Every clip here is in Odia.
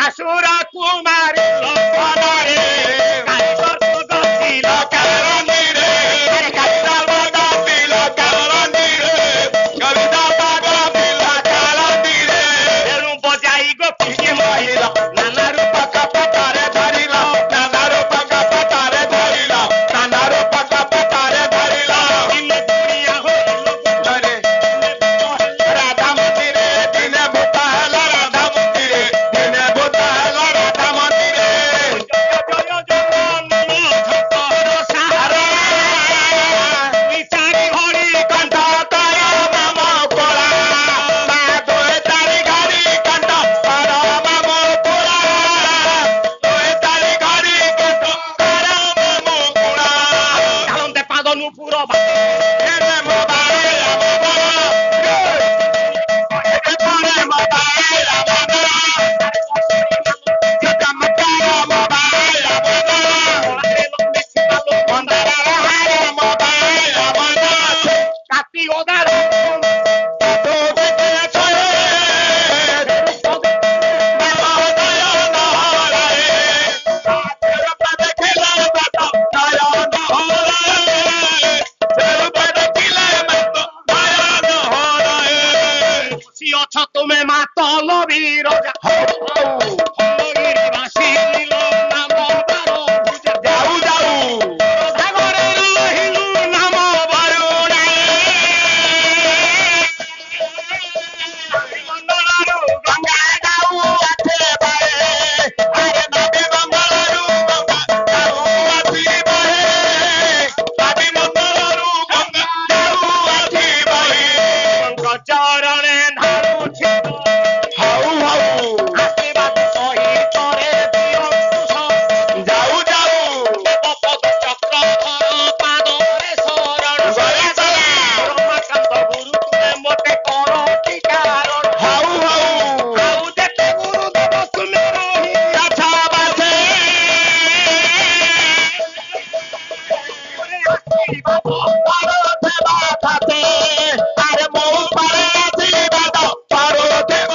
असुर कुमारी लोकनारे कालीकर तो गतिल करनी रे अरे कालीकर गतिल करनी रे कविता गतिल करनी रे एनु बजाई गो पिके महिला नाना रूप कपटारे धरिला नाना रूप कपटारे धरिला नाना रूप कपटारे धरिला इन दुनिया हो रे राधा मंदिर दिने भूता हला राधा मंदिर दिने भूता हला राधा मंदिर जय जय जगन्नाथ सारा विचारी हरि कंठ तारा मामा कोला मा दोए तारी घरी कंठ तारा मामा कोला दोए तारी घरी कंठ तारा मामा कोला चालते पादनु पुरो एरे मोबाइल तुम्हें मातल वीर जाऊ जाऊ सागरे रहिलु नाम बरुणाई मंगलरु गंगा जाऊ आथे बाए अरे नदी मंगलरु गंगा जाऊ आथे बाए नदी मंगलरु गंगा जाऊ आथे बाए गंगा चरणे हाउ हाउ आशीर्वाद सहित रे दियो जाऊ जाऊ पद चक्र पादरे शरण रमाकांत गुरु तुमे मोटे करो कारण हाउ हाउ हाउ जेते गुरु देव तुमे रही अच्छा बाते आशीर्वाद पारो देवा खाते अरे मऊ पारे आशीर्वाद पारो देव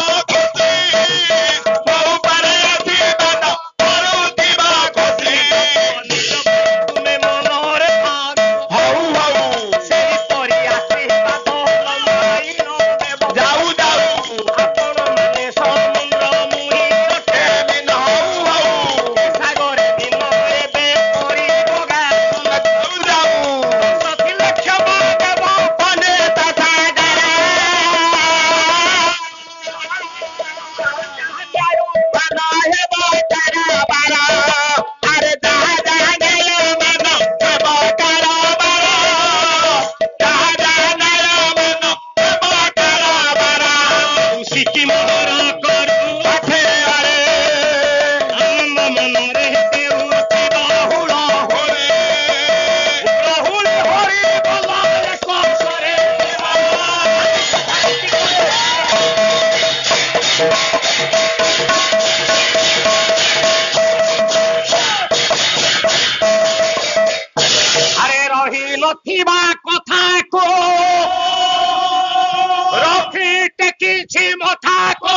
ଥିବା କଥା को ରଖି ଟେକିଛି ମଥାକୁ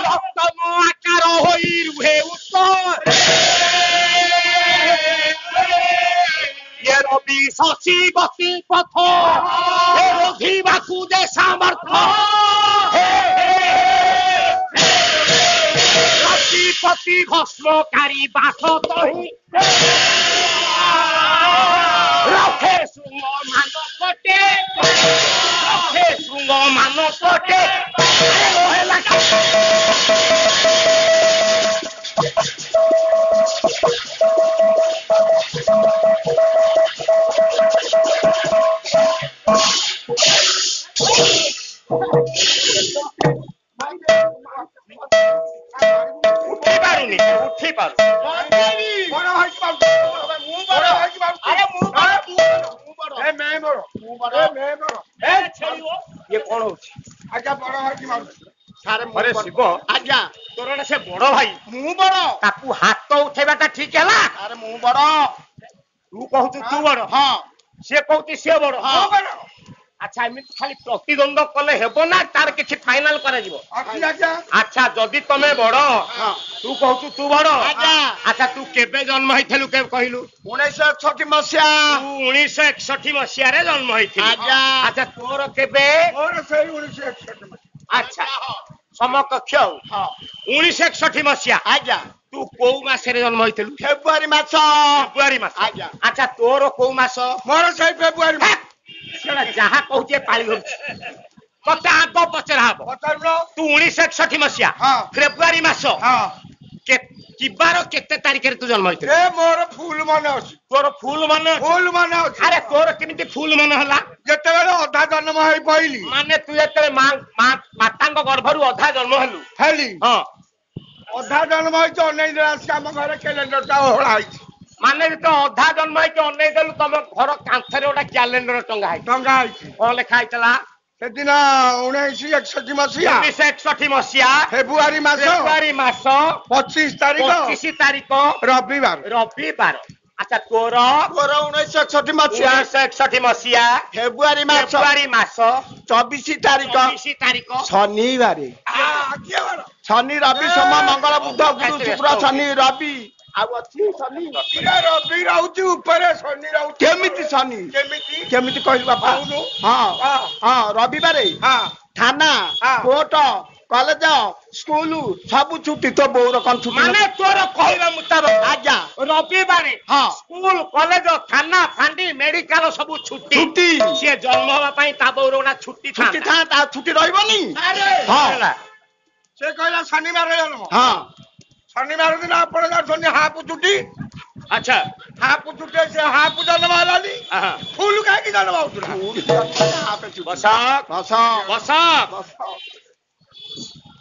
ରକ୍ତମ ଆକାର ହୋଇ ରୁହେ ଉତ୍ତର ଏ ରବି ଶଶି ଗତି ପଥ ଏ ରୋଧିବାକୁ ଦେ ସାମର୍ଥ ପତି ଭସ୍ମକାରୀ ବାସ ତହି ରଖେ ଶୃଙ୍ଗ ମାନ କୋଟେ ରଖେ ଶୃଙ୍ଗ ମାନ କୋଟେ उठी पारुनी उठी पारु बड़ भाई मु बड़ अरे मु बड़ ए मैं बड़ ए छेलियो ये कोन होची आजा बड़ भाई की मारु सारे मरे शिव आजा तोरने से बड़ भाई मु बड़ ताकू हाथ उठेबाटा ठीक हैला अरे मु बड़ तू कहू तू बड़ हां से कहूती से बड़ हां আচ্ছা এମିତି খালি ପ୍ରତିଦ୍ୱন্ଦ କଲେ ହେବ ନା ତାର କିଛି ଫାଇନାଲ କରାଯିବ? ଆଚ୍ଛା ଯଦି ତମେ ବଡ ତୁ କହୁଛୁ ତୁ ବଡ ଆଚ୍ଛା ତୁ କେବେ ଜନ୍ମ ହେଇଥିଲୁ କେବେ କହିଲୁ? 1961 ମସିହା। ତୁ 1961 ମସିହାରେ ଜନ୍ମ ହେଇଥିଲୁ। ଆଚ୍ଛା ତୋର କେବେ? ମୋର ସେଇ 1961 ମସିହା। ଆଚ୍ଛା ସମକକ୍ଷ ଆଉ 1961 ମସିହା। ଆଜ୍ଞା। ତୁ କୋଉ ମାସରେ ଜନ୍ମ ହେଇଥିଲୁ? ଫେବୃଆରୀ ମାସ। ଫେବୃଆରୀ ମାସ। ଆଜ୍ଞା। ଆଚ୍ଛା ତୋର କୋଉ ମାସ? ମୋର ସେଇ ଫେବୃଆରୀ ମାସ। ସେଟା ଯାହା କହୁଛି ପାଳି ଧରୁଛି ମତେ ଆଗ ପଚରା ହବ। ତୁ 1961 ମସିହା ଫେବୃଆରୀ ମାସ ଯିବାର କେତେ ତାରିଖରେ ତୁ ଜନ୍ମ ହେଇଥିଲୁ? ମୋର ଫୁଲ ମନେ ଅଛି। ତୋର ଫୁଲ ମନେ ଅଛି? ଫୁଲ ମନେ ଅଛି। ଆରେ ତୋର କେମିତି ଫୁଲ ମନେ ହେଲା? ଯେତେବେଳେ ଅଧା ଜନ୍ମ ହେଇ ପଇଲି। ମାନେ ତୁ ଯେତେବେଳେ ମାତାଙ୍କ ଗର୍ଭରୁ ଅଧା ଜନ୍ମ ହେଲୁ ହେଲି ହଁ ଅଧା ଜନ୍ମ ହେଇଛି ଅନେଇ ଆସି ଆମ ଘରେ କ୍ୟାଲେଣ୍ଡରଟା ଓହଳା ହେଇଛି। ମାନେ ତ ଅଧା ଜନ୍ମ ହେଇକି ଅନେଇ ଦେଲୁ ତମ ଘର କାନ୍ଥରେ ଗୋଟେ କ୍ୟାଲେଣ୍ଡର ଟଙ୍ଗା ହେଇଛି। କଣ ଲେଖା ହେଇଥିଲା ସେଦିନ? 1961 ମସିହା 1961 ମସିହା ଫେବୃଆରୀ ମାସ 25 ତାରିଖ ରବିବାର। ଆଚ୍ଛା ତୋର 1961 ମସିହା 1961 ମସିହା ଫେବୃଆରୀ ମାସ 24 ତାରିଖ ଶନିବାର। ଶନି ରବି ସୋମ ମଙ୍ଗଳ ବୁଧ ଗୁରୁ ଶୁକ୍ର ଶନି ରବି ଆଉ ଅଛି ଶନି। ରବି ରହୁଛି ଉପରେ ଶନି ରହୁଛି। କେମିତି ଶନି? କେମିତି କହିଲୁ ବାପା? ହଁ ରବିବାରେ ଥାନା କୋର୍ଟ କଲେଜ ସ୍କୁଲ ସବୁ ଛୁଟି। ତ ବୋଉର କଣ ଛୁଟି? ମାନେ ତୋର କହିବା ମୁତାବକ ଆଜ୍ଞା ରବିବାରେ ସ୍କୁଲ କଲେଜ ଥାନା ଫାଣ୍ଡି ମେଡିକାଲ ସବୁ ଛୁଟି। ସିଏ ଜନ୍ମ ହବା ପାଇଁ ତା ବୋଉର ଗୋଟେ ଛୁଟି ଥାନ୍ତା। ଛୁଟି ରହିବନି? ସେ କହିଲା ଶନିବାର ଜନ୍ମ। ଶନିବାର ଦିନ ଆପଣ ଯାଉଛନ୍ତି ହାଫ ଛୁଟି। ଆଚ୍ଛା ହାଫ ଛୁଟି ସେ ହାଫ ଜନ୍ମ ହେଲାନି। ଫୁଲ କାହିଁକି ଜନ୍ମ ହଉଥିଲା?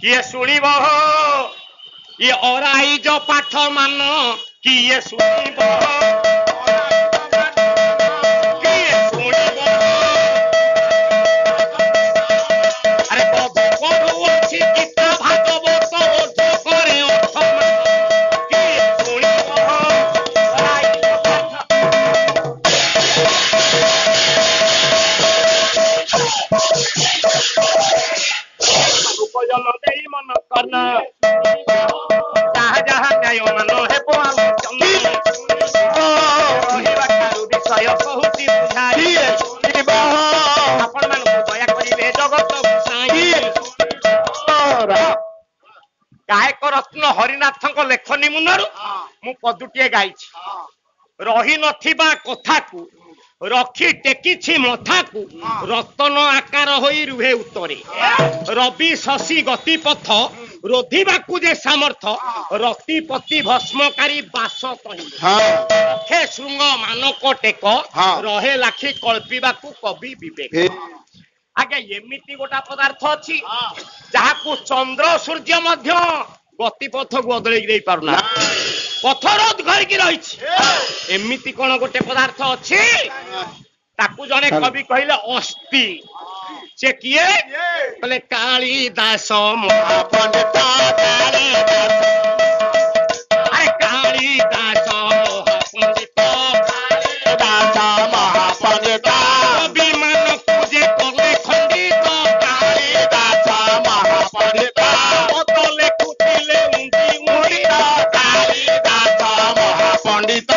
କିଏ ଶୁଣିବ ଇଏ ଅରାଇଜ ପାଠ ମାନ କିଏ ଶୁଣିବ? ଆରେ ଅଛି ଗୀତା ଭାଗବତ କରେ କିଏ ଶୁଣିବ? ଉପଜନ ଦେଇ ମନ କର୍ଣ୍ଣ ଯାହା ଯାହା ନ୍ୟାୟ ମାନ ହେବ ରହିବା ଠାରୁ ବିଷୟ କହୁଛି ବୁଝାଇ ଆପଣ ମାନଙ୍କୁ ଦୟା କରିବେ ଜଗତ ଗାୟକ ରତ୍ନ ହରିନାଥଙ୍କ ଲେଖନୀ ମୁନରୁ ମୁଁ ପଦୁଟିଏ ଗାଇଛି। ରହି ନଥିବା କଥାକୁ ରଖି ଟେକିଛି ମଥାକୁ ରତନ ଆକାର ହୋଇ ରୁହେ ଉତ୍ତରେ। ରବି ଶଶି ଗତିପଥ ରୋଧିବାକୁ ଯେ ସାମର୍ଥ ରତିପତି ଭସ୍ମକାରୀ ବାସ କହିଲେ ଶୃଙ୍ଗ ମାନକ ଟେକ ରହେ ଲାଖି କଳ୍ପିବାକୁ କବି ବିବେକ। ଆଜ୍ଞା ଏମିତି ଗୋଟା ପଦାର୍ଥ ଅଛି ଯାହାକୁ ଚନ୍ଦ୍ର ସୂର୍ଯ୍ୟ ମଧ୍ୟ ଗତିପଥକୁ ବଦଳେଇକି ଦେଇ ପାରୁନା, ପଥରୋଧ କରିକି ରହିଛି। ଏମିତି କଣ ଗୋଟେ ପଦାର୍ଥ ଅଛି? ତାକୁ ଜଣେ କବି କହିଲେ ଅସ୍ଥି। ସେ କିଏ? କହିଲେ କାଳିଦାସ ମହାପଣ୍ଡିତ। କାଳିଦାସ ମହାପଣ୍ଡିତ କବି ମାନଙ୍କୁ ଯେ କଲେ ଖଣ୍ଡିତ। କାଳିଦାସ ମହାପଣ୍ଡିତ ଲେଖୁଥିଲେ କାଳିଦାସ ମହାପଣ୍ଡିତ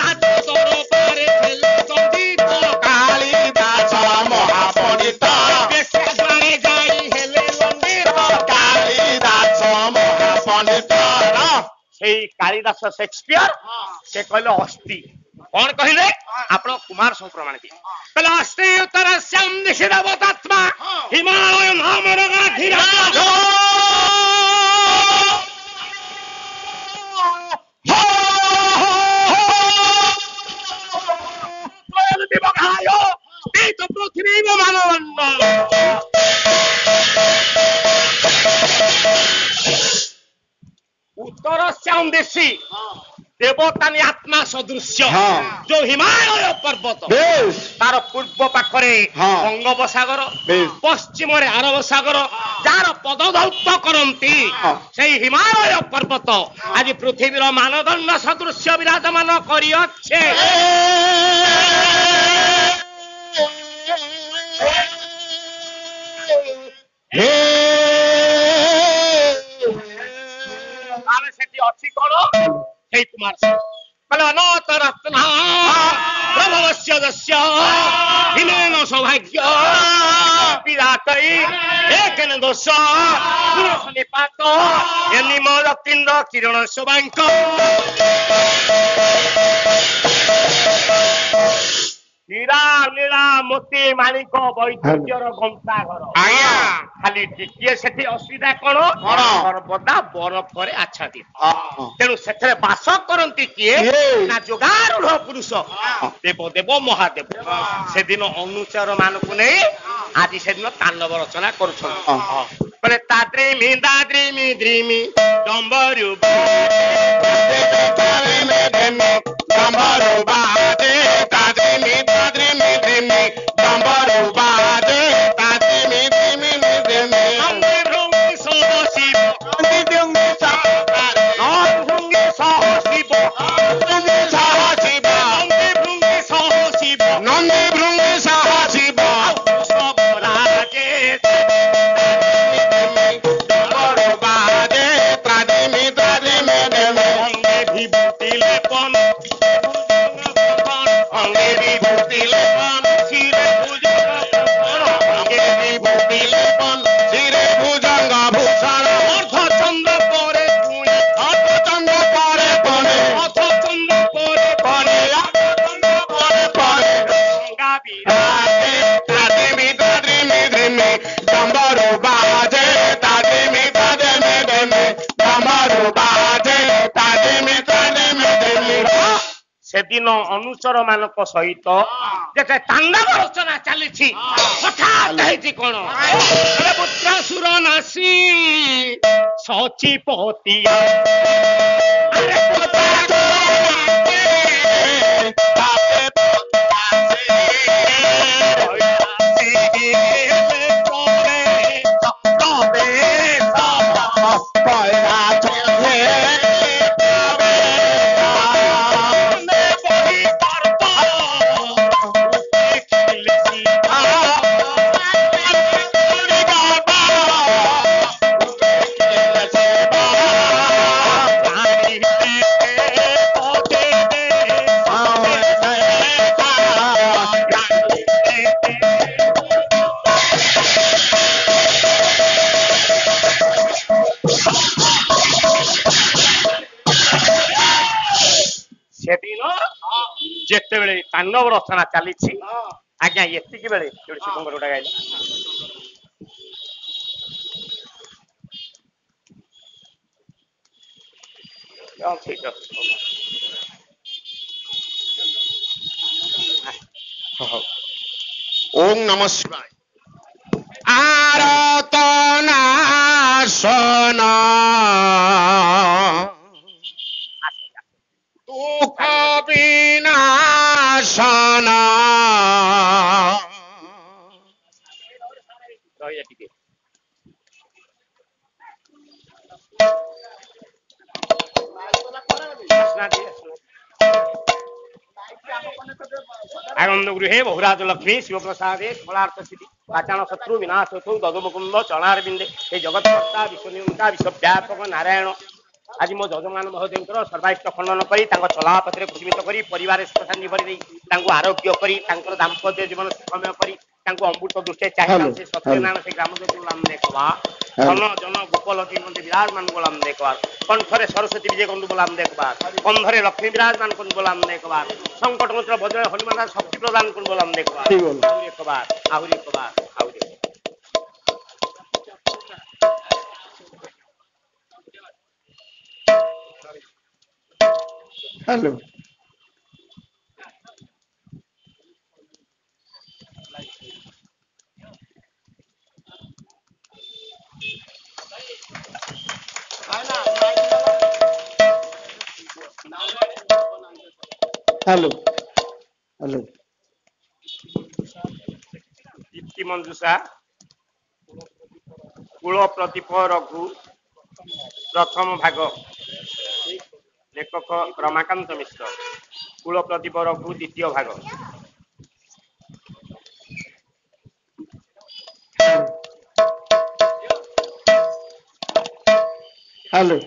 ରାଜ ଦରବାରେ ଥିଲେ ଦଣ୍ଡିତ। କାଳିଦାସ ମହାପଣ୍ଡିତ ବେଶ୍ୟାଗାରେ ଗାଈ ହେଲେ ଲଣ୍ଡିତ। କାଳିଦାସ ମହାପଣ୍ଡିତ। ସେଇ କାଳିଦାସ ସେକ୍ସପିୟର ସେ କହିଲେ ଅସ୍ଥି। କଣ କହିଲେ? ଆପଣ କୁମାର ସବୁ ପ୍ରମାଣ ଦିଏ କହିଲେ ଅସ୍ଥି ଉତ୍ତର ଶ୍ୟାମ ନିଷିଦ୍ଧବତାତ୍ମା ହିମାଳୟ ନାମର ଗାଧିରାଜ। ଉତ୍ତର ଶ୍ୟାମ ଦେଶୀ ଦେବତାନି ଆତ୍ମା ସଦୃଶ୍ୟ ଯୋଉ ହିମାଳୟ ପର୍ବତ ତାର ପୂର୍ବ ପାଖରେ ବଙ୍ଗୋପସାଗର, ପଶ୍ଚିମରେ ଆରବ ସାଗର, ଯାହାର ପଦଧୌତ କରନ୍ତି ସେଇ ହିମାଳୟ ପର୍ବତ ଆଜି ପୃଥିବୀର ମାନଦଣ୍ଡ ସଦୃଶ୍ୟ ବିରାଜମାନ କରିଅଛେ। ହେ ତାହେଲେ ସେଠି ଅଛି କଣ ସେଇ କୁମାର କହିଲେ ଅନାଥ ରତ୍ନ ପ୍ରଭବସ୍ୟ ଦସ୍ୟ ହିମେନ ସୌଭାଗ୍ୟ ବିରାଟଇ ଏକେନ ଦୋଷ ପୁରୁଷ ନିପାତ ଏ ନିମଳ ପିଣ୍ଡ କିରଣ ଶୋଭାଙ୍କ ହୀରା ନୀଳା ମୋତି ମାଣିକ ବୈଦୁର୍ଯ୍ୟର ଗନ୍ତାଘର ଆଜ୍ଞା ଖାଲି ଟିକିଏ ସେଠି ଅସୁବିଧା କଣ କଣ? ସର୍ବଦା ବରଫରେ ଆଚ୍ଛାଦିତ ହଁ ତେଣୁ ସେଥିରେ ବାସ କରନ୍ତି କିଏ କିଏ? ନା ଯୋଗାରୂଢ ପୁରୁଷ ଦେବ ଦେବ ମହାଦେବ ସେଦିନ ଅନୁଚର ମାନଙ୍କୁ ନେଇ ଆଜି ସେଦିନ ତାଣ୍ଡବ ରଚନା କରୁଛନ୍ତି କହିଲେ ତାଦ୍ରିମି ଦାଦ୍ରିମି ଦ୍ରିମି ଡମ୍ବରୁ ଡମ୍ବରୁ ବାଜେ ତାଦ୍ରିମି ତାଦ୍ରିମି ଧିମି ଡମ୍ବରୁ ବାଜେ ତାଦ୍ରିମି ଧିମି ଧିମି ଅଙ୍ଗେ ଭୃଙ୍ଗି ସହ ଶିବ ନନ୍ଦିଭୃଙ୍ଗି ଭୃଙ୍ଗି ସହ ଶିବ ସାହସିବ ଅଙ୍ଗେ ଭୃଙ୍ଗି ସହ ଶିବ ନନ୍ଦିଭୃଙ୍ଗି ସାହସିବ ସବୁ ରାଜେ ଡମ୍ବରୁ ବାଜେ ତାଦ୍ରିମି ତାଦ୍ରିମି ଧିମି ଅଙ୍ଗେ ବିଭୂତି ଲେପନ ଅଙ୍ଗେ ବିଭୂତି ଲେପନ ଶିରେ ଭୁଜଙ୍ଗ ଅଙ୍ଗେ ବିଭୂତି ଲେପନ ଶିରେ ଭୁଜଙ୍ଗ ଭୂଷଣ ଅର୍ଦ୍ଧଚନ୍ଦ୍ର ପରେ ପୁଣି ଅର୍ଦ୍ଧଚନ୍ଦ୍ର ପରେ ପଣେ ଅର୍ଦ୍ଧଚନ୍ଦ୍ର ପରେ ପଣେ ଅର୍ଦ୍ଧଚନ୍ଦ୍ର ପରେ ପଣେ ଗଙ୍ଗା ବିରାଜ ତାଦ୍ରିମି ତାଦ୍ରିମି ଧିମି ଡମ୍ବରୁ ବାଜେ ତାଦ୍ରିମି ତାଦ୍ରିମି ଧିମି ଡମ୍ବରୁ ବାଜେ ତାଦ୍ରିମି ତାଦ୍ରିମି ଧିମି ସେଦିନ ଅନୁଚର ମାନଙ୍କ ସହିତ ଯେତେ ତାଣ୍ଡବ ରଚନା ଚାଲିଛି ହଠାତ୍ ହେଇଛି କଣ ପୁତ୍ରାସୁର ନାସି ସଚିପତିଆ ଆରେ ସେଦିନ ଯେତେବେଳେ ତାଣ୍ଡବ ରଚନା ଚାଲିଛି ଆଜ୍ଞା ଏତିକି ବେଳେ ଶିବଙ୍କର ଗୋଟେ ଗାଇଲା ଠିକ ଅଛି ओम नमः शिवाय आरतनाशना दुख विनाशना ରହିଲା ଟିକେ आनंद गृहे बहुराज लक्ष्मी शिवप्रसादे फलार्थ सिद्धि पाचाण शत्रु विनाश ददमुकुंद चरणार बिंदे हे जगत्कर्ता विश्वनियंता विश्वव्यापक नारायण आज मो जजमान महोदय सर्वायुक्त खंडन करी चलापथरे जीवित करी परिवार सुखांति भरी आरोग्य करी दाम्पत्य जीवन सुखमय करी अमृत दृष्टि चाहिए से सत्यनारायण से ग्राम गुलाम देखवा धन जन गोपलक्ष्मी मंदिर विराजमान गुलाम देखवा कंठरे सरस्वती विजय कंदु गुलाम देखवा कंधरे लक्ष्मी विराजमान कंदु गुलाम देखवा संकट मंत्र वज्र हनुमान शक्ति प्रदान कंदु गुलाम देखवा आहुरी एक बार आहुरी एक बार आहुरी हेलो हेलो हेलो दीप्ति मंजुषा कूल प्रदीप रघु प्रथम भाग लेखक रमाकांत मिश्र कूल प्रदीप रघु द्वितीय भाग हेलो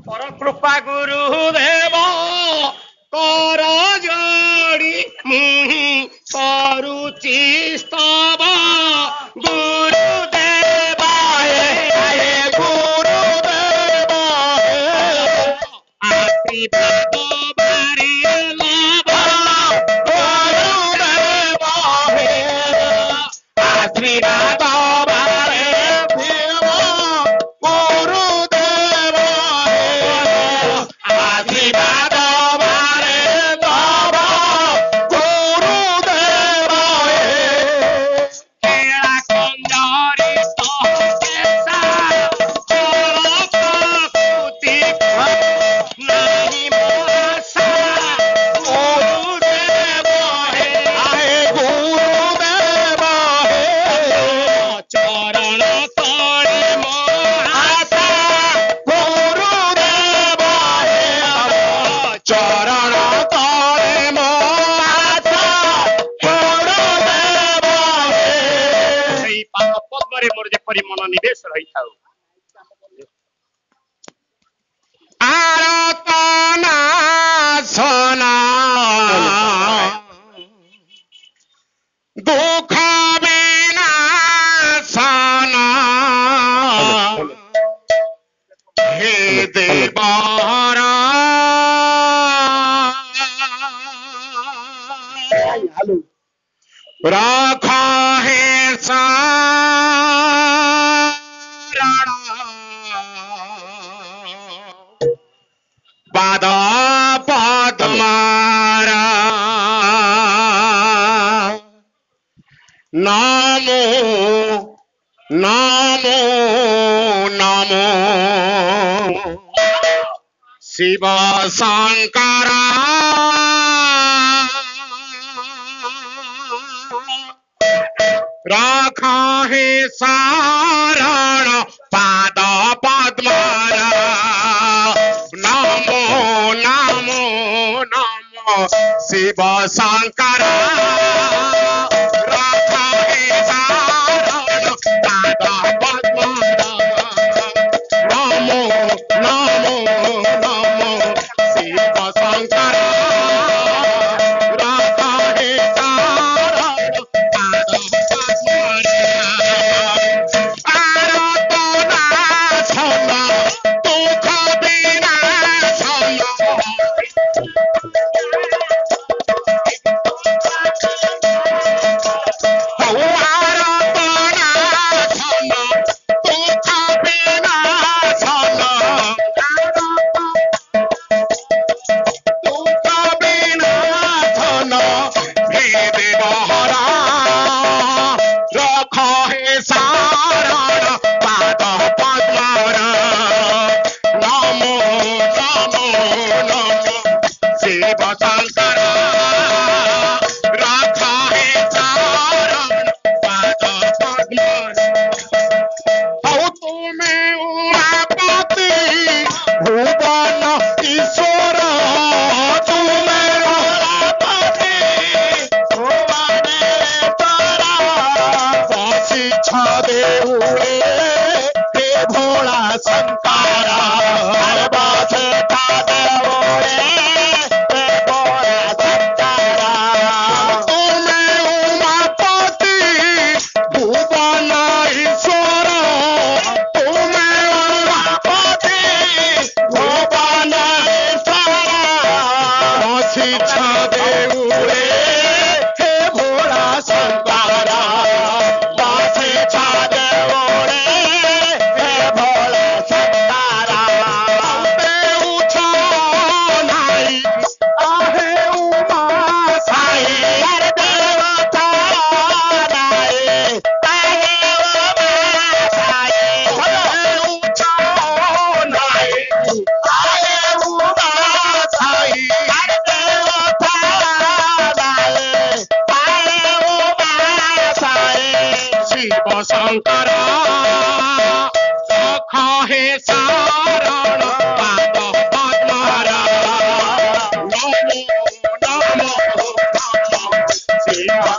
पर कृपा गुरुदेव कर जोड़ी मुहि करुचि स्तव गुरुदेव गुरुदेव आशीर्वाद बारी लाभ गुरुदेव आशीर्वाद बारी गुरुदेव आशीर्वाद बारी बाबा गुरुदेव केळा कंजारी सहकेसा प्रकृति नाही मासा गुरुदेव आहे गुरुदेव चरण तळे मोहासा गुरुदेव चरण तळे मोहासा गुरुदेव ସେଇ ପାଦ ପଦ୍ମରେ ମୋର ଯେପରି ମନ ନିବେଶ ରହିଥାଉ ଆରତନା ସନା ଦୁଃଖ ବିନାଶନା ହେ ଦେବର ରଖ ହେ ଶରଣ ପାଦ ପଦ୍ମାରା ନମୋ ନମୋ ନମୋ ଶିବ ଶଙ୍କର ରଖ ହେ ଶରଣ ପାଦ ପଦ୍ମାରା ନମୋ ନମୋ ନମୋ ଶିବ ଶଙ୍କର ରଖ ହେ ଶରଣ ପାଦ ପଦ୍ମାରା ନମୋ ନମୋ ନମୋ ଶିବ ଶଙ୍କର ରଖ ହେ ଶରଣ ପାଦ ପଦ୍ମାରା ଆରତନା ଛନ ଦୁଃଖ ବିନାଶନ ହଉ ଆରତନା ଛନ ଦୁଃଖ ବିନାଶନ ଦୁଃଖ ବିନାଶନ ହେ ଦେବହରା ରଖ ହେ ଶରଣ ପାଦ ପଦ୍ମରା ନମୋ ନମୋ ନମୋ ଶିବ ଶଙ୍କର ରଖ ହେ ଶରଣ ପାଦ ପଦ୍ମରା ହଉ ତୁମେ ଉମାପତି ଭୁବନ ଈଶ୍ୱର ତୁମେ ଉମାପତି ଭୁବନେଶ୍ୱର ବସିଛ ଦେଉଳେ ହେ ଭୋଳା ଶଙ୍କର ବସିଛ ଦେଉଳେ ହେ ଭୋଳା ଶଙ୍କର ତୁମେ ଉମାପତି ଭୁବନ ଈଶ୍ୱର ତୁମେ ଉମାପତି ଭୁବନ ଈଶ୍ୱର ବସିଛ ଦେଉଳେ ହେ ଭୋଳା ଶଙ୍କର ବସିଛ ଦେଉଳେ ହେ ଭୋଳା ଶଙ୍କର ଦେଉଛ ନାଇଁ ଆହେ ଉମା ସାଇ ଦେବତା ନାଇଁ ଆହେ ଉମା ସାଇ ଦେଉଛ ନାଇଁ ଆହେ ଉମା ସାଇ ଦେବତା ନାଇଁ ଆହେ ଉମା ସାଇ ଶିବ ଶଙ୍କର ରଖ ହେ ଶରଣ ପାଦ ପଦ୍ମରା ନମୋ ନମୋ ନମୋ ଶିବ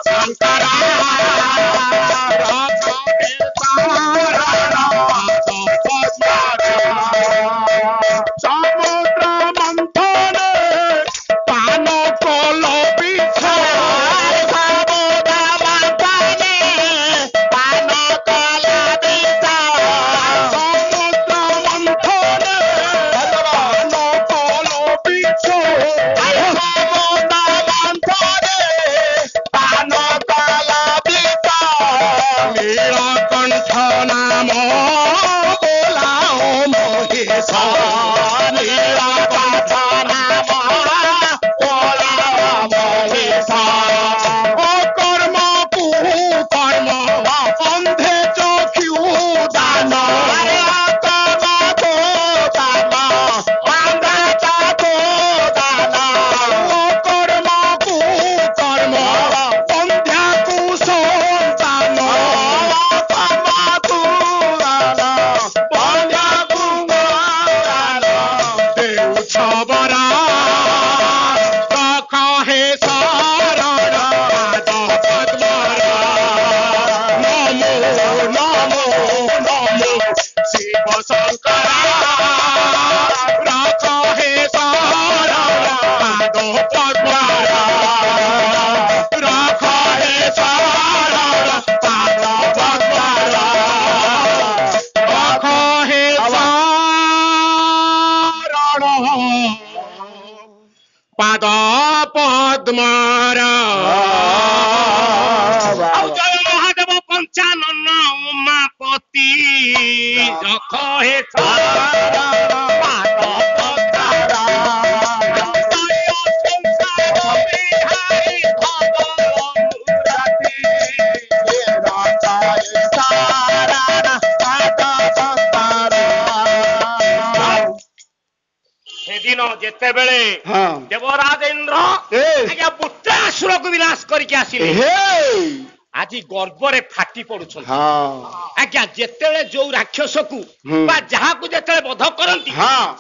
ତୁମର ଆଉ ଜୟ ମହାଦେବ ପଞ୍ଚାନନ ଉମାପତି ରଖ ହେ ସେଦିନ ଯେତେବେଳେ ଦେବରାଜେନ୍ଦ୍ର ଆଜ୍ଞା ପୁତ୍ରାସୁରକୁ ବିନାଶ କରିକି ଆସିଲେ ଆଜି ଗର୍ବରେ ଫାଟି ପଡୁଛନ୍ତି। ଆଜ୍ଞା ଯେତେବେଳେ ଯୋଉ ରାକ୍ଷସକୁ ବା ଯାହାକୁ ଯେତେବେଳେ ବଧ କରନ୍ତି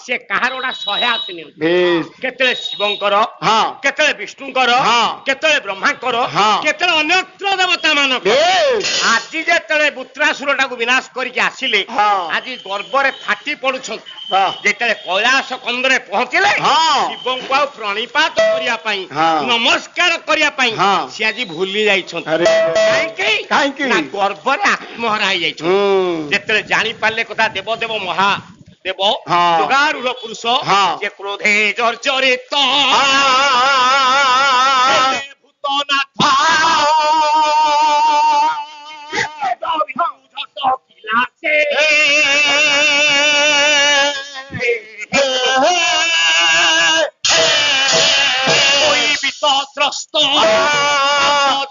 ସେ କାହାର ଗୋଟେ ସହାୟତା ନିଅନ୍ତି। କେତେବେଳେ ଶିବଙ୍କର, କେତେବେଳେ ବିଷ୍ଣୁଙ୍କର, କେତେବେଳେ ବ୍ରହ୍ମାଙ୍କର, କେତେବେଳେ ଅନ୍ୟତ୍ର ଦେବତା ମାନଙ୍କ। ଆଜି ଯେତେବେଳେ ପୁତ୍ରାସୁରଟାକୁ ବିନାଶ କରିକି ଆସିଲେ ଆଜି ଗର୍ବରେ ଫାଟି ପଡୁଛନ୍ତି। ଯେତେବେଳେ କୈଳାସ କନ୍ଦରେ ପହଞ୍ଚିଲେ ଶିବଙ୍କୁ ଆଉ ପ୍ରଣିପାତ କରିବା ପାଇଁ ନମସ୍କାର କରିବା ପାଇଁ ସେ ଆଜି ଭୁଲି ଯାଇଛନ୍ତି। କାହିଁକି ନା ଗର୍ବରେ ଆତ୍ମହରା ହେଇଯାଇଛନ୍ତି। ଯେତେବେଳେ ଜାଣିପାରିଲେ କଥା ଦେବଦେବ ମହାଦେବ ଯୋଗାରୂଢ ପୁରୁଷ ଯେ କ୍ରୋଧେ ଜର୍ଜରିତ ଭୂତନାଥ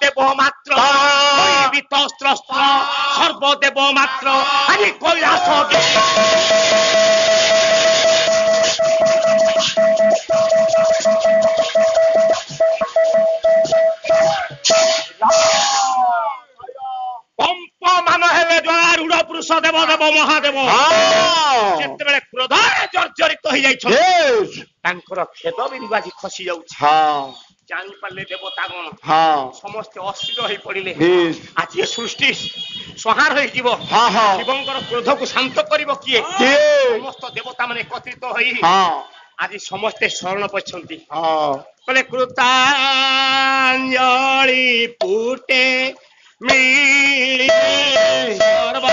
দেব মাত্র সর্বদেব মাত্র আজ কৈলাস କମ୍ପମାନ ହେଲେ ଜଳାରୂଢ ପୁରୁଷ ଦେବଦେବ ମହାଦେବ ଯେତେବେଳେ କ୍ରୋଧରେ ଜର୍ଜରିତ ହେଇଯାଇଛନ୍ତି ତାଙ୍କର ଖେଦ ବିନ୍ଦୁ ଆଜି ଖସି ଯାଉଛି। ଜାଣିପାରିଲେ ଦେବତାଗଣ ସମସ୍ତେ ଅସ୍ଥିର ହେଇ ପଡିଲେ। ଆଜି ସୃଷ୍ଟି ସଂହାର ହେଇଯିବ। ଶିବଙ୍କର କ୍ରୋଧକୁ ଶାନ୍ତ କରିବ କିଏ? ସମସ୍ତ ଦେବତା ମାନେ ଏକତ୍ରିତ ହୋଇ ଆଜି ସମସ୍ତେ ଶରଣ ପଛନ୍ତି। କହିଲେ କୃତାଞ୍ଜଳି ପୁଟେ ମିଳି ସର୍ବ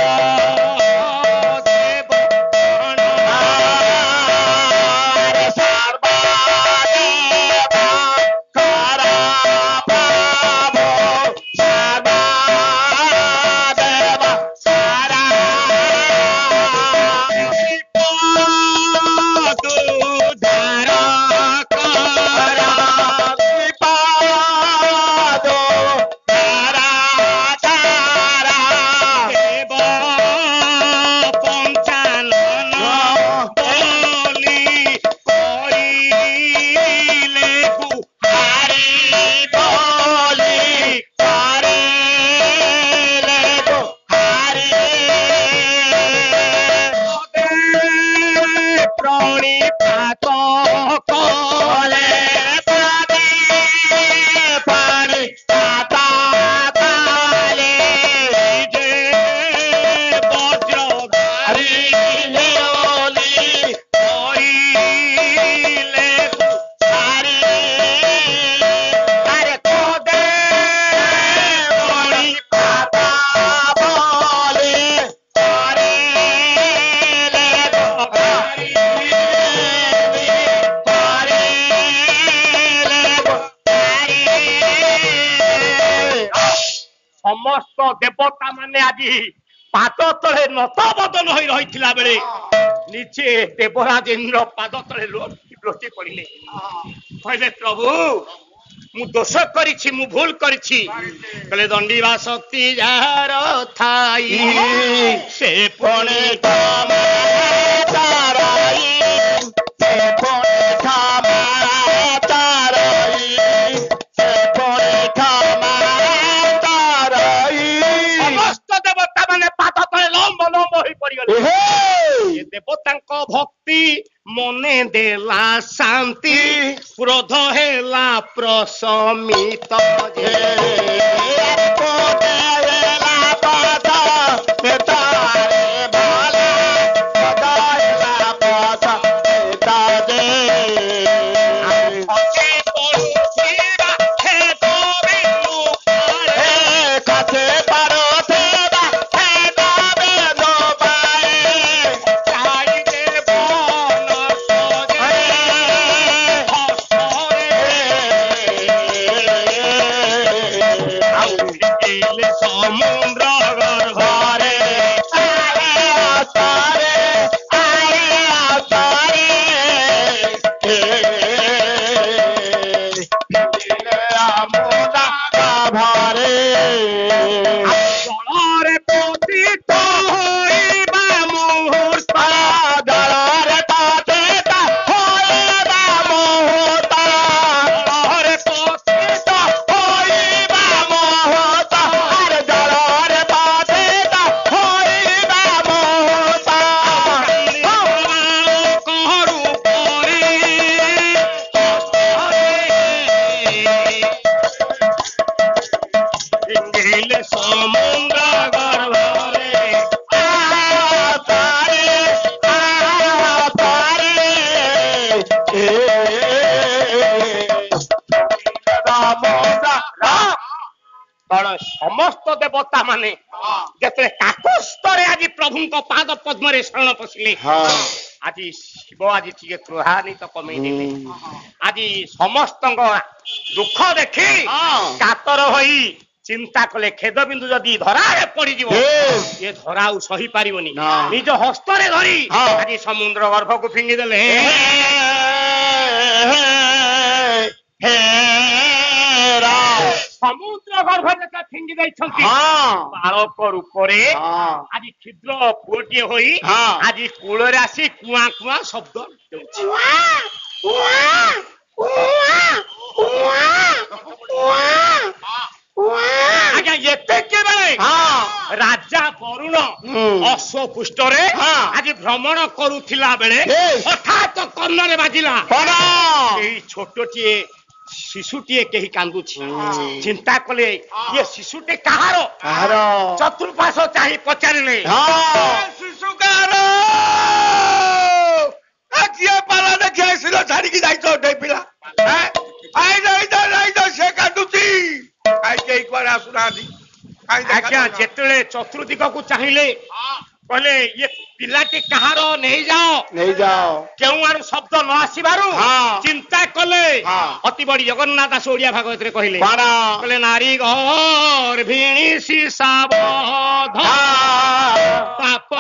ସମସ୍ତ ଦେବତା ମାନେ ଆଜି ପାଦ ତଳେ ନତ ବଦନ ହୋଇ ରହିଥିଲା ବେଳେ ନିଜେ ଦେବରାଜେନ୍ଦ୍ର ପାଦ ତଳେ ଲୋଟି ପଡିଲେ। କହିଲେ ପ୍ରଭୁ ମୁଁ ଦୋଷ କରିଛି, ମୁଁ ଭୁଲ କରିଛି। କହିଲେ ଦଣ୍ଡିବା ଶକ୍ତି ଯାହାର ଥାଇ ସେ ପୁଣି ଦେବତାଙ୍କ ଭକ୍ତି ମନେ ଦେଲା ଶାନ୍ତି, କ୍ରୋଧ ହେଲା ପ୍ରଶମିତ। ତଳେ ସମସ୍ତ ଦେବତା ମାନେ ଯେତେବେଳେ କାକୁସ୍ତରେ ଆଜି ପ୍ରଭୁଙ୍କ ପାଦ ପଦ୍ମରେ ଶରଣ ପଶିଲେ ଆଜି ଶିବ ଆଜି ଟିକେ କ୍ରୋଧାନ୍ୱିତ କମେଇ ଦେଲେ ଆଜି ସମସ୍ତଙ୍କ ଦୁଃଖ ଦେଖି କାତର ହୋଇ ଚିନ୍ତା କଲେ ଖେଦ ବିନ୍ଦୁ ଯଦି ଧରାରେ ପଡିଯିବ ଏ ଧରା ଆଉ ସହି ପାରିବନି ନିଜ ହସ୍ତରେ ଧରି ଆଜି ସମୁଦ୍ର ଗର୍ଭକୁ ଫିଙ୍ଗି ଦେଲେ ସମୁଦ୍ର ଗର୍ଭ ଯେତେ ଫିଙ୍ଗି ଦେଇଛନ୍ତି ବାଳକ ରୂପରେ ଆଜି କ୍ଷୁଦ୍ର ପୁଅଟିଏ ହୋଇ ଆଜି କୂଳରେ ଆସି କୁଆଁ କୁଆଁ ଶବ୍ଦ ଦେଉଛି ଆଜ୍ଞା ଏତେବେଳେ ରାଜା ବରୁଣ ଅଶ୍ଵ ପୃଷ୍ଠରେ ଆଜି ଭ୍ରମଣ କରୁଥିଲା ବେଳେ ହଠାତ୍ କର୍ଣ୍ଣରେ ବାଜିଲା ଏଇ ଛୋଟଟିଏ ଶିଶୁଟିଏ କେହି କାନ୍ଦୁଛି ଚିନ୍ତା କଲେ ଇଏ ଶିଶୁଟି କାହାର ଚତୁର୍ପାଶ ଚାହିଁ ପଚାରିଲେ ଶିଶୁ କାହାର କିଏ ପାଲା ଦେଖି ଆସିଲ ଛାଡିକି ଯାଇଛ ପିଲା ସେ କାନ୍ଦୁଛି କେହି କୁଆଡେ ଆସୁନାହାନ୍ତି ଆଜ୍ଞା ଯେତେବେଳେ ଚତୁର୍ଦିଗକୁ ଚାହିଁଲେ କହିଲେ ଇଏ ପିଲାଟି କାହାର ନେଇଯାଅ କେଉଁ ଆଡୁ ଶବ୍ଦ ନ ଆସିବାରୁ ଚିନ୍ତା କଲେ ଅତି ବଡି ଜଗନ୍ନାଥ ଦାସ ଓଡିଆ ଭାଗବତରେ କହିଲେ ନାରୀ ଗର୍ଭିଣୀ ଶିଶାବଧ ପାପ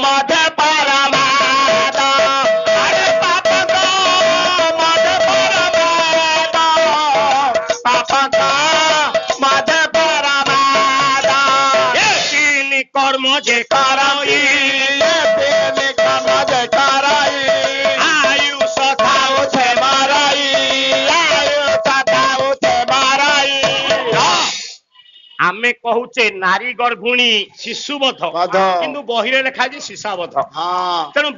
ମଧେ ପରମାଦ কর্ম যে করাই আয়ুষ খাউছে মারাই ଆମେ କହୁଛେ ନାରୀ ଗର୍ଭୁଣୀ ଶିଶୁବଧ କିନ୍ତୁ ବହିରେ ଲେଖା ଅଛି ଶିଶାବଧ ତେଣୁ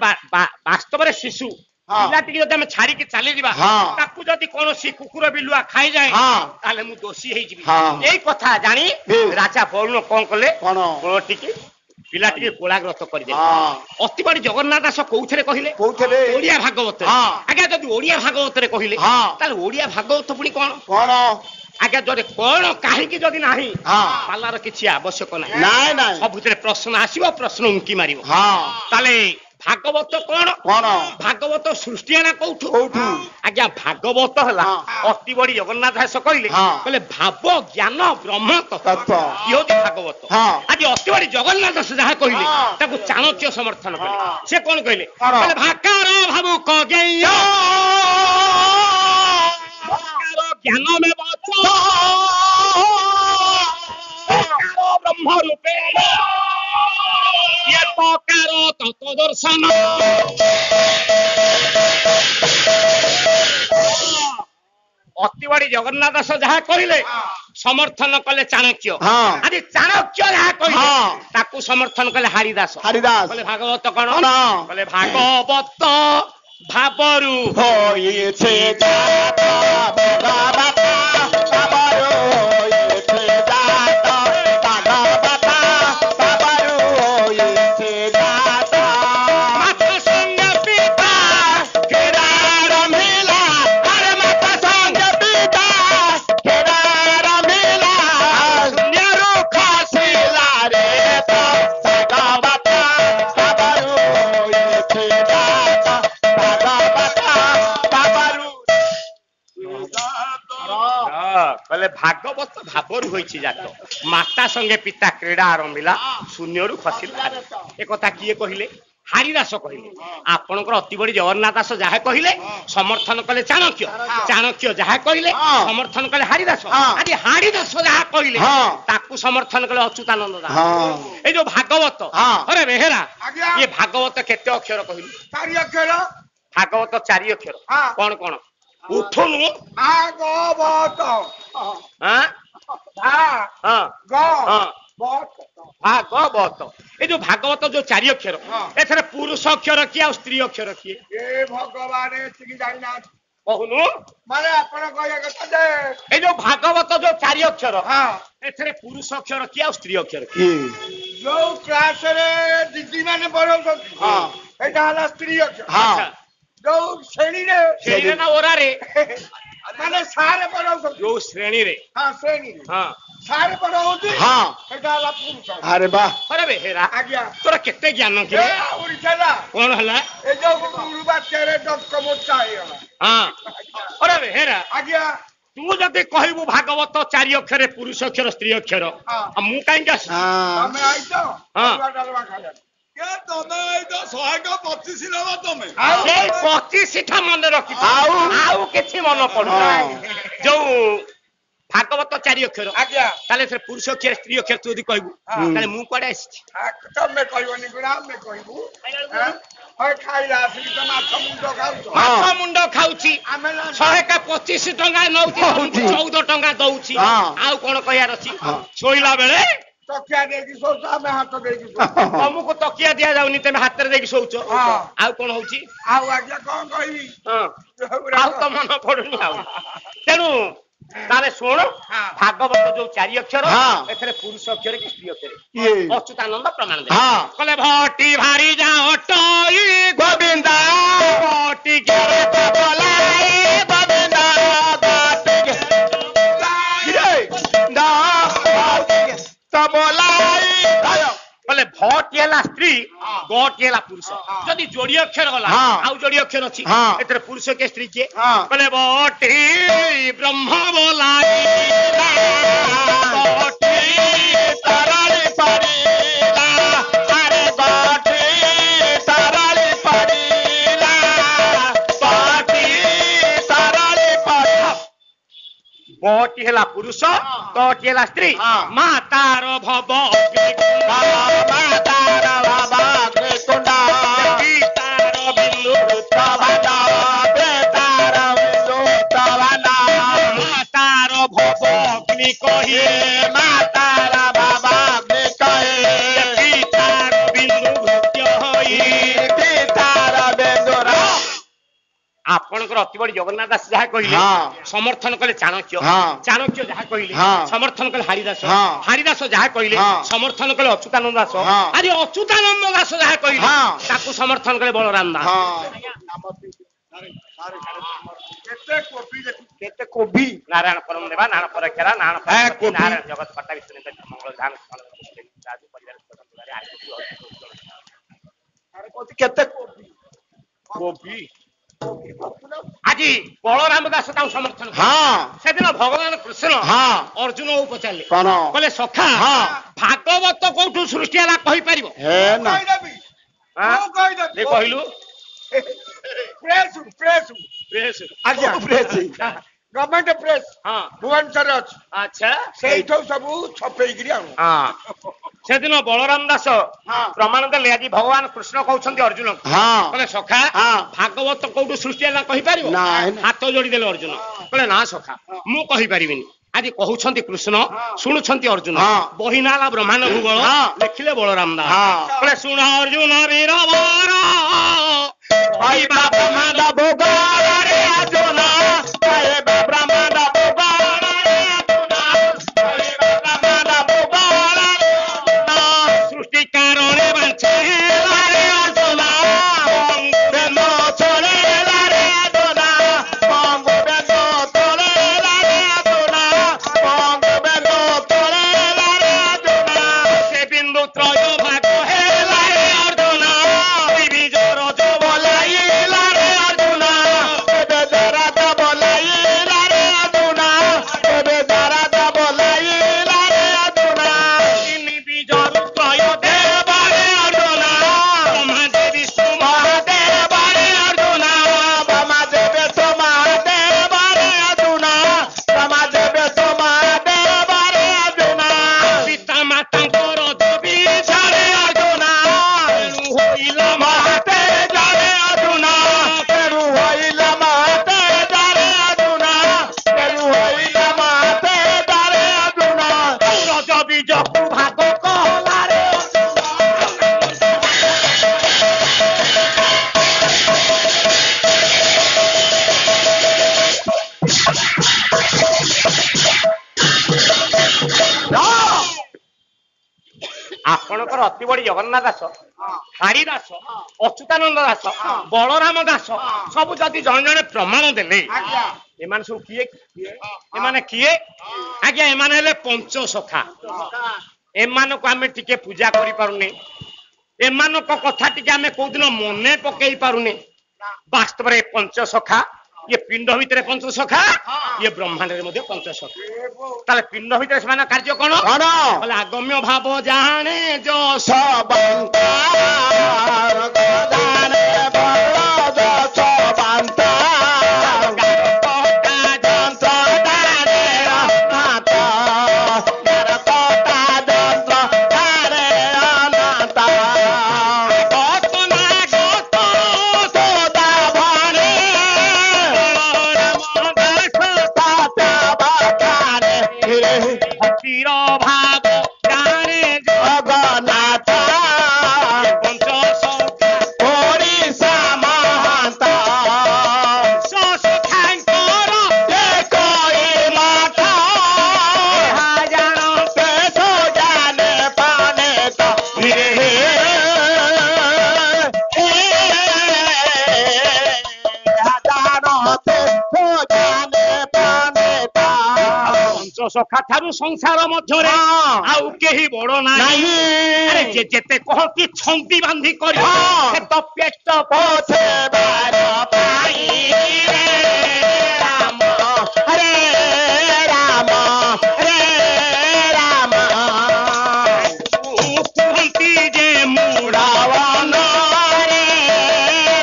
ବାସ୍ତବରେ ଶିଶୁ ପିଲାଟିକି ଯଦି ଆମେ ଛାଡିକି ଚାଲିଯିବା ତାକୁ ଯଦି କୌଣସି କୁକୁର ବିଲୁଆ ଖାଇଯାଏ ତାହେଲେ ମୁଁ ଦୋଷୀ ହେଇଯିବି ଏଇ କଥା ଜାଣି ରାଜା ବରୁଣ କଣ କଲେ ଟିକେ ପିଲା ଟିକେ କୋଳାଗ୍ରସ୍ତ କରିଦେଲେ ଅତି ବଡି ଜଗନ୍ନାଥ ଦାସ କୋଉଥିରେ କହିଲେ ଓଡିଆ ଭାଗବତରେ ଆଜ୍ଞା ଯଦି ଓଡିଆ ଭାଗବତରେ କହିଲେ ତାହେଲେ ଓଡିଆ ଭାଗବତ ପୁଣି କଣ ଆଜ୍ଞା ଯଦି କଣ କାହିଁକି ଯଦି ନାହିଁ ପାଲାର କିଛି ଆବଶ୍ୟକ ନାହିଁ ସବୁଥିରେ ପ୍ରଶ୍ନ ଆସିବ ପ୍ରଶ୍ନ ଉଙ୍କି ମାରିବ ତାହେଲେ ଭାଗବତ କଣ ଭାଗବତ ସୃଷ୍ଟି ହେଲା କୋଉଠୁ ଆଜ୍ଞା ଭାଗବତ ହେଲା ଅତି ବଡି ଜଗନ୍ନାଥ ଦାସ କହିଲେ ଭାବ ଜ୍ଞାନ ବ୍ରହ୍ମ ତତ୍ତ୍ୱ ଇଏ ହଉଛି ଭାଗବତ ଆଜି ଅତି ବଡି ଜଗନ୍ନାଥ ଦାସ ଯାହା କହିଲେ ତାକୁ ଚାଣକ୍ୟ ସମର୍ଥନ କଲେ ସେ କଣ କହିଲେ ଭାକାର ଭାବୁକ ଜ୍ଞେୟ ଜ୍ଞାନ ବ୍ରହ୍ମ ରୂପେ ତତ୍ତ୍ୱ ଦର୍ଶନ ଅତି ବଡି ଜଗନ୍ନାଥ ଦାସ ଯାହା କହିଲେ ସମର୍ଥନ କଲେ ଚାଣକ୍ୟ ଆଜି ଚାଣକ୍ୟ ଯାହା କହିଲେ ତାକୁ ସମର୍ଥନ କଲେ ହାରିଦାସ କହିଲେ ଭାଗବତ କଣ କହିଲେ ଭାଗବତ ଭାବରୁ ହୋଇଛି ଭାଗବତ ଭାବରୁ ହୋଇଛି ଜାତ ମାତା ସଙ୍ଗେ ପିତା କ୍ରୀଡ଼ା ଆରମ୍ଭିଲା ଶୂନ୍ୟରୁ ଖସିଲା ଏକଥା କିଏ କହିଲେ ହାରିଦାସ କହିଲେ ଆପଣଙ୍କର ଅତି ବଡି ଜଗନ୍ନାଥ ଦାସ ଯାହା କହିଲେ ସମର୍ଥନ କଲେ ଚାଣକ୍ୟ ଚାଣକ୍ୟ ଯାହା କହିଲେ ସମର୍ଥନ କଲେ ହାରିଦାସ ଆଜି ହାରିଦାସ ଯାହା କହିଲେ ତାକୁ ସମର୍ଥନ କଲେ ଅଚ୍ୟୁତାନନ୍ଦ ଦାସ ଏଇ ଯୋଉ ଭାଗବତ ଅରେ ବେହେରା ଇଏ ଭାଗବତ କେତେ ଅକ୍ଷର କହିଲୁ 4 ଅକ୍ଷର ଭାଗବତ 4 ଅକ୍ଷର କଣ କଣ ଉଠୁନୁ ଭାଗବତ ଭାଗବତ ଏ ଯୋଉ ଭାଗବତ ଯୋଉ 4 ଅକ୍ଷର ଏଥିରେ ପୁରୁଷ ଅକ୍ଷର କିଏ ଆଉ ସ୍ତ୍ରୀ ଅକ୍ଷର କିଏ ଭଗବାନ ଜାଣିନାହାନ୍ତି କହୁନୁ ମାନେ ଆପଣ କହିବା କଥା ଯେ ଏଇ ଯୋଉ ଭାଗବତ ଯୋଉ 4 ଅକ୍ଷର ଏଥିରେ ପୁରୁଷ ଅକ୍ଷର କିଏ ଆଉ ସ୍ତ୍ରୀ ଅକ୍ଷର କିଏ ଯୋଉ କ୍ଲାସରେ ଦିଦି ମାନେ ପଢଉଛନ୍ତି ଏଇଟା ହେଲା ସ୍ତ୍ରୀ ଅକ୍ଷର ଯୋଉ ଶ୍ରେଣୀରେ ନା ଓରାରେ ମାନେ ସାରେ ପଢଉଛନ୍ତି ଯୋଉ ଶ୍ରେଣୀରେ ହଁ ଶ୍ରେଣୀରେ ହଁ ସାରେ ପଢଉଛନ୍ତି ହଁ ସେଟା ହେଲା ପୁରୁଷ ଆରେ ବା ଅରେ ବେହେରା ଆଜ୍ଞା ତୋର କେତେ ଜ୍ଞାନ ଏ କିରେ ଆହୁରି ଥିଲା କଣ ହେଲା ଏ ଯୋଉ ଗୁରୁବାତ୍ୟାରେ ଡଙ୍କ ମୋଚା ହେଇଗଲା ହଁ ଅରେ ବେହେରା ଆଜ୍ଞା ତୁ ଯଦି କହିବୁ ଭାଗବତ 4 ଅକ୍ଷରେ ପୁରୁଷ ଅକ୍ଷର ସ୍ତ୍ରୀ ଅକ୍ଷର ହଁ। ଆଉ ମୁଁ କାହିଁକି ଆସିଛି ହଁ ତମେ ଆଇଛ ହଁ। ଅରୁଆ ଡାଲମା ଖାଇବାକୁ ତମେ ଏଇ ତ 125 ନବ ତମେ ଆଉ ସେଇ 25ଟା ମନେ ରଖିଥା ଆଉ କିଛି ମନେ ପଡୁ ହଁ। ଯୋଉ ଭାଗବତ 4 ଅକ୍ଷର ଆଜ୍ଞା ତାହେଲେ ସେ ପୁରୁଷ ଅକ୍ଷର ସ୍ତ୍ରୀ ଅକ୍ଷର ତୁ ଯଦି କହିବୁ ହଁ। ତାହେଲେ ମୁଁ କୁଆଡେ ଆସିଛି ତମେ କହିବନି ଗୁଣା ଆମେ କହିବୁ ହଁ ଖାଇଲା ଆସିକି ତ ମାଛ ମୁଣ୍ଡ ଖାଉଛ ମାଛ ମୁଣ୍ଡ ଖାଉଛି ଆମେ 125 ଟଙ୍କା ନଉଛି ତମକୁ 14 ଟଙ୍କା ଦଉଛି ହଁ। ଆଉ କଣ କହିବାର ଅଛି ହଁ। ଶୋଇଲା ବେଳେ ତକିଆ ଦେଇକି ଶୋଉଛ ଆମେ ହାତ ଦେଇକି ଶୋଉଛୁ ତମକୁ ତକିଆ ଦିଆଯାଉନି ତମେ ହାତରେ ଦେଇକି ଶୋଉଛ ହଁ। ଆଉ କଣ ହଉଛି ଆଉ ଆଜ୍ଞା କଣ କହିବି ହଁ ଯୋଉଗୁଡାକ- ଆଉ ତ ମନେ ପଡୁନି ଆଉ ତେଣୁ ତାହେଲେ ଶୁଣ ଭାଗବତ ଯୋଉ 4 ଅକ୍ଷର ହଁ। ଏଥିରେ ପୁରୁଷ ଅକ୍ଷର କି ସ୍ତ୍ରୀ ଅକ୍ଷର ଇଏ ଅଚ୍ୟୁତାନନ୍ଦ ପ୍ରମାଣ ଦେଲେ ହଁ। କହିଲେ ଭଟି ଭାରି ଯା ଅଟଇ ଗୋବିନ୍ଦା ଭଟି ଗେରେ ବଲାଇ ଗୋବିନ୍ଦା ବାଟିକେ ଦା ତବলাই ଆୟ କହିଲେ ଭଟି ହେଲା ସ୍ତ୍ରୀ ଗଟି ହେଲା ପୁରୁଷ ଯଦି ଯୋଡି ଅକ୍ଷର ଗଲା ହଁ। ଆଉ ଯୋଡି ଅକ୍ଷର ଅଛି ହଁ। ଏଥିରେ ପୁରୁଷ କିଏ ସ୍ତ୍ରୀ କିଏ ହଁ। କହିଲେ ବଟି ବ୍ରହ୍ମ ବୋଲାଇ ବଟି ତାରାଳି ପାରିଲା ଆରେ ବାଟି ତାରାଳି ପାରିଲା ବାଟି ତାରାଳି ପାରିଲା ବଟି ହେଲା ପୁରୁଷ ତଟି ହେଲା ସ୍ତ୍ରୀ ହଁ। ମା ତାର ଭବ ମାତାର ବାବା କୃଷ୍ଣା ତାର ବିନ୍ଦୁ ତବାନା ବେତାର ବିନ୍ଦୁ ତବାନା ମା ତାର ଭବ ଅଗ୍ନି କହି ମାତାର ବାବା କହେ ତାର ବିନ୍ଦୁ ଭୃତ୍ୟ ହୋଇ ତାର ବେନ୍ଦୁର ଆପଣଙ୍କର ଅତି ବଡି ଜଗନ୍ନାଥ ଦାସ ଯାହା କହିଲେ ହଁ। ସମର୍ଥନ କଲେ ଚାଣକ୍ୟ ହଁ। ଚାଣକ୍ୟ ଯାହା କହିଲେ ହଁ। ସମର୍ଥନ କଲେ ହାରିଦାସ ହଁ। ହାରିଦାସ ଯାହା କହିଲେ ହଁ। ସମର୍ଥନ କଲେ ଅଚ୍ୟୁତାନନ୍ଦ ଦାସ ହଁ। ଆଜି ଅଚ୍ୟୁତାନନ୍ଦ ଦାସ ଯାହା କହିଲେ ହଁ। ତାକୁ ସମର୍ଥନ କଲେ ବଳରାମ ଦାସ କେତେ କୋବି ଦେଖୁ କେତେ କୋବି ନାରାୟଣ ପରମ ଦେବା ନାରାୟଣ ପରକ୍ଷରା ନାରାୟଣ হ্যাঁ, ପରମପତି, କୋବି। ନାରାୟଣ ଜଗତ କର୍ତ୍ତା ବିଷ୍ଣୁ ମଙ୍ଗଳ ଧାମ ରାଜୁ ପରିବାର କେତେ କୋବି କୋବି ଆଜି ବଳରାମ ଦାସ ତାଙ୍କୁ ସମର୍ଥନ କଲେ ହଁ ସେଦିନ ଭଗବାନ କୃଷ୍ଣ ହଁ ଅର୍ଜୁନକୁ ପଚାରିଲେ କଣ କହିଲେ ସଖା ହଁ। ଭାଗବତ କୋଉଠୁ ସୃଷ୍ଟି ହେଲା କହିପାରିବ ହେ ନା କହିଦେବି ଆଁ? ମୁଁ କହିଦେବି ଦେ କହିଲୁ ପ୍ରେସ ପ୍ରେସ ବେଶ। ଆଜ୍ଞା ପ୍ରେସ ଗଭର୍ଣ୍ଣମେଣ୍ଟ ପ୍ରେସ ହଁ ଭୁବନେଶ୍ୱରରେ ଅଛି ଆଚ୍ଛା ସେଇଠୁ ସବୁ ଛପେଇକିରି ଆଣୁ ହଁ ସେଦିନ ବଳରାମ ଦାସ ହଁ। ପ୍ରମାଣ ଦେଲେ ଆଜି ଭଗବାନ କୃଷ୍ଣ କହୁଛନ୍ତି ଅର୍ଜୁନ ହଁ କହିଲେ ସଖା ହଁ। ଭାଗବତ କୋଉଠୁ ସୃଷ୍ଟି ହେଲା କହିପାରିବ ନାଇଁ, ନାଇଁ। ହାତ ଯୋଡିଦେଲେ ଅର୍ଜୁନ କହିଲେ ନା ସଖା ମୁଁ କହିପାରିବିନି ଆଜି କହୁଛନ୍ତି କୃଷ୍ଣ ଶୁଣୁଛନ୍ତି ଅର୍ଜୁନ ହଁ। ବହିନାଲା ବ୍ରହ୍ମାଣ୍ଡ ଭୂଗୋଳ ହଁ। ଲେଖିଲେ ବଳରାମ ଦାସ ହଁ। କହିଲେ ଶୁଣ ଅର୍ଜୁନ ବୀର ବର କହିବା ବ୍ରହ୍ମାଣ୍ଡ ଭୂଗୋଳରେ ଅର୍ଜୁନ କହିବା ବ୍ରହ୍ମାଣ୍ଡ ଭୂଗୋଳରେ ଅର୍ଜୁନ କହିବା ବ୍ରହ୍ମାଣ୍ଡ ଭୂଗୋଳରେ ଅର୍ଜୁନ ସୃଷ୍ଟି କାରଣେ ବାଞ୍ଚେ ହେଲାରେ ଅର୍ଜୁନ ବେଦ ଚଳେଇଲାରେ ଅର୍ଜୁନ ପଙ୍ଗୁ ବେଦ ଚଳେଇଲାରେ ଅର୍ଜୁନ ପଙ୍ଗୁ ବେଦ ଚଳେଇଲାରେ ଅର୍ଜୁନ ସେ ବିନ୍ଦୁ ତ୍ରୟ ଭାଗ ହେଲାରେ ଅର୍ଜୁନ ବିଜର ଯୋ ବଲାଇଲାରେ ଅର୍ଜୁନ ଆପଣଙ୍କର ଅତି ବଡି ଜଗନ୍ନାଥ ଦାସ, ହାରି ଦାସ, ଅଚ୍ୟୁତାନନ୍ଦ ଦାସ, ବଳରାମ ଦାସ ସବୁ ଯଦି ଜଣେ ଜଣେ ପ୍ରମାଣ ଦେଲେ, ଏମାନେ ସବୁ କିଏ? ଏମାନେ କିଏ? ଆଜ୍ଞା ଏମାନେ ହେଲେ ପଞ୍ଚସଖା। ଏମାନଙ୍କୁ ଆମେ ଟିକେ ପୂଜା କରିପାରୁନେ, ଏମାନଙ୍କ କଥା ଟିକେ ଆମେ କୋଉଦିନ ମନେ ପକେଇ ପାରୁନେ। ବାସ୍ତବରେ ପଞ୍ଚସଖା, ଇଏ ପିଣ୍ଡ ଭିତରେ ପଞ୍ଚସଖା, ଇଏ ବ୍ରହ୍ମାଣ୍ଡରେ ମଧ୍ୟ ପଞ୍ଚସଖା। ତାହେଲେ ପିଣ୍ଡ ଭିତରେ ସେମାନଙ୍କ କାର୍ଯ୍ୟ କଣ? କହିଲେ ଆଗମ୍ୟ ଭାବ ଜାଣେ ଯଶ ଭାବ ଜାଣେ ଜଗନ୍ନାଥ ପଞ୍ଚସଖା ଓଡ଼ିଶା ମହାନ୍ତ ସଖାଙ୍କର କଇ ମଠ ଜାଣତେ ଜାନେ ପାନେ ତ ପଞ୍ଚସଖା ଠାରୁ ସଂସାର ମଧ୍ୟରେ ଆଉ କେହି ବଡ ନାହିଁ। ଆରେ ଯେତେ କହନ୍ତି ଛନ୍ଦି ବାନ୍ଧି କରି ସେ ତ ପେଟ ପୋଷିବାର ପାଇଁ ରାମ ହରେ ରାମ ହରେ ରାମ କୁହନ୍ତି ଯେ ମୁଢ଼ାବନ ରେ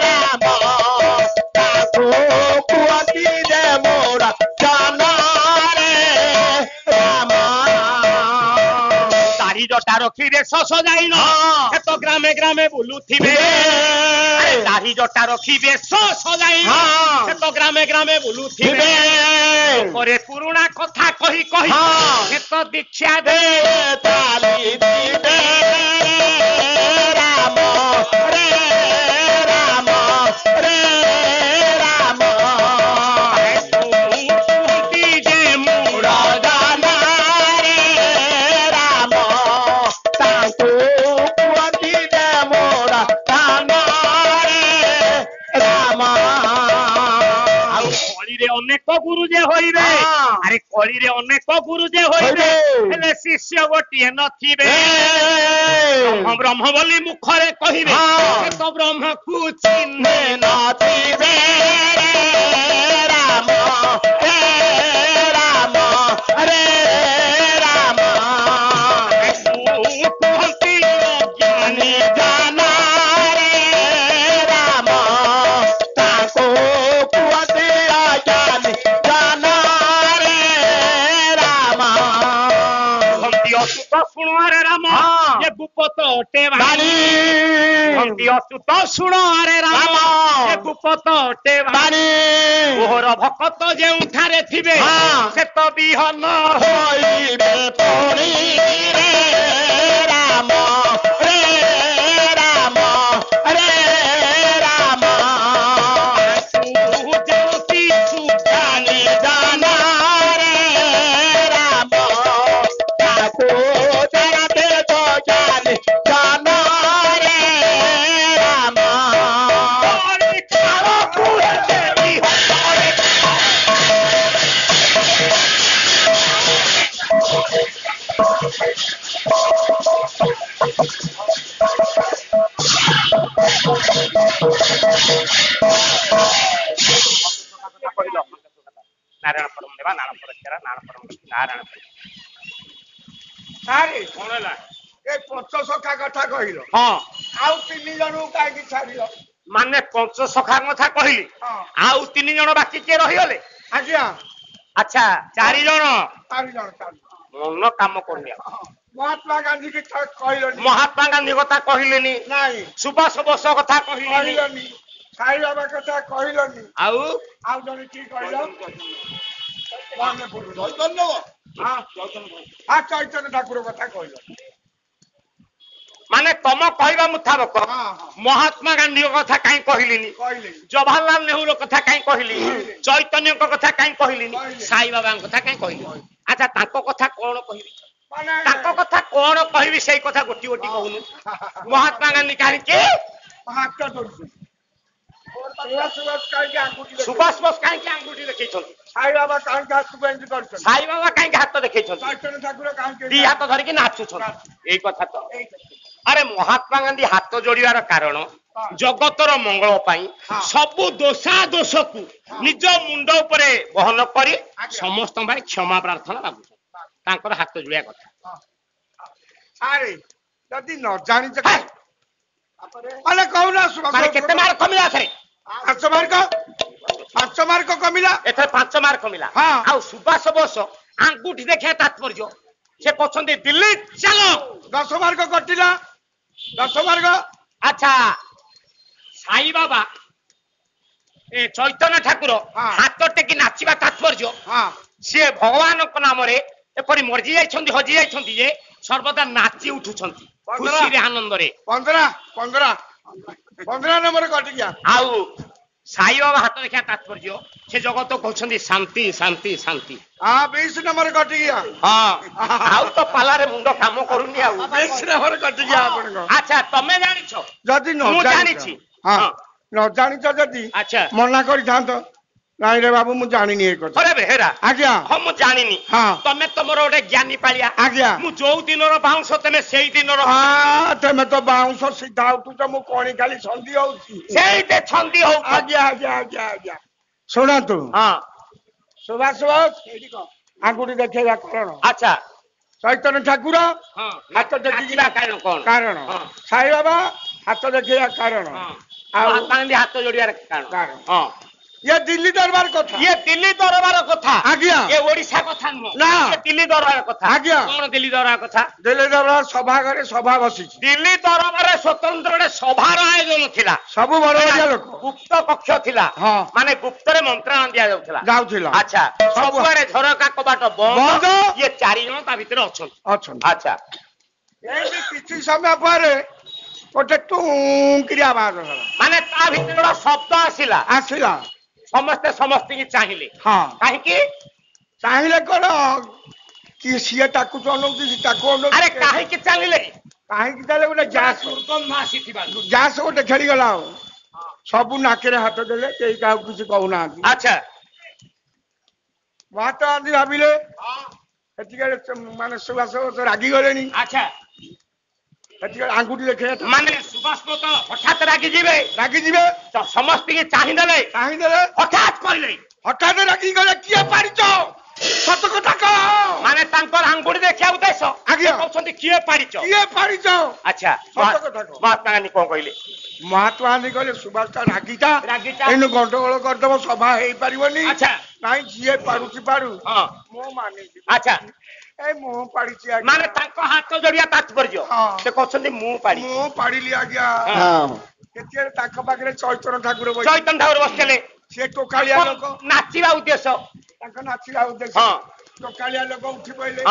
ରାମ ତାକୁ କୁହନ୍ତି ଯେ ମୁଢ଼ା ଜଟା ରଖିବେ ଶଶ ଯାଇନ ତ ଗ୍ରାମେ ଗ୍ରାମେ ବୁଲୁଥିବେ। ଦାଢି ଜଟା ରଖିବେ ଶଶ ଯାଇନ ତ ଗ୍ରାମେ ଗ୍ରାମେ ବୁଲୁଥିବେ। ପରେ ପୁରୁଣା କଥା କହି କହି ତ ଦୀକ୍ଷା ଦେ ଚାଲିଥିବେ। ରାମ ରେ ରାମ ରେ ରାମ କୁହନ୍ତି ଯେ ମୁଢ଼ ଦାନା ରେ ରାମ ତାଙ୍କୁ କୁହନ୍ତି ଯେ ମୁଢ଼ ଦାନା ରେ ରାମ। ଆଉ କଳିରେ ଅନେକ ଗୁରୁ ଯେ ହୋଇବେ, ଆରେ କଳିରେ ଅନେକ ଗୁରୁ ଯେ ହୋଇବେ, ହେଲେ ଶିଷ୍ୟ ଗୋଟିଏ ନଥିବେ। ବ୍ରହ୍ମ ବୋଲି ମୁଖରେ କହିବେ, ତ ବ୍ରହ୍ମକୁ ଚିହ୍ନେ ନଥିବେ। ରାମ ରେ ରାମ ରେ ରାମ କୁହନ୍ତି ଅଜ୍ଞାନୀ ଜାନା ରେ ରାମ ତାଙ୍କୁ କୁହନ୍ତି ଅଜ୍ଞାନୀ ଜାନା ରେ ରାମ। କୁହନ୍ତି ଅଚ୍ୟୁତ ଶୁଣ ରେ ରାମ ଏ ଗୁପତ ଅଟେ ବାଣୀ। କୁହନ୍ତି ଅଚ୍ୟୁତ ଶୁଣ ରେ ରାମ ଏ ଗୁପତ ଅଟେ ବାଣୀ। ଓହର ଭକତ ଯେଉଁଠାରେ ଥିବେ ସେ ତ ବିହନ ହୋଇବେ ପୁଣି ରେ ରାମ ରେ ରାମ ରେ ରାମ ଯେମିତି ସୁଜାନି ଜାନା ରେ ରାମ ତାକୁ ଜାଣତେ ଜାନି ଜାନା ରେ ରାମ। ନାରାୟଣ ପରମ ଦେବା ନାରାୟଣ ପରକ୍ଷରା ନାରାୟଣ ପରମ ନାରାୟଣ ସାରେ କଣ ହେଲା? ଏ ପଞ୍ଚସଖା କଥା କହିଲ, ହଁ ଆଉ 3 ଜଣଙ୍କୁ କାହିଁକି ଛାଡ଼ିଲ? ମାନେ ପଞ୍ଚସଖା କଥା କହିଲି, ଆଉ 3 ଜଣ ବାକି କିଏ ରହିଗଲେ? ଆଜ୍ଞା ଆଚ୍ଛା 4 ଜଣ 4 ଜଣ ମନ କାମ କରୁନି। ମହାତ୍ମା ଗାନ୍ଧୀ କି କହିଲନି? ମହାତ୍ମା ଗାନ୍ଧୀ କଥା କହିଲେନି, ନାଇଁ ସୁଭାଷ ବୋଷ କଥା କହିଲେନି, କହିଲନି, ସାଇ ବାବା କଥା କହିଲନି, ଆଉ ଜଣେ କି କହିଲ? ଚୈତନ୍ୟ ଠାକୁର କଥା କହିଲନି। ମାନେ ତମ କହିବା ମୁତାବକ ମହାତ୍ମା ଗାନ୍ଧୀଙ୍କ କଥା କାହିଁ କହିଲିନି, ଜବାହରଲାଲ ନେହେରୁଙ୍କ କଥା କାହିଁ କହିଲିନି, ଚୈତନ୍ୟଙ୍କ କଥା କାହିଁ କହିଲିନି, ସାଇ ବାବାଙ୍କ କଥା କାହିଁ କହିଲିନି? ଆଚ୍ଛା ତାଙ୍କ କଥା କଣ କହିବି? ତାଙ୍କ କଥା କଣ କହିବି ସେଇ କଥା ଗୋଟି ଗୋଟି କହୁନୁ। ମହାତ୍ମା ଗାନ୍ଧୀ କାହିଁକି ସୁଭାଷ ବୋଷ କାହିଁକି ଆଙ୍ଗୁଠି ଦେଖେଇଛନ୍ତି? ସାଇ ବାବା କାହିଁକି ହାତକୁ ଏମିତି କରିଛନ୍ତି? ସାଇ ବାବା କାହିଁକି ହାତ ଦେଖେଇଛନ୍ତି? ଚୈତନ୍ୟ ଠାକୁର କାହିଁକି ଦି ହାତ ଧରିକି ନାଚୁଛନ୍ତି? ଏଇ କଥା ତ। ଆରେ ମହାତ୍ମା ଗାନ୍ଧୀ ହାତ ଯୋଡିବାର କାରଣ ଜଗତର ମଙ୍ଗଳ ପାଇଁ ସବୁ ଦୋଷା ଦୋଷକୁ ନିଜ ମୁଣ୍ଡ ଉପରେ ବହନ କରି ସମସ୍ତଙ୍କ ପାଇଁ କ୍ଷମା ପ୍ରାର୍ଥନା ଲାଗୁଛନ୍ତି। ତାଙ୍କର ହାତ ଯୋଡିବା କଥା। ଆରେ ଯଦି ନ ଜାଣିଛ ମାନେ କହୁନା ମାନେ କେତେ ମାର୍କ କମିଲା ଏଥରେ? 5 ମାର୍କ କମିଲା। ଏଥରେ 5 ମାର୍କ କମିଲା। ହଁ। ଆଉ ସୁଭାଷ ବୋଷ ଆଙ୍ଗୁଠି ଦେଖିବା ତାତ୍ପର୍ଯ୍ୟ ସେ କହୁଛନ୍ତି ଦିଲ୍ଲୀ ଚାଲ। 10 ମାର୍କ କଟିଲା। 10 ମାର୍କ। ଆଚ୍ଛା ସାଇ ବାବା ଏ ଚୈତନ୍ୟ ଠାକୁର ହାତ ଟେକି ନାଚିବା ତାତ୍ପର୍ଯ୍ୟ ସିଏ ଭଗବାନଙ୍କ ନାମରେ ଏପରି ମରିଜି ଯାଇଛନ୍ତି ହଜି ଯାଇଛନ୍ତି ଯେ ସର୍ବଦା ନାଚି ଉଠୁଛନ୍ତି ଖୁସିରେ ଆନନ୍ଦରେ। 15 ନମ୍ବର କଟିଗଲା। ଆଉ ସାଇ ବାବା ହାତ ଦେଖିବା ତାତ୍ପର୍ଯ୍ୟ ସେ ଜଗତ କହୁଛନ୍ତି ଶାନ୍ତି ଶାନ୍ତି ଶାନ୍ତି। 20 ନମ୍ବର କଟିଗଲା। ହଁ ଆଉ ତ ପାଲାରେ ମୁଣ୍ଡ କାମ କରୁନି ଆଉ। 20 ନମ୍ବର କଟିଗଲା ଆପଣଙ୍କ। ଆଚ୍ଛା ତମେ ଜାଣିଛ? ଯଦି ନ ମୁଁ ଜାଣିଛ ଜାଣିଛି। ନ ଜାଣିଛ ଯଦି ଆଚ୍ଛା ମନା କରିଥାନ୍ତ ନାଇଁ ରେ ବାବୁ ମୁଁ ଜାଣିନି ଏ କଥା। ଅରେ ବେହେରା ଆଜ୍ଞା ହଁ ମୁଁ ଜାଣିନି। ତମେ ତମର ଗୋଟେ ଜ୍ଞାନୀ ପାଳିଆ। ଆଜ୍ଞା ମୁଁ ଯୋଉ ଦିନର ବାଉଁଶ ତମେ ସେଇ ଦିନର। ତମେ ତ ବାଉଁଶ ସିଧା ଉଠୁଛ ମୁଁ କଣି ଖାଲି ଛନ୍ଦି ହଉଛି ସେଇଟେ ଛନ୍ଦି ହଉ। ଆଜ୍ଞା ଆଜ୍ଞା ଆଜ୍ଞା ଆଜ୍ଞା ଶୁଣନ୍ତୁ ସୁଭାଷ ବୋଷ ଆଙ୍ଗୁଠି ଦେଖେଇବା କାରଣ ଆଚ୍ଛା ଚୈତନ୍ୟ ଠାକୁର ହାତ ଦେଖିବା କାରଣ ସାଇ ବାବା ହାତ ଦେଖେଇବା କାରଣ ଆଉ ମହାତ୍ମା ଗାନ୍ଧୀ ହାତ ଯୋଡିବାର କାରଣ। ଇଏ ଦିଲ୍ଲୀ ଦରବାର କଥା। ଇଏ ଦିଲ୍ଲୀ ଦରବାର କଥା। ଆଜ୍ଞା ଏ ଓଡିଶା କଥା ନୁହଁ। ନା ଦିଲ୍ଲୀ ଦରବାର କଥା। ଆଜ୍ଞା କଣ ଦିଲ୍ଲୀ ଦରବାର କଥା? ଦିଲ୍ଲୀ ଦରବାର ସଭା ଘରେ ସଭା ବସିଛି। ଦିଲ୍ଲୀ ଦରବାରରେ ସ୍ୱତନ୍ତ୍ର ଗୋଟେ ସଭାର ଆୟୋଜନ ଥିଲା। ସବୁ ବଡ ବଡିଆ ଲୋକ ଗୁପ୍ତ କକ୍ଷ ଥିଲା। ମାନେ ଗୁପ୍ତରେ ମନ୍ତ୍ରଣା ଦିଆଯାଉଥିଲା। ଆଚ୍ଛା ସବୁଆଡେ ଝରକା କବାଟ ବନ୍ଦ। ଇଏ 4 ଜଣ ତା ଭିତରେ ଅଛନ୍ତି। ଆଚ୍ଛା ଏମିତି କିଛି ସମୟ ପରେ ଗୋଟେ ଟୁଙ୍କିରି ଆବାଜ ହେଲା। ମାନେ ତା ଭିତରେ ଗୋଟେ ଶବ୍ଦ ଆସିଲା। ସମସ୍ତେ ସମସ୍ତଙ୍କୁ ଚାହିଁଲେ। କାହିଁକି ଚାହିଁଲେ କଣ କିଏ ସିଏ ତାକୁ ଅନଉଛି ତାକୁ ଅନଉଛି। ଆରେ କାହିଁକି ଚାହିଁଲେ? କାହିଁକି ତାହେଲେ ଗୋଟେ ଗ୍ୟାସ ଗୋଟେ ଖେଳିଗଲା ଆଉ ସବୁ ନାକରେ ହାତ ଦେଲେ କେହି କାହାକୁ କିଛି କହୁନାହାନ୍ତି। ଆଚ୍ଛା ମହାତ୍ମା ଗାନ୍ଧୀ ଭାବିଲେ ଏତିକି ମାନେ ସୁଭାଷ ବୋଷ ରାଗିଗଲେଣି। ଆଚ୍ଛା ଏତିକି ଆଙ୍ଗୁଠି ଦେଖେଇବା ମାନେ ସୁଭାଷ ବୋଷ ହଠାତ୍ ରାଗିଯିବେ ସମସ୍ତଙ୍କୁ ଚାହିଁଦେଲେ ହଠାତ୍ କହିଲେ ହଠାତ୍ ରାଗିଗଲେ କିଏ ପାରିଛ ସତ କଥା କହ। ମାନେ ତାଙ୍କର ଆଙ୍ଗୁଠି ଦେଖିବା ଉଦ୍ଦେଶ୍ୟ ଆଜ୍ଞା କହୁଛନ୍ତି କିଏ ପାରିଛ। ଆଚ୍ଛା ମହାତ୍ମା ଗାନ୍ଧୀ କଣ କହିଲେ? ମହାତ୍ମା ଗାନ୍ଧୀ କହିଲେ ସୁଭାଷ ଟା ରାଗିଟା ଏଇନୁ ଗଣ୍ଡଗୋଳ କରିଦବ ସଭା ହେଇପାରିବନି। ନାଇଁ ଯିଏ ପାରୁଛି ପାରୁ ମୁଁ ମାନିଛି। ଆଚ୍ଛା ମୁଁ ପାରିଛି ମାନେ ତାଙ୍କ ହାତ ଯୋଡିବା ତାତ୍ପର୍ଯ୍ୟ ସେ କହୁଛନ୍ତି ମୁଁ ପାରିଲି ଆଜ୍ଞା। କେତେ ତାଙ୍କ ପାଖରେ ଚୈତନ୍ୟ ଠାକୁର ବସିଥିଲେ। ସେ ଟୋକାଳିଆ ଲୋକ ନାଚିବା ଉଦ୍ଦେଶ୍ୟ ତାଙ୍କ ନାଚିବା ଉଦ୍ଦେଶ୍ୟ ଟୋକାଳିଆ ଲୋକ ଉଠି ପଇଲେ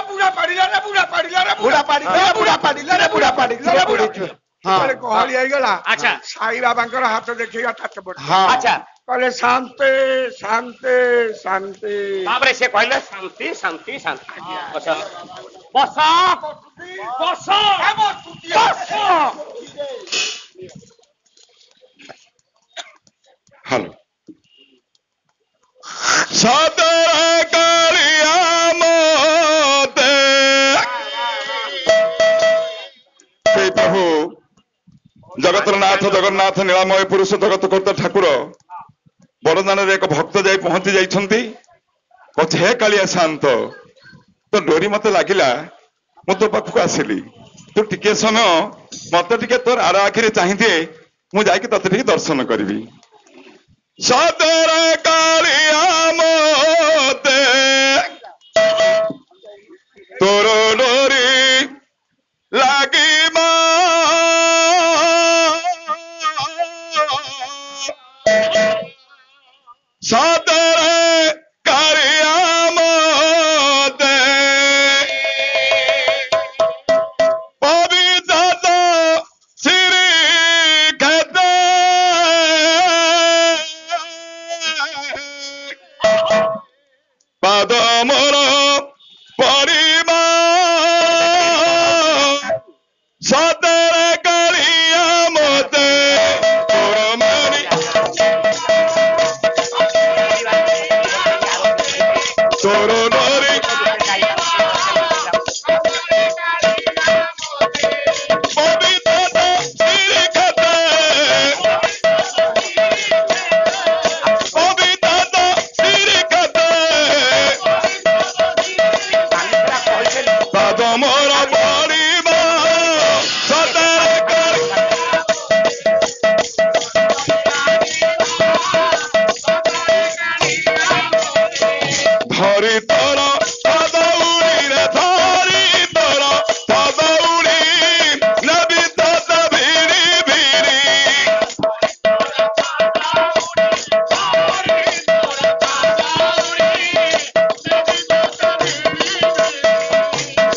ବୁଢା ପାରିଲା ରେ ବୁଢା ପାରିଲା ରେ ବୁଢା ପାରିଲା ରେ ଗହଳି ହେଇଗଲା। ସାଇ ବାବାଙ୍କର ହାତ ଦେଖେଇବା ତାତ୍ପର୍ଯ୍ୟ କହିଲେ ଶାନ୍ତି ଶାନ୍ତି ଶାନ୍ତି। ତାପରେ ସେ କହିଲେ ଶାନ୍ତି ଶାନ୍ତି ଶାନ୍ତି। ବସ ବସ ହ୍ୟାଲୋ ସଦର କାଳିଆ ମତେ ପ୍ରଭୁ ଜଗତର ନାଥ ଜଗନ୍ନାଥ ନୀଳାମୟ ପୁରୁଷ ଜଗତ କର୍ତ୍ତା ଠାକୁର ବଡ଼ଦାନରେ ଏକ ଭକ୍ତ ଯାଇ ପହଞ୍ଚି ଯାଇଛନ୍ତି। କହୁଛି ହେ କାଳିଆ ଶାନ୍ତ ତ ଡୋରି ମତେ ଲାଗିଲା ମୁଁ ତୋ ପାଖକୁ ଆସିଲି ତୁ ଟିକେ ସମୟ ମତେ ଟିକେ ତୋର ଆର ଆଖିରେ ଚାହିଁଦିଏ ମୁଁ ଯାଇକି ତତେ ଟିକେ ଦର୍ଶନ କରିବି। ସଦର କାଳିଆ ମତେ ତୋର ଡୋରି ଲାଗିବା ସଦର କାଳିଆ ମତେ ପବିତ୍ର ଶ୍ରୀ କ୍ଷେତ୍ର ପାଦ ମୋର ପରିବା ତୋର ଡରି ପବିତ୍ର ଶ୍ରୀକ୍ଷେତ୍ରେ ପବିତ୍ର ଶ୍ରୀକ୍ଷେତ୍ରେ ପାଦ ମୋର ପଡ଼ିବ ସଦାରେ କରି ଧରି ତୋର ପଦଉଡ଼ିରେ ଧରି ତୋର ପଦଉଡ଼ି ନେବି ତୋତେ ଭିଡ଼ି ଭିଡ଼ି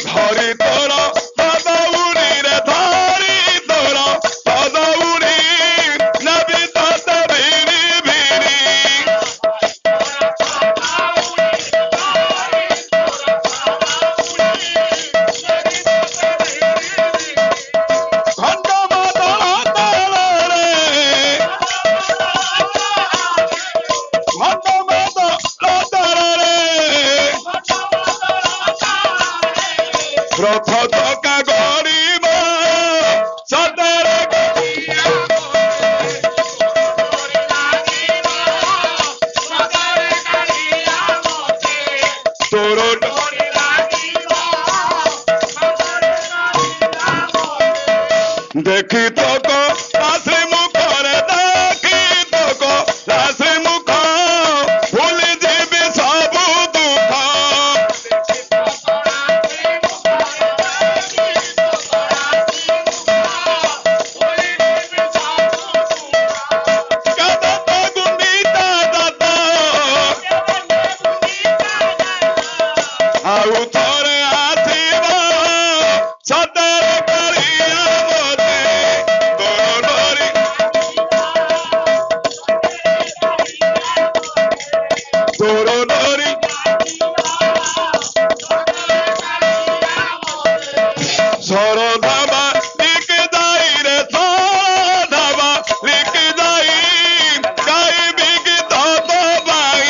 ଧରି ତୋର ପଦଉଡ଼ିରେ ଧରି ତୋର ପଦଉଡ଼ି ନେବି ତୋତେ ଭିଡ଼ି ଭିଡ଼ି ଘଣ୍ଟ ମାଦଳ ତାଳରେ ଘଣ୍ଟ ମାଦଳ ତାଳରେ ରଥ ଚକା ଗଡ଼ିବ ସଦାରେ ତୋର ଦେଖି ତକ ରାଶି ମୁଖରେ ଦେଖି ତକ ରାଶି ମୁଖ ଭୁଲି ଯିବି ସବୁ ଦୁଃଖ କାଦତ ଗୁଣ୍ଡିତା ଦାତ ଆଉ ଥରେ ଆସିବ ସଦାରେ କରିଆ ମତେ ତୋର ଡରି ତୋର ଡରି ସରଧାବା লিখে যাই রে ସରଧାବା লিখে যাই গাইবি গীত তো বাই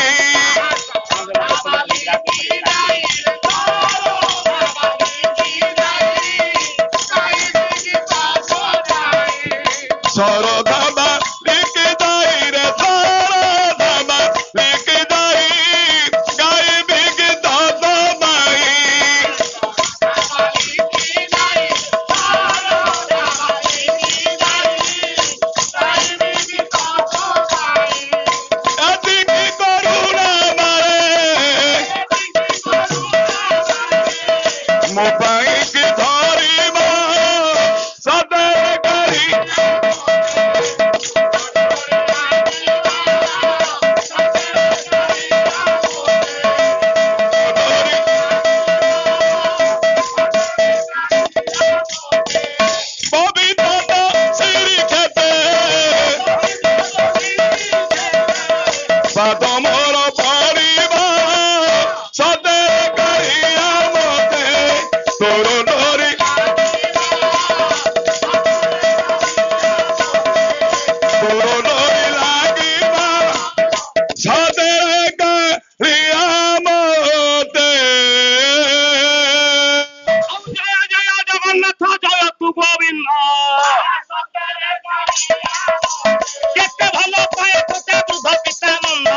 ସରଧାବା লিখে যাই রে ସରଧାବା লিখে যাই গাইবি গীত তো বাই এদিকে করুণা মারে ମୋ ପାଇଁକି ଧରିବ ସଦାରେ କରି ପବିତ୍ର ଶ୍ରୀକ୍ଷେତ୍ରେ ପାଦ ମୋର ପଡ଼ିବ ସଦାରେ କରିଆ ମତେ ତୋର ଡରି ତୋର ଡରି ଲାଗିବ ସଦାରେ କରିଆ ମତେ ଜୟ ଜୟ ଜଗନ୍ନାଥ ଜୟ ତୁ ଗୋବିନ୍ଦ କେତେ ଭଲ ପାଏ ତୋତେ ବୁଧ ପିତା ନନ୍ଦ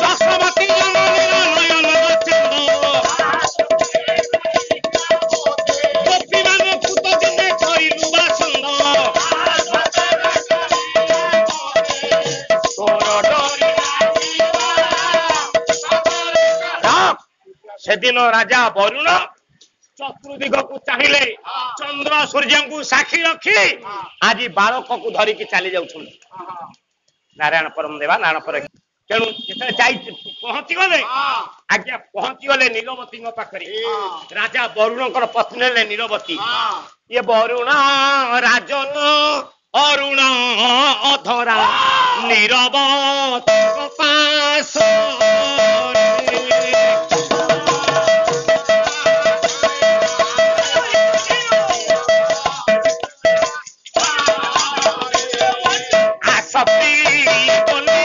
ଯଶୋମତୀ ଜନନୀର ନୟନ ଚନ୍ଦ ଗୋପୀମାନଙ୍କୁ ତ ଦିନେ କରିଲୁ ବାସନ୍ଦ ତୋର ଡରି ସେଦିନ ରାଜା ବରୁଣ ଚତୁର୍ଦିଗକୁ ଚାହିଁଲେ ଚନ୍ଦ୍ର ସୂର୍ଯ୍ୟଙ୍କୁ ସାକ୍ଷୀ ରଖି ଆଜି ବାଳକକୁ ଧରିକି ଚାଲି ଯାଉଛନ୍ତି ନାରାୟଣ ପରମ ଦେବା ନାରାୟଣ ପର ତେଣୁ ଯେତେବେଳେ ଯାଇ ପହଞ୍ଚିଗଲେ ଆଜ୍ଞା ପହଞ୍ଚିଗଲେ ନୀଳବତୀଙ୍କ ପାଖରେ ରାଜା ବରୁଣଙ୍କର ପତ୍ନୀ ହେଲେ ନୀଳବତୀ ଇଏ ବରୁଣ ରାଜନ ଅରୁଣ ଅଧରା ନୀରବତୀଙ୍କ ପାଶରେ ଆସପି ବୋଲି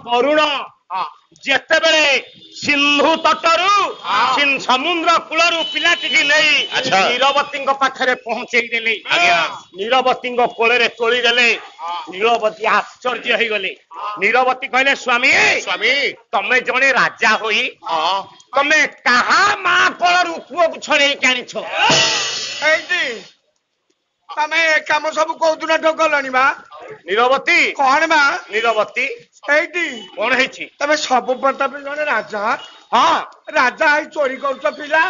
ବରୁଣ ଯେତେବେଳେ ସିନ୍ଧୁ ତଟରୁ ସମୁଦ୍ର କୂଳରୁ ପିଲାଟିକି ନେଇ ଆଚ୍ଛା। ନୀରବତୀଙ୍କ ପାଖରେ ପହଞ୍ଚେଇ ଦେଲେ। ନୀରବତୀଙ୍କ କୋଳରେ ତୋଳିଦେଲେ। ନୀରବତୀ ଆଶ୍ଚର୍ଯ୍ୟ ହେଇଗଲେ। ନୀରବତୀ କହିଲେ ସ୍ୱାମୀ ସ୍ୱାମୀ ତମେ ଜଣେ ରାଜା ହୋଇ ତମେ କାହା ମା କୋଳରୁ ପୁଅକୁ ଛଡେଇକି ଆଣିଛ? ଏଇଠି ତମେ ଏ କାମ ସବୁ କୋଉଦିନ ଠକଲଣି ମା? ନୀରବତୀ କଣ ମା? ନୀରବତୀ ଏଇଠି କଣ ହେଇଛି? ତମେ ସବୁ ପ୍ରତାପ ଜଣେ ରାଜା, ହଁ ରାଜା ହେଇ ଚୋରି କରୁଛ ପିଲା?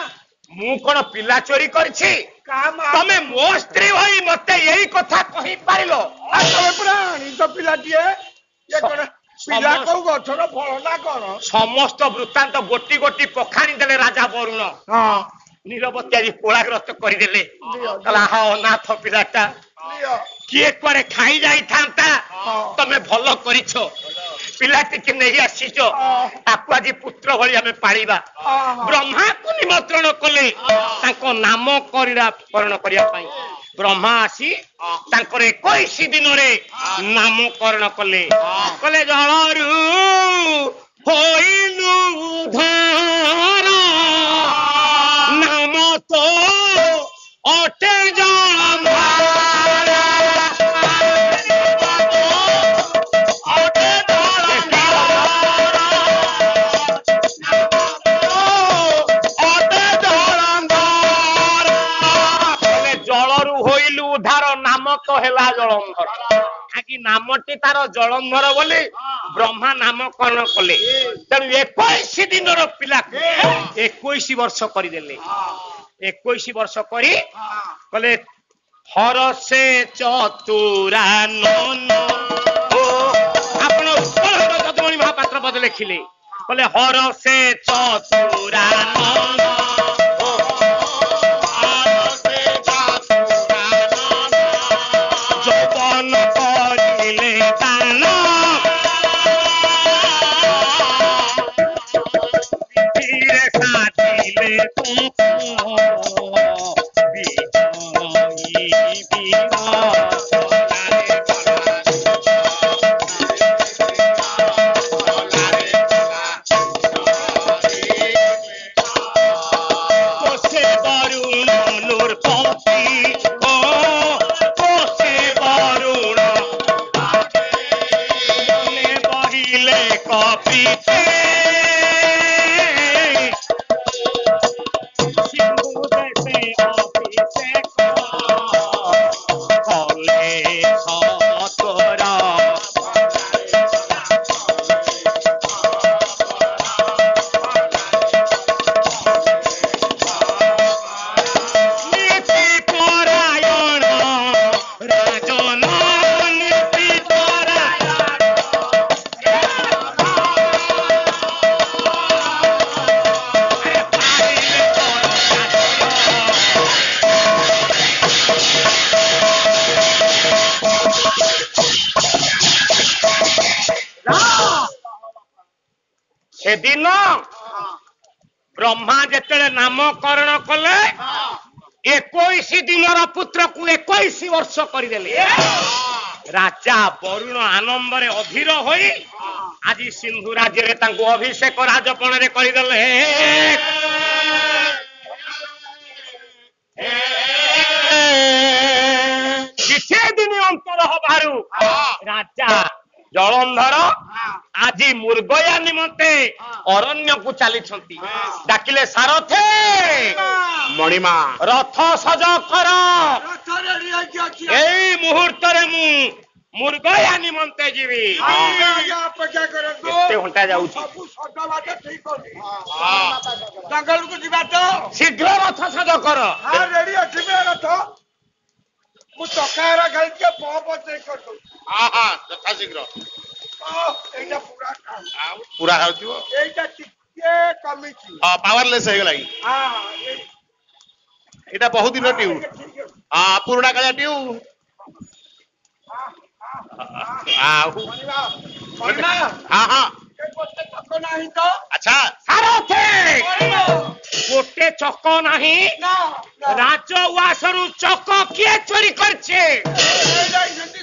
ମୁଁ କଣ ପିଲା ଚୋରି କରିଛି? କାହା ମା? ତମେ ମୋ ସ୍ତ୍ରୀ ହୋଇ ମତେ ଏଇ କଥା କହିପାରିଲ? ତମେ ପୁରା ଆଣିଛ ପିଲାଟିଏ। ଇଏ କଣ ପିଲା କୋଉ ଗଛର ଫଳ ନା କଣ? ସମସ୍ତ ବୃତ୍ତାନ୍ତ ଗୋଟି ଗୋଟି ପଖାଣି ଦେଲେ ରାଜା ବରୁଣ। ହଁ ନୀରବତୀ ଆଜି କୋଳାଗ୍ରସ୍ତ କରିଦେଲେ। କହିଲା ହଁ ଅନାଥ ପିଲାଟା କିଏ କୁଆଡେ ଖାଇ ଯାଇଥାନ୍ତା, ତମେ ଭଲ କରିଛ। ପିଲାଟିକି ନେଇ ଆସିଛ, ତାକୁ ଆଜି ପୁତ୍ର ଭଳି ଆମେ ପାଳିବା। ବ୍ରହ୍ମାକୁ ନିମନ୍ତ୍ରଣ କଲେ ତାଙ୍କ ନାମକରଣ କରିବା ପାଇଁ। ବ୍ରହ୍ମା ଆସି ତାଙ୍କର 21 ଦିନରେ ନାମକରଣ କଲେ। କହିଲେ ଜଳରୁ ହୋଇଲୁ ଉଦ୍ଧାର, ନାମ ତ ଅଟେ ଜଳରୁ ହୋଇଲୁ ଉଦ୍ଧାର, ନାମ ତ ହେଲା ଜଳନ୍ଧର। ଆଜି ନାମଟି ତାର ଜଳନ୍ଧର ବୋଲି ବ୍ରହ୍ମା ନାମକରଣ କଲେ। ତେଣୁ 21 ଦିନର ପିଲାକୁ 21 ବର୍ଷ କରିଦେଲେ। 21 ବର୍ଷ କରି କଲେ ହରସେ ଚତୁରାନନ। ଆପଣ ଉତ୍କଳର ଯଦୁମଣି ମହାପାତ୍ର ପଦ ଲେଖିଲେ। କଲେ ହରସେ ଚତୁରାନନ, ଯୌବନ କରିଲେ ଦାନ, ଧୀରେ ସାଜିଲେ ସେଦିନ ବ୍ରହ୍ମା ଯେତେବେଳେ ନାମକରଣ କଲେ 21 ଦିନର ପୁତ୍ରକୁ 21 ବର୍ଷ କରିଦେଲେ। ରାଜା ବରୁଣ ଆନନ୍ଦରେ ଅଧୀର ହୋଇ ଆଜି ସିନ୍ଧୁ ରାଜ୍ୟରେ ତାଙ୍କୁ ଅଭିଷେକ ରାଜପଣରେ କରିଦେଲେ। କିଛି ଦିନ ଅନ୍ତର ହବାରୁ ରାଜା ଜଳନ୍ଧର ଆଜି ମୃଗୟା ନିମନ୍ତେ ଅରଣ୍ୟକୁ ଚାଲିଛନ୍ତି। ଡାକିଲେ ସାରଥେ ମଣିମା ରଥ ସଜ କର, ଏଇ ମୁହୂର୍ତ୍ତରେ ମୁଁ ମୃଗୟା ନିମନ୍ତେ ଯିବି। ଅପେକ୍ଷା କରନ୍ତୁ, କେତେ ଘଣ୍ଟା ଯାଉଛି? ସବୁ ସଜବାଜ ଠିକ ଅଛି। ଜଙ୍ଗଲକୁ ଯିବା ତ, ଶୀଘ୍ର ରଥ ସଜ କର। ରେଡି ଅଛି ରଥ। ମୁଁ ଚକାହାର ଖାଲି ଟିକେ ପମ୍ପ ଚେକ୍ କରିଦଉଛି। ଯଥା ଶୀଘ୍ର ଏଇଟା ପୁରା କାମ। ପୁରା ହେଉଥିବ, ଏଇଟା ଟିକେ କମିଛି। ପାୱାରଲେସ୍ ହେଇଗଲାଣି। ଏଇଟା ବହୁତ ଦିନ ଟ୍ୟୁ, ପୁରୁଣା କାଳିଆ ଟ୍ୟୁ। ଆଚ୍ଛା ସାରଥେ ଗୋଟେ ଚକ ନାହିଁ, ରାଜ ଉଆସରୁ ଚକ କିଏ ଚୋରି କରିছে?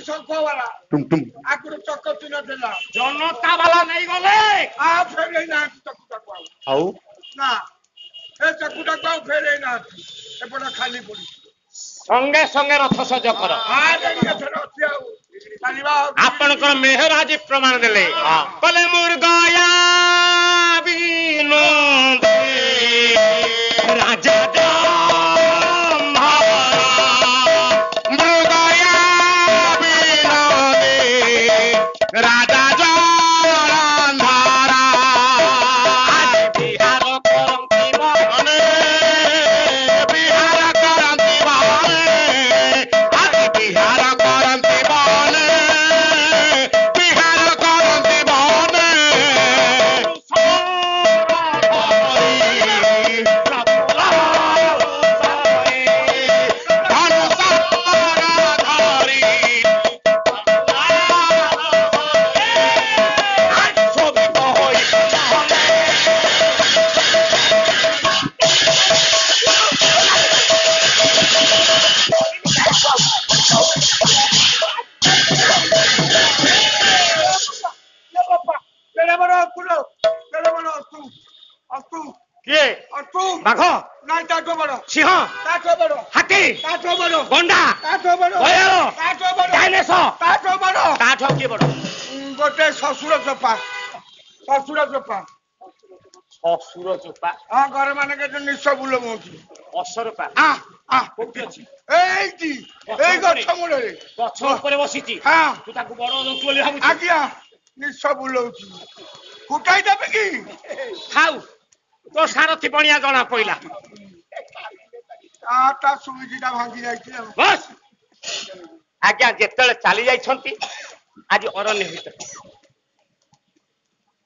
ଶଙ୍ଖବାଲା ଟୁମଟୁମ ଆଗରୁ ଚକ ଚିହ୍ନ ଥିଲା ଜନତା ବାଲା ନେଇଗଲେ ଫେରେଇ ନାହାନ୍ତି ଚକୁଟାକୁ ଆଉ ଆଉ ନା ଏ ଚକୁଟାକୁ ଆଉ ଫେରେଇ ନାହାନ୍ତି ଏପଟ ଖାଲି ପଡିଛି ସଙ୍ଗେ ସଙ୍ଗେ ରଥ ସଜ କର। ଏଥର ଅଛି ଆଉ ଚାଲିବା ଆଉ ଆପଣଙ୍କର ମେହର ଆଜି ପ୍ରମାଣ ଦେଲେ କଲେ ମୁର୍ଗୟା ବିନୋଦେ ରାଜା ମୃଗୟା ବିନୋଦେ ରାଜା ଜଳନ୍ଧରା ବିହାର କରନ୍ତି ବନେ ବିହାର କରନ୍ତି ବନେ ଆଜି ବିହାର କରନ୍ତି ବନେ ବିହାର କରନ୍ତି ବନେ କିଏ ବାଘ ନାଇଁ ତାଠୁ ବଡ ସିଂହ ତାଠୁ ବଡ ହାତୀ ତାଠୁ ବଡ ଗଣ୍ଡା ତାଠୁ ବଡ ବୟଳ ତାଠୁ ବଡ ଡାଇନେସର ତାଠୁ ବଡ ତାଠୁ ଆଉ କିଏ ବଡ ଗୋଟେ ଶ୍ୱଶୁର ଚୋପା ଶ୍ୱଶୁର ଚୋପା ଅସୁର ଚୋପା ହଁ ଘର ମାନଙ୍କରେ ନିଶ ବୁଲଉଛନ୍ତି ଅସରପା କୋଉଠି ଅଛି ଏଇଠି ଏଇ ଗଛ ମୂଳରେ ଗଛ ଉପରେ ବସିଛି ହଁ ତୁ ତାକୁ ବଡ ଜନ୍ତୁ ବୋଲି ଭାବୁଛୁ ଆଜ୍ଞା ନିଶ ବୁଲଉଛି ଫୁଟାଇ ଦେବେ କି ଖାଉ ତୋ ସାରଥି ବଣିଆ ଜଣା ପଇଲା ତା ସୁଇଚିଟା ଭାଙ୍ଗି ଯାଇଛି ଆଉ ବସ୍ ଆଜ୍ଞା ଯେତେବେଳେ ଚାଲି ଯାଇଛନ୍ତି ଆଜି ଅରଣ୍ୟ ଭିତରେ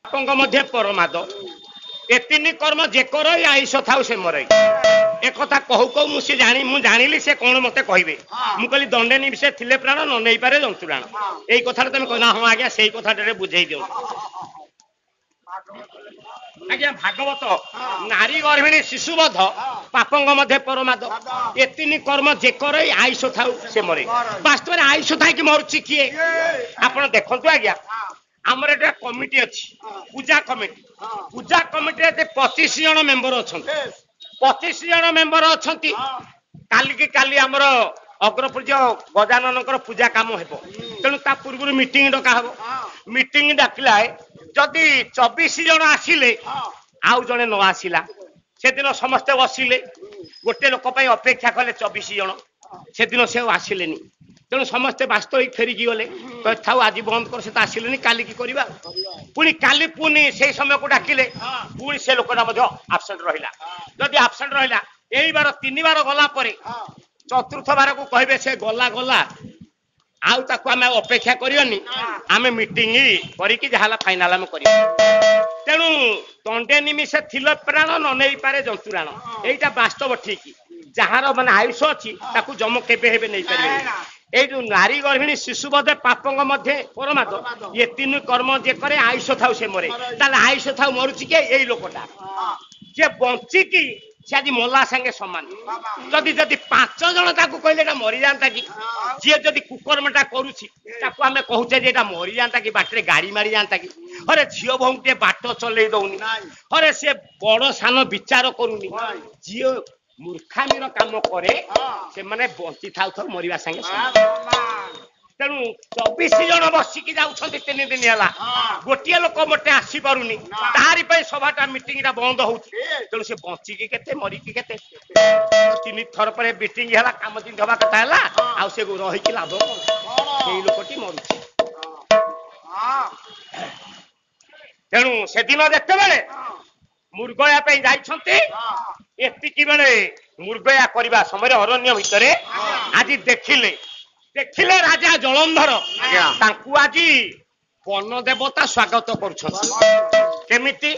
ଆପଣଙ୍କ ମଧ୍ୟ ପରମାଦ ଏ ତିନି କର୍ମ ଯେ କରଇ ଆଇସ ଥାଉ ସେ ମରଇ একথা কহু কহু ମୁଁ ଜାଣିଲି ସେ କଣ ମତେ କହିବେ ମୁଁ କହିଲି ଦଣ୍ଡେ ନିମିଷେ ଥିଲେ ପ୍ରାଣ ନ ନେଇପାରେ ଜନ୍ତୁରାଣ ଏଇ କଥାଟା ତମେ କହିଲ ହଁ ଆଜ୍ଞା ସେଇ କଥାଟାରେ ବୁଝେଇ ଦିଅନ୍ତୁ ଆଜ୍ଞା ଭାଗବତ ନାରୀ ଗର୍ଭିଣୀ ଶିଶୁବଧ ପାପଙ୍କ ମଧ୍ୟ ପରମାଦ ଏ ତିନି କର୍ମ ଯେ କରଇ ଆଇସ ଥାଉ ସେ ମରେ ବାସ୍ତବରେ ଆଇସ ଥାଇକି ମରୁଛି କିଏ ଆପଣ ଦେଖନ୍ତୁ ଆଜ୍ଞା ଆମର ଏଟା କମିଟି ଅଛି ପୂଜା କମିଟିରେ 25 ଜଣ ମେମ୍ବର ଅଛନ୍ତି 25 ଜଣ ମେମ୍ବର ଅଛନ୍ତି କାଲି ଆମର ଅଗ୍ରପୂଜ୍ୟ ଗଜାନନଙ୍କର ପୂଜା କାମ ହେବ ତେଣୁ ତା ପୂର୍ବରୁ ମିଟିଂ ଡକା ହେବ ମିଟିଂ ଡାକିଲା ଯଦି 24 ଜଣ ଆସିଲେ ଆଉ ଜଣେ ନ ଆସିଲା ସେଦିନ ସମସ୍ତେ ବସିଲେ ଗୋଟେ ଲୋକ ପାଇଁ ଅପେକ୍ଷା କଲେ 24 ଜଣ ସେଦିନ ସେ ଆସିଲେନି ତେଣୁ ସମସ୍ତେ ବାସ୍ତବିକ ଫେରିକି ଗଲେ ଥାଉ ଆଜି ବନ୍ଦ କର ସେ ତ ଆସିଲେନି କାଲିକି କରିବା ପୁଣି କାଲି ପୁଣି ସେଇ ସମୟକୁ ଡାକିଲେ ପୁଣି ସେ ଲୋକଟା ମଧ୍ୟ ଆବସେଣ୍ଟ ରହିଲା ଯଦି ଆବସେଣ୍ଟ ରହିଲା ଏଇ ବାର 3 ବାର ଗଲା ପରେ ଚତୁର୍ଥ ବାରକୁ କହିବେ ସେ ଗଲା ଆଉ ତାକୁ ଆମେ ଅପେକ୍ଷା କରିବାନି ଆମେ ମିଟିଂ କରିକି ଯାହା ହେଲା ଫାଇନାଲ ଆମେ କରିବା ତେଣୁ ଦଣ୍ଡେ ନିମିଷେ ଥିଲେ ପ୍ରାଣ ନ ନେଇପାରେ ଜନ୍ତୁରାଣ ଏଇଟା ବାସ୍ତବ ଠିକ ଯାହାର ମାନେ ଆୟୁଷ ଅଛି ତାକୁ ଜମ କେବେ ହେବେ ନେଇପାରିବେନି এই যে নারী গর্ভিণী শিশু বধে পাপঙ্গ মধ্যে পরমাদ এ তিন কর্ম যে করে আয়ুষ থাও সে মরে তাহলে আয়ুষ থাও মরুচি কে এই লোকটা যে বঞ্চিকি সে আজ মলা সাঙ্গে সমান যদি যদি 5 জন তাকে কইলে এটা মরি যান্তা কি যে যদি কুকর্মটা করুছি তাকে আমি কহুছে যে এটা মরি যান্তা কি বাটরে গাড়ি মারি যান্তা কি আরে ঝিও ভৌঁটে বাট চলেই দউনি আরে সে বড় সান বিচার করুনি ঝিও মূর্খামির কাম করে সে মানে বঞ্চি থাউ থাউ মরিবা সাঙ্গে তেণু 24 জন বসিকি যাচ্ছেন 3 দিন হেলা গোটিয়ে লোক মোটে আসি পারুনি তাহারি পাই সভাটা মিটিংটা বন্ধ হচ্ছে তেণু সে বঞ্চিকি কেতে মরিকি কেতে 3 থর পরে মিটিং হেলা কাম দিন হবা কথা হেলা আউ সে রহিকি লাভ সেই লোকটি মরুছি তেণু সেদিন যেতেবেলে মুরগয়া পাই যাইছন্তি এতিকি বেলে মুরগয়া করিবা সময় অরণ্য ভিতরে আজি দেখিলে রাজা জলন্ধর তাଙ୍କୁ আজি বন দেবতা স্বাগত করছন্তি কেমিতি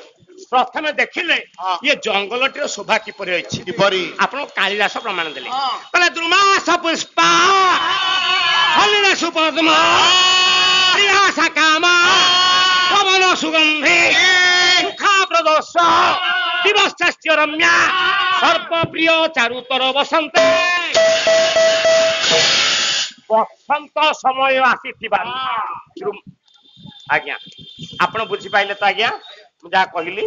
প্রথমে দেখিলে ইয়ে জঙ্গলটির শোভা কিপরি হইছে কিপরি আপন কালিদাস প্রমাণ দেলে কলে দ্রুমাস পুষ্পা হলিনা সুপদ্ম প্রিয়াসা কামা পবন সুগন্ধি সুখা প্রদোষ দিবস্য রম্যা সর্বপ্রিয় চারুতর বসন্তে ବସନ୍ତ ସମୟ ଆସିଥିବାରୁ ଆଜ୍ଞା ଆପଣ ବୁଝିପାରିଲେ ତ ଆଜ୍ଞା ମୁଁ ଯାହା କହିଲି।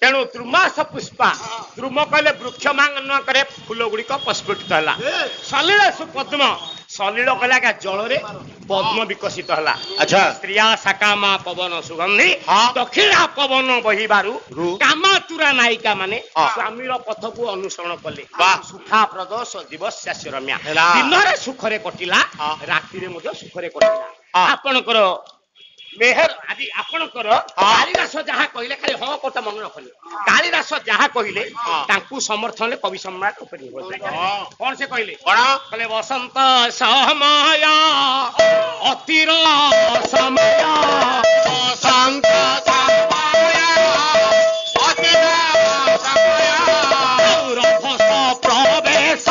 ତେଣୁ ଦ୍ରୁମାସ ପୁଷ୍ପା ଦ୍ରୁମ କହିଲେ ବୃକ୍ଷ ମାନଙ୍କରେ ଫୁଲ ଗୁଡିକ ପ୍ରସ୍ଫୁଟିତ ହେଲା। ସଲିଳ ସୁପଦ୍ମ ସଲିଳ କହିଲେ ଆଜ୍ଞା ଜଳରେ ପଦ୍ମ ବିକଶିତ ହେଲା। ଆଚ୍ଛା ସ୍ତ୍ରିୟା ସାକାମା ପବନ ସୁଗନ୍ଧି ଦକ୍ଷିଣା ପବନ ବହିବାରୁ କାମାତୁରା ନାୟିକା ମାନେ ସ୍ୱାମୀର ପଥକୁ ଅନୁସରଣ କଲେ। ସୁଖାପ୍ରଦ ଦିବସ୍ୟାସ୍ୟ ରମ୍ୟା ଦିନରେ ସୁଖରେ କଟିଲା ରାତିରେ ମଧ୍ୟ ସୁଖରେ କଟିଲା। ଆପଣଙ୍କର ମେହେର ଆଜି ଆପଣଙ୍କର କାଳିଦାସ ଯାହା କହିଲେ ଖାଲି ହଁ କଥା ମନେ ରଖନି। କାଳିଦାସ ଯାହା କହିଲେ ତାଙ୍କୁ ସମର୍ଥନରେ କବି ସମ୍ରାଟ ଉପରେ କଣ ସେ କହିଲେ କହିଲେ ବସନ୍ତ ସମୟ ଅତିର ସମୟ ବସନ୍ତ ସମୟ ଅତିର ସମୟ ରଭସ ପ୍ରବେଶ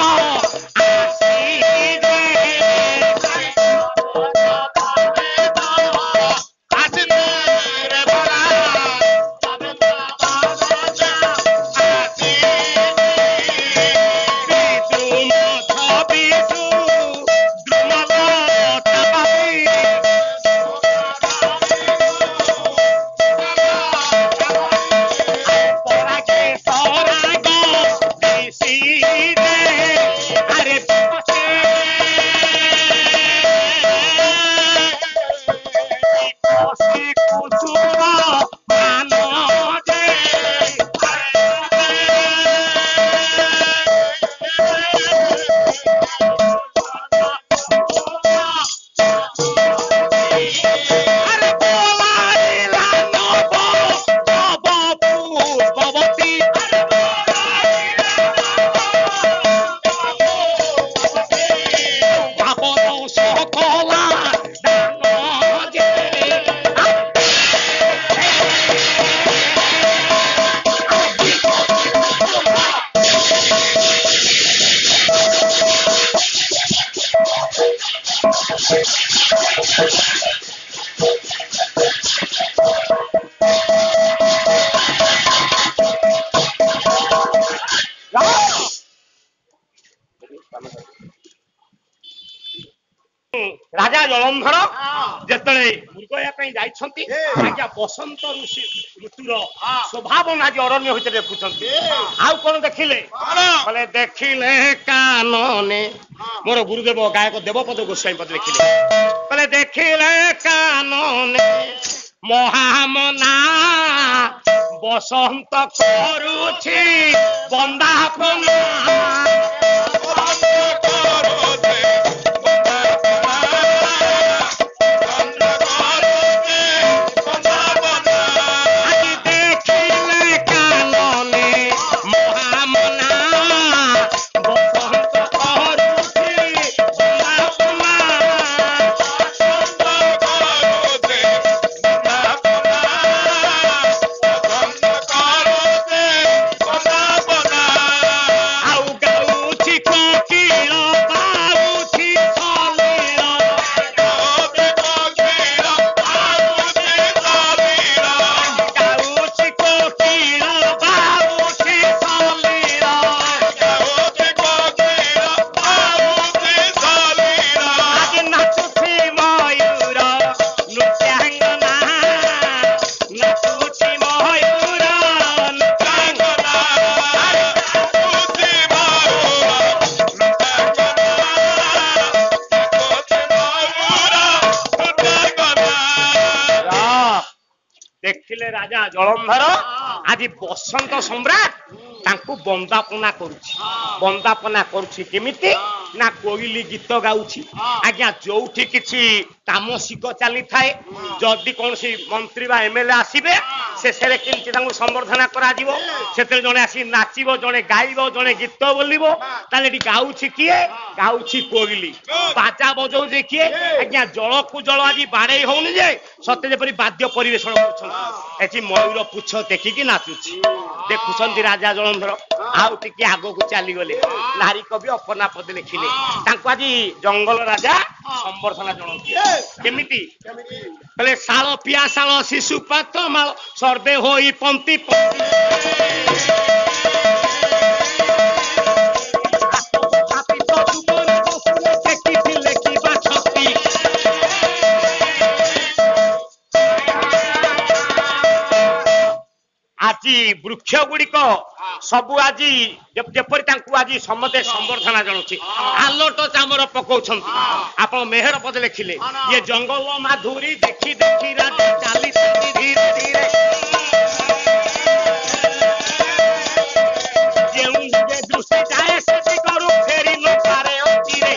ରାଜା ଜଳନ୍ଧର ଯେତେବେଳେ ମୃଗୟା ପାଇଁ ଯାଇଛନ୍ତି ଆଜ୍ଞା ବସନ୍ତ ଋତୁର ସ୍ୱଭାବନା ଆଜି ଅରଣ୍ୟ ଭିତରେ ଦେଖୁଛନ୍ତି। ଆଉ କଣ ଦେଖିଲେ କହିଲେ ଦେଖିଲେ କାନନେ ମୋର ଗୁରୁଦେବ ଗାୟକ ଦେବପଦ ଗୋସ୍ୱାମୀ ପଦ ଲେଖିଲେ କହିଲେ ଦେଖିଲେ କାନନେ ମହାମନା ବସନ୍ତ କରୁଛି ବନ୍ଦାପନା ଦେଖିଲେ ରାଜା ଜଳନ୍ଧର ଆଜି ବସନ୍ତ ସମ୍ରାଟ ତାଙ୍କୁ ବନ୍ଦାପନା କରୁଛି। ବନ୍ଦାପନା କରୁଛି କେମିତି ନା କୋଇଲି ଗୀତ ଗାଉଛି ଆଜ୍ଞା ଯୋଉଠି କିଛି ତାମସିକ ଚାଲିଥାଏ ଯଦି କୌଣସି ମନ୍ତ୍ରୀ ବା ଏମଏଲଏ ଆସିବେ ଶେଷରେ କେମିତି ତାଙ୍କୁ ସମ୍ବର୍ଦ୍ଧନା କରାଯିବ ସେଥିରେ ଜଣେ ଆସି ନାଚିବ ଜଣେ ଗାଇବ ଜଣେ ଗୀତ ବୋଲିବ ତାହେଲେ ଏଠି ଗାଉଛି କିଏ ଗାଉଛି କୋଇଲି ବାଜା ବଜଉଛି କିଏ ଆଜ୍ଞା ଜଳକୁ ଜଳ ଆଜି ବାଡେଇ ହଉନି ଯେ ସତେ ଯେପରି ବାଦ୍ୟ ପରିବେଷଣ କରୁଛନ୍ତି ଏଠି ମୟୂର ପୁଚ୍ଛ ଦେଖିକି ନାଚୁଛି ଦେଖୁଛନ୍ତି ରାଜା ଜଳନ୍ଧର। ଆଉ ଟିକେ ଆଗକୁ ଚାଲିଗଲେ ନାରୀ କବି ଅପର୍ଣ୍ଣା ପଦେ ଲେଖିଲେ ତାଙ୍କୁ ଆଜି ଜଙ୍ଗଲ ରାଜା ସମ୍ବର୍ଦ୍ଧନା ଜଣାଉଛି କେମିତି କହିଲେ ଶାଳ ପିଆଶାଳ ଶିଶୁ ପାତ ମାଳ ସର୍ବେ ହୋଇ ପନ୍ତି ପନ୍ତି ବାକି ବୃକ୍ଷ ଗୁଡିକ ସବୁ ଆଜି ଯେପରି ତାଙ୍କୁ ଆଜି ସମସ୍ତେ ସମ୍ବର୍ଦ୍ଧନା ଜଣାଉଛି ଆଲୋଟ ଚାମର ପକଉଛନ୍ତି। ଆପଣ ମେହେର ପଦ ଲେଖିଲେ ଇଏ ଜଙ୍ଗଲ ମାଧୁରୀ ଦେଖି ଦେଖି ରାଜା ଚାଲିଛନ୍ତି ଧୀରେ ଧୀରେ ଯେଉଁ ଦିଗେ ଦୃଷ୍ଟି ଯାଏ ସେ ଦିଗରୁ ଫେରି ନ ପାରେ ଅଚିରେ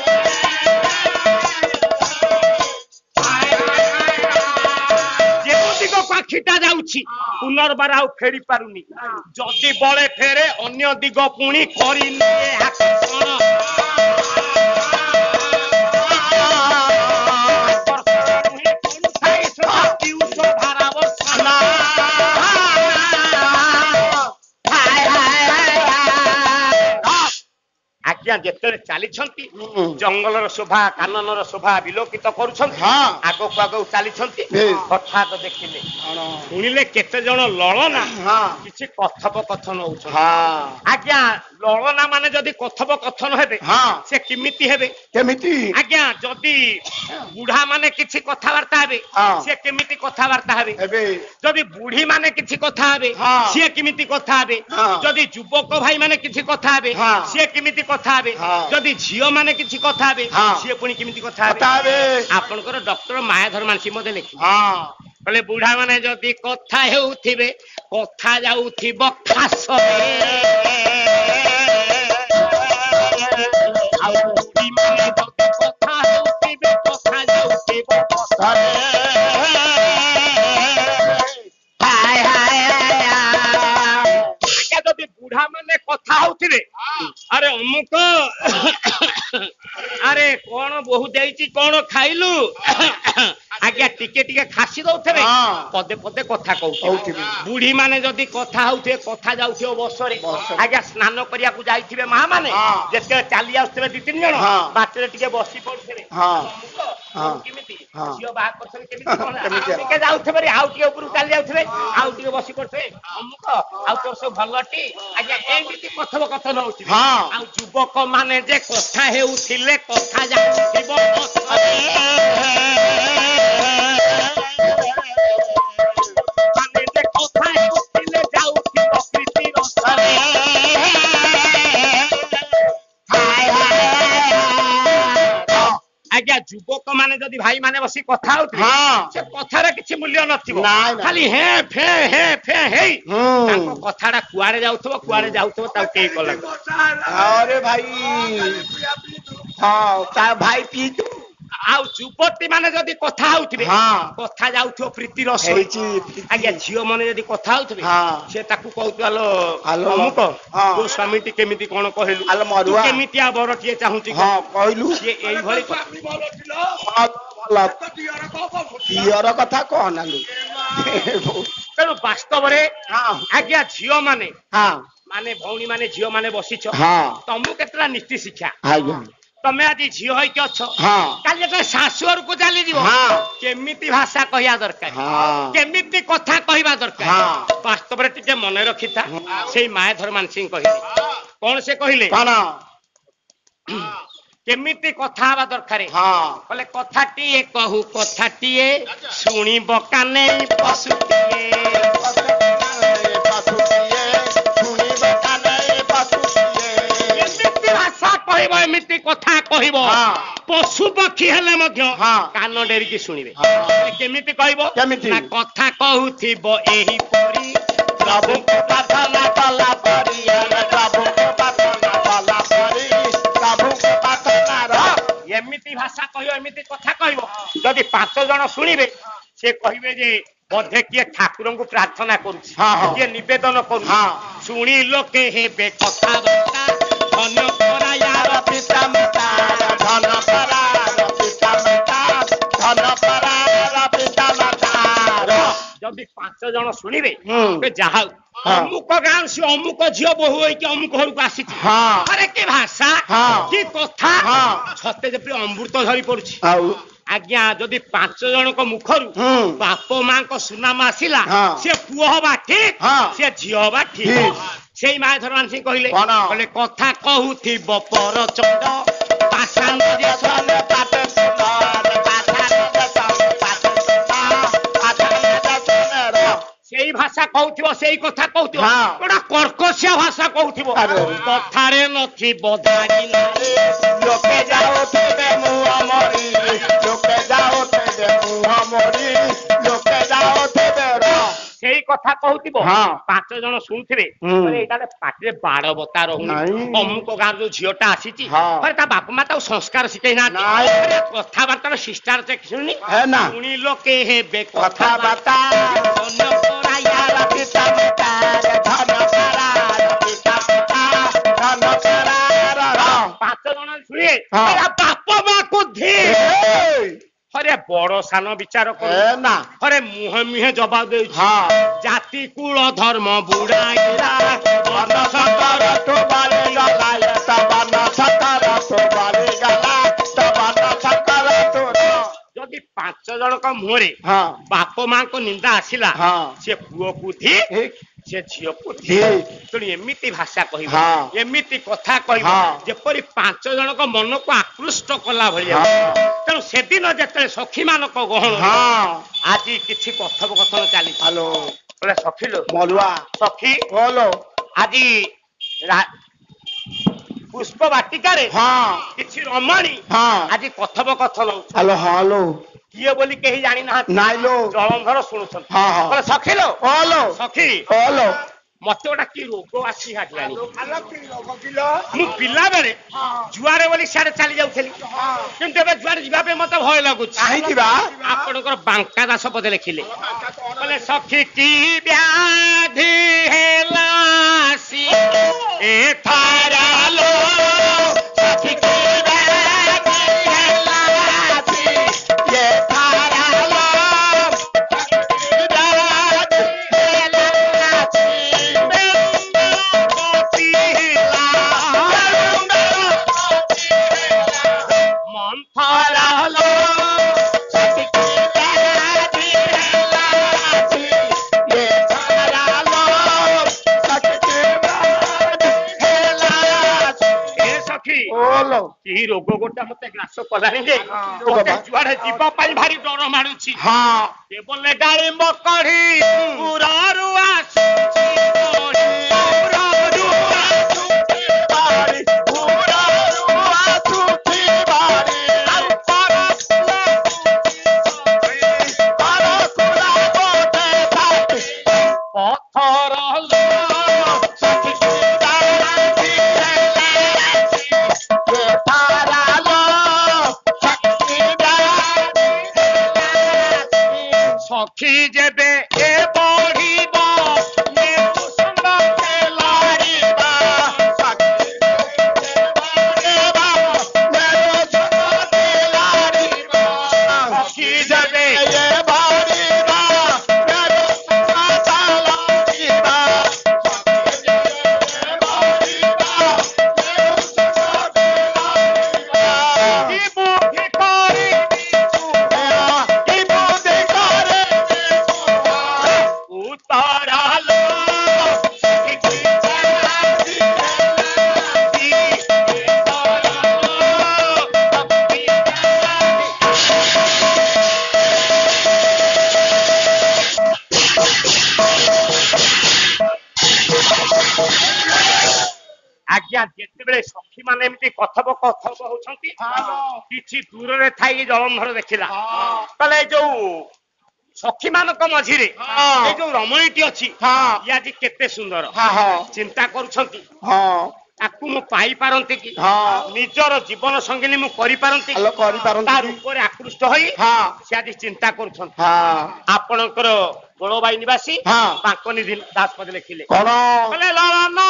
ଯେଉଁ ଦିଗକୁ ଆଖିଟା ଯାଉଛି ପୁନର୍ବାର ଆଉ ଫେରି ପାରୁନି ଯଦି ବଳେ ଫେରେ ଅନ୍ୟ ଦିଗ ପୁଣି କରିନିଏ ଆକର୍ଷଣ ଆଜ୍ଞା ଯେତେବେଳେ ଚାଲିଛନ୍ତି ଜଙ୍ଗଲର ଶୋଭା କାନନର ଶୋଭା ବିଲୋକିତ କରୁଛନ୍ତି ଆଗକୁ ଆଗକୁ ଚାଲିଛନ୍ତି ହଠାତ୍ ଦେଖିଲେ ଶୁଣିଲେ କେତେ ଜଣ ଲଳନା କିଛି କଥୋପକଥନ ହଉଛନ୍ତି। ଆଜ୍ଞା ଲଳନା ମାନେ ଯଦି କଥୋପକଥନ ହେବେ ସେ କେମିତି ହେବେ କେମିତି ଆଜ୍ଞା ଯଦି ବୁଢା ମାନେ କିଛି କଥାବାର୍ତ୍ତା ହେବେ ସେ କେମିତି କଥାବାର୍ତ୍ତା ହେବେ ଯଦି ବୁଢୀ ମାନେ କିଛି କଥା ହେବେ ସିଏ କେମିତି କଥା ହେବେ ଯଦି ଯୁବକ ଭାଇ ମାନେ କିଛି କଥା ହେବେ ସିଏ କେମିତି କଥା ହେବେ ଯଦି ଝିଅ ମାନେ କିଛି କଥା ହେବେ ସିଏ ପୁଣି କେମିତି କଥା ହେବେ ଆପଣଙ୍କର ଡକ୍ଟର ମାୟାଧର ମାନସିଂ ମଧ୍ୟ ଲେଖି କହିଲେ ବୁଢା ମାନେ ଯଦି କଥା ହେଉଥିବେ କଥା ଯାଉଥିବ ଖାସରେ ଆଉ ବୁଢୀ ମାନେ ଯଦି କଥା ହେଉଥିବେ କଥା ଯାଉଥିବ କଥାରେ ଯଦି ବୁଢା ମାନେ କଥା ହଉଥିବେ ଆରେ ଅମୁକ ଆରେ କଣ ବୋହୁ ଦେଇଛି କଣ ଖାଇଲୁ ଆଜ୍ଞା ଟିକେ ଟିକେ ଖାସି ଦଉଥିବେ ପଦେ ପଦେ କଥା କହୁଥିବେ। ବୁଢୀ ମାନେ ଯଦି କଥା ହଉଥିବେ କଥା ଯାଉଥିବ ବର୍ଷରେ ଆଜ୍ଞା ସ୍ନାନ କରିବାକୁ ଯାଇଥିବେ ମା ମାନେ ଯେତେବେଳେ ଚାଲି ଆସୁଥିବେ ଦି ତିନି ଜଣ ବାଟରେ ଟିକେ ବସି ପଡୁଥିବେ କେମିତି ଝିଅ ବାହା କରୁଥିବେ କେମିତି ଟିକେ ଯାଉଥିବେ ଆଉ ଟିକେ ଉପରକୁ ଚାଲି ଯାଉଥିବେ ଆଉ ଟିକେ ବସି ପଡୁଥିବେ ଅମୁକ ଆଉ ତୋର ସବୁ ଭଲଟି ଆଜ୍ଞା ଏମିତି କଥୋପକଥନ ହଉଛି ଆଉ ଯୁବକ ମାନେ ଯେ କଥା ହେଉଥିଲେ କଥା ଯାଉଥିବ ମାନେ ଯେ କଥା ହେଉଥିଲେ ଯାଉଥିବ ପ୍ରୀତି ରସରେ ଆଜ୍ଞା ଯୁବକ ମାନେ ଯଦି ଭାଇ ମାନେ ବସି କଥା ହଉଥିବେ ସେ କଥାରେ କିଛି ମୂଲ୍ୟ ନଥିବ ଖାଲି ହେ ଫେ ହେଇ ତାଙ୍କ କଥାଟା କୁଆଡେ ଯାଉଥିବ ତାକୁ କେହି କଲା ଆରେ ଭାଇ ତା ଭାଇ ପିଇଛୁ ଆଉ ଯୁବତୀ ମାନେ ଯଦି କଥା ହଉଥିବେ କଥା ଯାଉଥିବ ପ୍ରୀତି ରସ ଆଜ୍ଞା ଝିଅ ମାନେ ଯଦି କଥା ହଉଥିବେ ସେ ତାକୁ କହୁଥିବ ଅମୁକ ତୋ ସ୍ୱାମୀଟି କେମିତି କଣ କହିଲୁ ତୁ କେମିତିଆ ବରଟିଏ ଚାହୁଁଛି କହିଲୁ ସିଏ ଏଇଭଳି ଝିଅର କଥା କହନା ତେଣୁ ବାସ୍ତବରେ ଆଜ୍ଞା ଝିଅ ମାନେ ମାନେ ଭଉଣୀ ମାନେ ଝିଅ ମାନେ ବସିଛ ତମକୁ କେତେଟା ନୀତି ଶିକ୍ଷା ତମେ ଆଜି ଝିଅ ହେଇକି ଅଛ କାଲି ଯେତେବେଳେ ଶାଶୁ ଘରକୁ ଚାଲିଯିବ କେମିତି ଭାଷା କହିବା ଦରକାର କେମିତି କଥା କହିବା ଦରକାର ବାସ୍ତବରେ ଟିକେ ମନେ ରଖିଥା ସେଇ ମାୟାଧର ମାନସିଂ କହିଲେ କଣ ସେ କହିଲେ କେମିତି କଥା ହବା ଦରକାର କହିଲେ କଥାଟିଏ କହୁ କଥାଟିଏ ଶୁଣିବ କାନେ ପଶୁଟିଏ ଏମିତି ଭାଷା କହିବ ଏମିତି କଥା କହିବ ପଶୁ ପକ୍ଷୀ ହେଲେ ମଧ୍ୟ କାନ ଡେରିକି ଶୁଣିବେ କେମିତି କହିବ ନା କଥା କହୁଥିବ ଏହିପରି ପ୍ରଭୁଙ୍କୁ ପ୍ରାର୍ଥନା କଲା ପରି ଏମିତି ଭାଷା କହିବ ଏମିତି କଥା କହିବ ଯଦି 5 ଜଣ ଶୁଣିବେ ସେ କହିବେ ଯେ ବୋଧେ କିଏ ଠାକୁରଙ୍କୁ ପ୍ରାର୍ଥନା କରୁଛି କିଏ ନିବେଦନ କରୁଛି ଶୁଣି ଲୋକେ ହେବେ କଥାବାର୍ତ୍ତା ଧନ୍ୟ କରା ୟାର ପିତା ମାତା ଧନ କରା ପିତା ମାତା ଧନ କରା ପିତା ମାତା ଯଦି 5 ଜଣ ଶୁଣିବେ ଯାହା ଅମୁକ ଗାଁ ସେ ଅମୁକ ଝିଅ ବୋହୁ ହେଇକି ଅମୁକ ଘରକୁ ଆସିଛି ଆରେ କି ଭାଷା କି କଥା ସତେ ଯେପରି ଅମୃତ ଝରି ପଡୁଛି ଆଜ୍ଞା ଯଦି 5 ଜଣଙ୍କ ମୁଖରୁ ବାପ ମାଙ୍କ ସୁନାମ ଆସିଲା ସେ ପୁଅ ହବା ଠିକ ସେ ଝିଅ ହବା ଠିକ ସେଇ ମାୟାଧର ମାନସିଂ କହିଲେ କଥା କହୁଥିବ ପରଚଣ୍ଡ ସେଇ ଭାଷା କହୁଥିବ ସେଇ କଥା କହୁଥିବ ହଁ। ଗୋଟା କର୍କଶିଆ ଭାଷା କହୁଥିବ ଆରେ। କଥାରେ ନଥିବ ଦାଡ଼ି ନାରେ। ଲୋକେ ଯାଉଥିବେ ମୁହଁ ମରି ଲୋକେ ଯାଉଥିବେ ମୁହଁ ମରି ଲୋକେ ଯାଉଥିବେ ସେଇ କଥା କହୁଥିବ ହଁ। 5 ଜଣ ଶୁଣୁଥିବେ ହୁଁ। କହିବେ ଏଇଟା ପାଟିରେ ବାଡ଼ ବତା ରହୁନି ନାଇଁ। ଅମୁକ ଗାଁର ଯୋଉ ଝିଅଟା ଆସିଛି ହଁ। ଆରେ ତା ବାପା ମା ତାକୁ ସଂସ୍କାର ଶିଖେଇ ନାହାନ୍ତି ନାଇଁ। ଆରେ କଥାବାର୍ତ୍ତାର ଶିଷ୍ଟାର ଶୁଣି ହେ ନା। ଶୁଣି ଲୋକେ ହେବେ କଥାବାର୍ତ୍ତା ଧନ୍ୟ କରାଇବାର ପିତା ପିତାର ଧନ କରାର ପିତା ପିତାର ଧନ କରାର 5 ଜଣ ଶୁଣିବେ ହଁ। ଆରେ ବାପ ମାକୁ ଧି ଏଇ, ହରେ ବଡ ସାନ ବିଚାର କରୁ ଏ ନା ହରେ ମୁହଁ ମୁହେଁ ଜବାବ ଦେଉଛି ହଁ ଜାତି କୁଳ ଧର୍ମ ବୁଡାଇଲା ବନ ସତର ତୁ ବାଲି ଗଲା ତ ବନ ସତର ତୁ ବାଲି ଗଲା ତ ବନ ସତର ତୁ ଯଦି 5 ଜଣଙ୍କ ମୁହଁରେ ହଁ ବାପ ମାଙ୍କ ନିନ୍ଦା ଆସିଲା ହଁ ସେ ପୁଅକୁ ଧି ଠିକ ସେ ଝିଅକୁ ଧି ଠିକ ତେଣୁ ଏମିତି ଭାଷା କହିବ ହଁ। ଏମିତି କଥା କହିବ ହଁ। ଯେପରି 5 ଜଣଙ୍କ ମନକୁ ଆକୃଷ୍ଟ କଲା ଭଳିଆ ହଁ ତେଣୁ ସେଦିନ ଯେତେବେଳେ ସଖୀ ମାନଙ୍କ ଗହଣ ହଁ ଆଜି କିଛି କଥୋପକଥନ ଚାଲିଛି ହ୍ୟାଲୋ ବୋଲେ ସଖୀ ଲୋ ମଲୁଆ ସଖୀ ବୋଲୋ ଆଜି ପୁଷ୍ପ ବାଟିକାରେ ହଁ କିଛି ରମଣୀ ହଁ ଆଜି କଥୋପକଥନ ହଉଛି ହ୍ୟାଲୋ ହ୍ୟାଲୋ କିଏ ବୋଲି କେହି ଜାଣିନାହାନ୍ତି ନାଇଲୋ ଜଳନ୍ଧର ଶୁଣୁଛନ୍ତି ହଁ ହଁ ବୋଲେ ସଖୀ ଲୋ ଓଲୋ ସଖୀ ଓଲୋ ମତେ ଗୋଟେ କି ରୋଗ ଆସି ହାଟିଲାଣି କିଲୋ ମୁଁ ପିଲା ବେଳେ ହଁ ଯୁଆରେ ବୋଲି ସିଆଡେ ଚାଲି ଯାଉଥିଲି କିନ୍ତୁ ଏବେ ଯୁଆଡେ ଯିବା ପାଇଁ ମତେ ଭୟ ଲାଗୁଛି କାହିଁକି ବା ଆପଣଙ୍କର ବାଙ୍କା ଦାସ ପଦେ ଲେଖିଲେ ବୋଲେ ସଖୀ କି ବ୍ୟାଧି ହେଲା ସି ଏଥାରା ଲୋ ସଖୀ କି ବ୍ୟାଧି ହେଲା ସି ଏଥାରା ଲୋ ମନ୍ଥରା ଲୋ ସଖୀ କି ବ୍ୟାଧି ହେଲା ସି ଏଥାରା ଲୋ ସଖୀ କି ବ୍ୟାଧି ହେଲା ଏ ସଖୀ ଓଲୋ କି ରୋଗ ଗୋଟେ ମତେ ଗ୍ରାସ କଲାଣି ଯେ ରୋଗ ମତେ ବା? ଯୁଆଡେ ଯିବା ପାଇଁ ଭାରି ଡର ମାଡୁଛି ହଁ ବୋଲେ ଡାଳିମ୍ବ କଢି ପୁରାରୁ ଆସୁଛି କଢି, ପୁରାରୁ ଆସୁଛି ବାରି ପୁରାରୁ ଆସୁଛି ବାରି ଆଉ ପରସ୍ପର ପରଶୁରା ଗୋଟେ ସାଥୀ ପଥର ଲୋ ସଖୀ କି ବ୍ୟାଧି ହେଲା ସି ଏଥାରା ଲୋ ସଖୀ କି ବ୍ୟାଧି ହେଲା ସି ସଖୀ ଯେବେ ଏ ବଢିବ ନେବୁ ସଙ୍ଗ ଲାଡ଼ିବା ସଖୀ ଲାଡ଼ିବା ନେବ ସଖୀ ଲାଡ଼ିବା ସଖୀ ଯେବେ ଏ ବାଡ଼ିବା ନେବ ସଖୀ ଲାଡ଼ିବା ସଖୀ ଯେବେ ଏ ବାଡ଼ିବା ନେବ ସଖୀ ଲାଡ଼ିବା କି ବୁଦ୍ଧି କରିବି କି ବୁଦ୍ଧି କରେ ଉତ୍ତର ଲୋ ସଖୀ କି ବ୍ୟାଧି ହେଲା ସି ଆଜ୍ଞା ଯେତେବେଳେ ସଖୀ ମାନେ ଏମିତି କଥୋପକଥନ ହଉଛନ୍ତି କିଛି ଦୂରରେ ଥାଇ ଜଳନ୍ଧର ଦେଖିଲା ତାହେଲେ ଏଇ ଯୋଉ ସଖୀ ମାନଙ୍କ ମଝିରେ ହଁ। ଏଇ ଯୋଉ ରମଣୀଟି ଅଛି ହଁ ଇଏ ଆଜି କେତେ ସୁନ୍ଦର ହଁ ଚିନ୍ତା କରୁଛନ୍ତି ହଁ ତାକୁ ମୁଁ ପାଇପାରନ୍ତି କି ହଁ ନିଜର ଜୀବନ ସଙ୍ଗିନୀ ମୁଁ କରିପାରନ୍ତି ଆଲୋ କରିପାରନ୍ତି ତା କି? ରୂପରେ ଆକୃଷ୍ଟ ହୋଇ ହଁ ସେ ଆଜି ଚିନ୍ତା କରୁଛନ୍ତି ହଁ ଆପଣଙ୍କର ଗୋଳବାଇ ନିବାସୀ ହଁ ବାଙ୍କନି ଦାସ ପଦେ ଲେଖିଲେ କଣ କହିଲେ ଲଳନା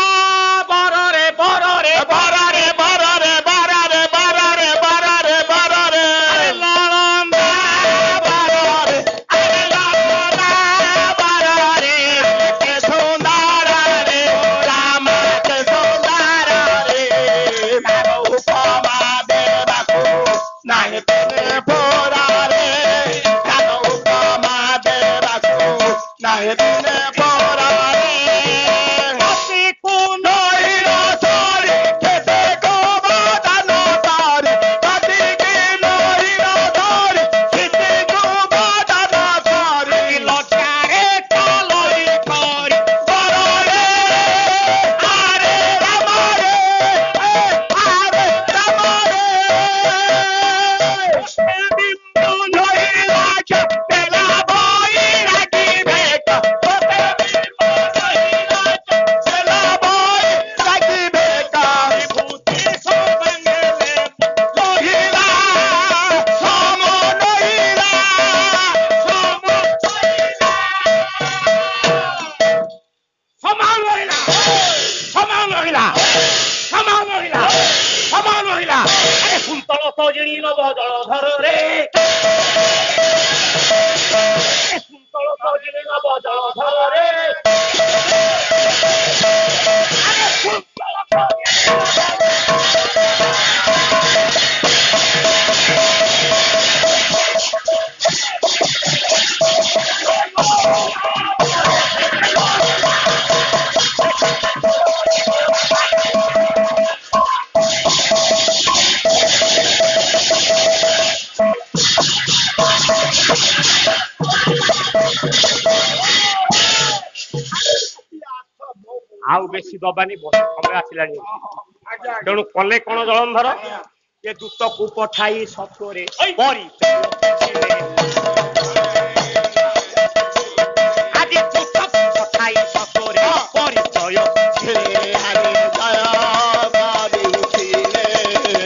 ବରରେ ବରରେ ବରରେ ବରରେ ବରରେ ବରରେ ବରରେ ବରରେ ଆରେ ଲଳନା ବରରେ ଆରେ ଲଳନା ବରରେ କେ ସୁନ୍ଦର ରେ ରାମ କେ ସୁନ୍ଦର ରେ ତାର ଉପମା ଦେବାକୁ ନାହିଁ ତେନେ ପରାରେ ତାର ଉପମା ଦେବାକୁ ନାହିଁ ତେନେ ପରାରେ ଅତି କୁନ ନଈର ସରି କେତେ ଗୋବର୍ଦ୍ଧନ ସରି କତିକି ନଈର ସରି କେତେ ଗୋବର୍ଦ୍ଧନ ସରି ଲଜାରେ ଚଲଇ କରି ସଜିଣି ନବ ଜଳଧରରେ କୁନ୍ତଳ ସଜିଣି ନବ ଜଳଧରରେ ଆରେ କୁନ୍ତଳ ଆଉ ବେଶୀ ଦବାନି ସମୟ ଆସିଲାଣି ତେଣୁ କଲେ କଣ ଜଳନ୍ଧର ଏ ଦୂତକୁ ପଠାଇ ସତ୍ୱରେ ଆଜି ଦୂତକୁ ପଠାଇ ସତ୍ୱରେ ପରିଚୟ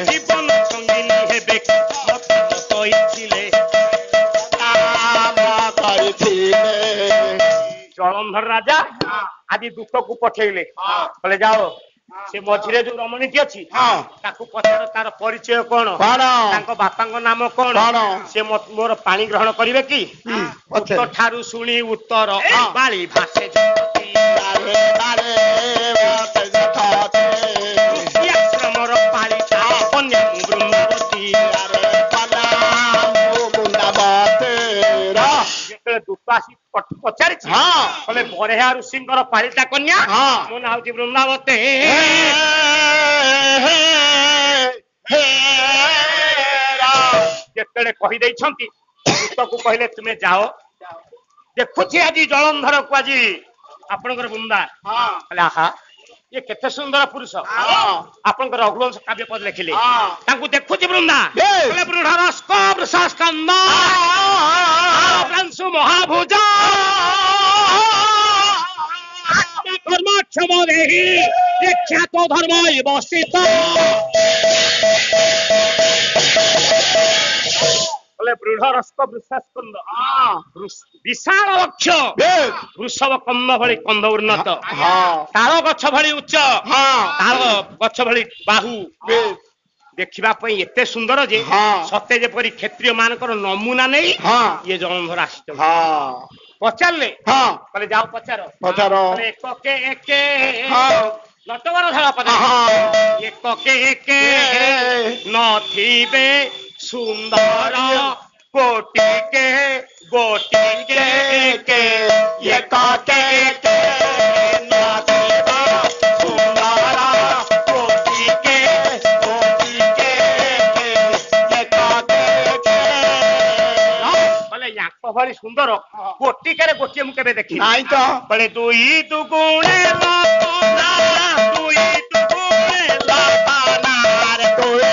ଜୀବନ ସଙ୍ଗିନୀ ହେବେ କହିଥିଲେ ଜଳନ୍ଧର ରାଜା ଆଜି ଦୂତକୁ ପଠେଇଲେ କହିଲେ ଯାଅ ସେ ମଝିରେ ଯୋଉ ରମଣୀଟି ଅଛି ତାକୁ ପଚାର ତାର ପରିଚୟ କଣ ତାଙ୍କ ବାପାଙ୍କ ନାମ କଣ ସେ ମୋର ପାଣି ଗ୍ରହଣ କରିବେ କି ଠାରୁ ଶୁଣି ଉତ୍ତର ବାଳି ଭାଷେ ଆଶ୍ରମର ପାଳିତା କନ୍ୟା ବୃନ୍ଦାବତୀ ଯେତେବେଳେ ଦୂତ ଆସି ପଚାରିଛି କହିଲେ ବରେହା ଋଷିଙ୍କର ପାଳିତା କନ୍ୟା ମୋ ନାଁ ହଉଛି ବୃନ୍ଦାବତୀ ଯେତେବେଳେ କହିଦେଇଛନ୍ତି ଦୂତକୁ କହିଲେ ତୁମେ ଯାଅ ଦେଖୁଛି ଆଜି ଜଳନ୍ଧରକୁ ଆଜି ଆପଣଙ୍କର ବୃନ୍ଦା କହିଲେ ଆହା ये केते सुंदर पुरुष आपनकर रघुवंश काव्य पद लिखिले तांकु देखुची वृंदा बोले बृढ़रस्क वृषस्कंद कंसु महाभुजा धर्मक्षम देहि ख्यात धर्म बसित बोले बृढ़रस्क वृषस्कंद विशाल वक्ष वृषभ कंद भली कंद उन्नत ताल गछ भली उच्च ताल गछ भली बाहु देखिबा पई एते सुंदर जे सत्य जेपरि क्षत्रिय मानकर नमूना नहीं ये जलंधर आसित पचारले कहले जाओ पचारो कहले एक नटवर धरा पद एक नथिबे सुंदर कोटि के गोटी के ये काटे के नाचेबा सुंदर कोटि के गोटी के ये काटे के बोले याक भली सुंदर कोटि के गोटी मु केबे देखि नाही तो बोले दुई दुगुणे लापाना दुई दुगुणे लापाना रे तोए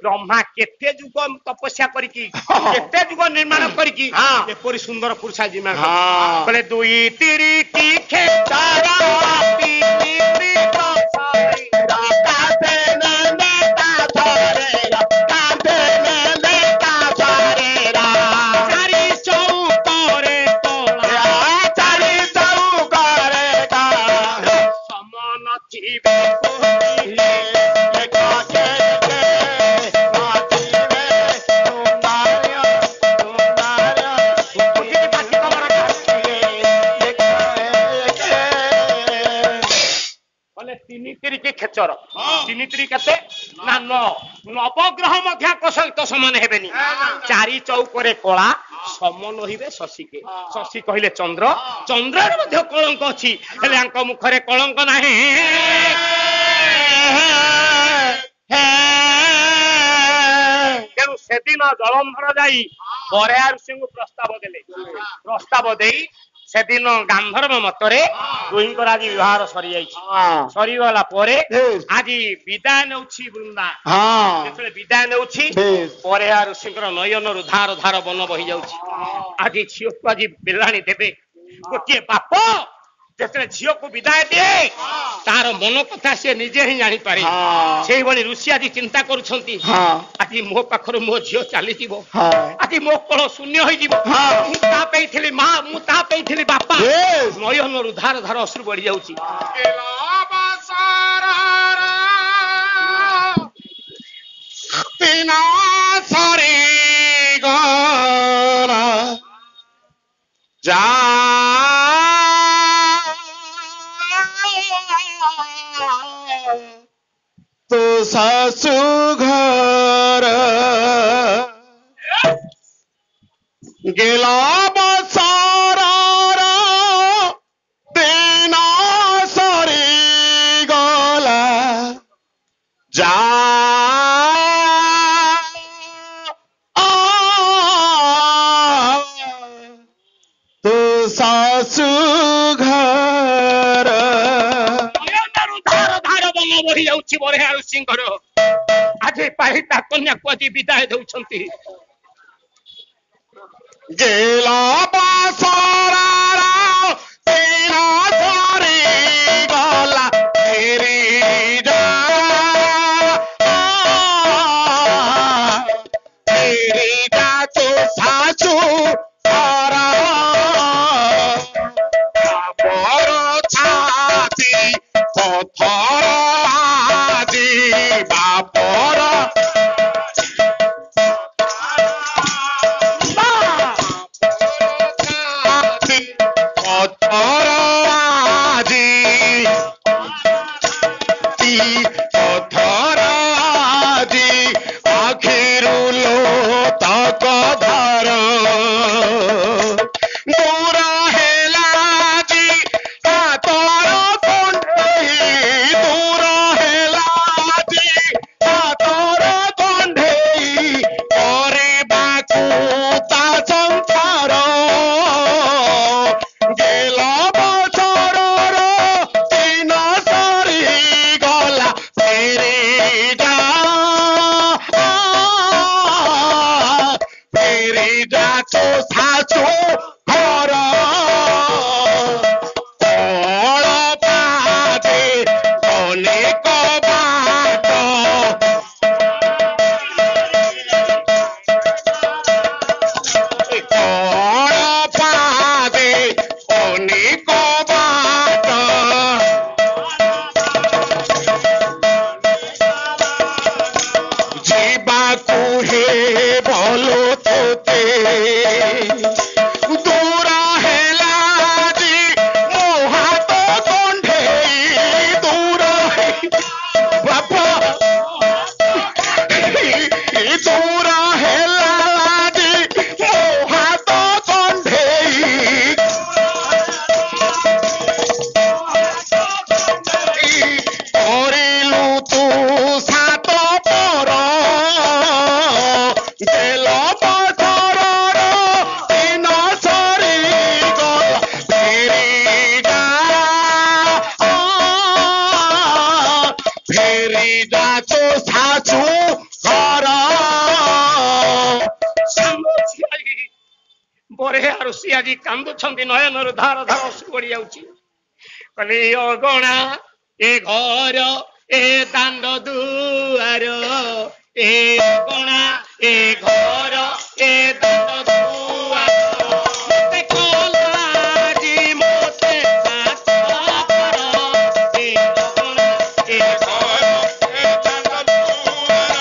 ब्रह्मा केते जुग तपस्या करिकी केते जुग निर्माण करिकी एपरि सुंदर पुरुषा जीमा बोले दुई तिरी की खेतारा तीनी प्रीत सारी काते ने काथरे काते ने काथरे चारी चौकरे तोला चारी चौकरे का समान जीवे खेचर तीन तिरी केते ना नवग्रह मध्य सहित समान हेबेनी चारि चौकरे कला समान होइबे शशि के शशि कहिले चंद्र चंद्र मध्य कलंक अछि हेले अंक मुखरे कलंक नाही केनु सेदिन जलंधर जाई बरेहा ऋषि प्रस्ताव देई सेदिन गांधर्व मतरे दुईंकर आज विवाह सरी सरीगला आज विदाय नेउछि वृंदा जेतले विदाय नेउछि बरेहा ऋषिकर नयन रु धार धार बन बही जाउछि आज झियो आज बेलाणी देबे ଗୋଟିଏ ବାପ ଯେତେବେଳେ ଝିଅକୁ ବିଦାୟ ଦିଏ ତାର ମନ କଥା ସେ ନିଜେ ହିଁ ଜାଣିପାରେ। ସେଇଭଳି ଋଷି ଆଜି ଚିନ୍ତା କରୁଛନ୍ତି ଆଜି ମୋ ପାଖରୁ ମୋ ଝିଅ ଚାଲିଯିବ, ଆଜି ମୋ କୋଳ ଶୂନ୍ୟ ହୋଇଯିବ। ମୁଁ ତା ପାଇଁ ଥିଲି ମା, ମୁଁ ତା ପାଇଁ ଥିଲି ବାପା। ନୟନରୁ ଧାର ଧାର ଅଶ୍ରୁ ବଢି ଯାଉଛି। तो सासू घर गेला बसारा तेना सरी गला जा तो सासू घर ବଢି ଯାଉଛି ବଢିଆ ଋଷିଙ୍କର। ଆଜି ପାଳିତା କନ୍ୟାକୁ ଆଜି ବିଦାୟ ଦଉଛନ୍ତି। गेला बासारा तेना सारी गला तेरी जा तेरी जा तो सासू सारा बापर छाती पथर आजी बापर ବଢିଆ ଋଷି ଆଜି କାନ୍ଦୁଛନ୍ତି। ନୟନରୁ ଧାର ଧାର ଅଶ୍ରୁ ଗଡ଼ି ଯାଉଛି। କହିଲେ ଅଗଣା ଏ ଘର ଏ ଦାଣ୍ଡ ଦୁଆର, ଏ ଅଗଣା ଏ ଘର ଏ ଦାଣ୍ଡ ଦୁଆର, ମତେ କଲା ଆଜି ମତେ ସାଥର, ଏ ଅଗଣା ଏ ଘର ଏ ଦାଣ୍ଡ ଦୁଆର,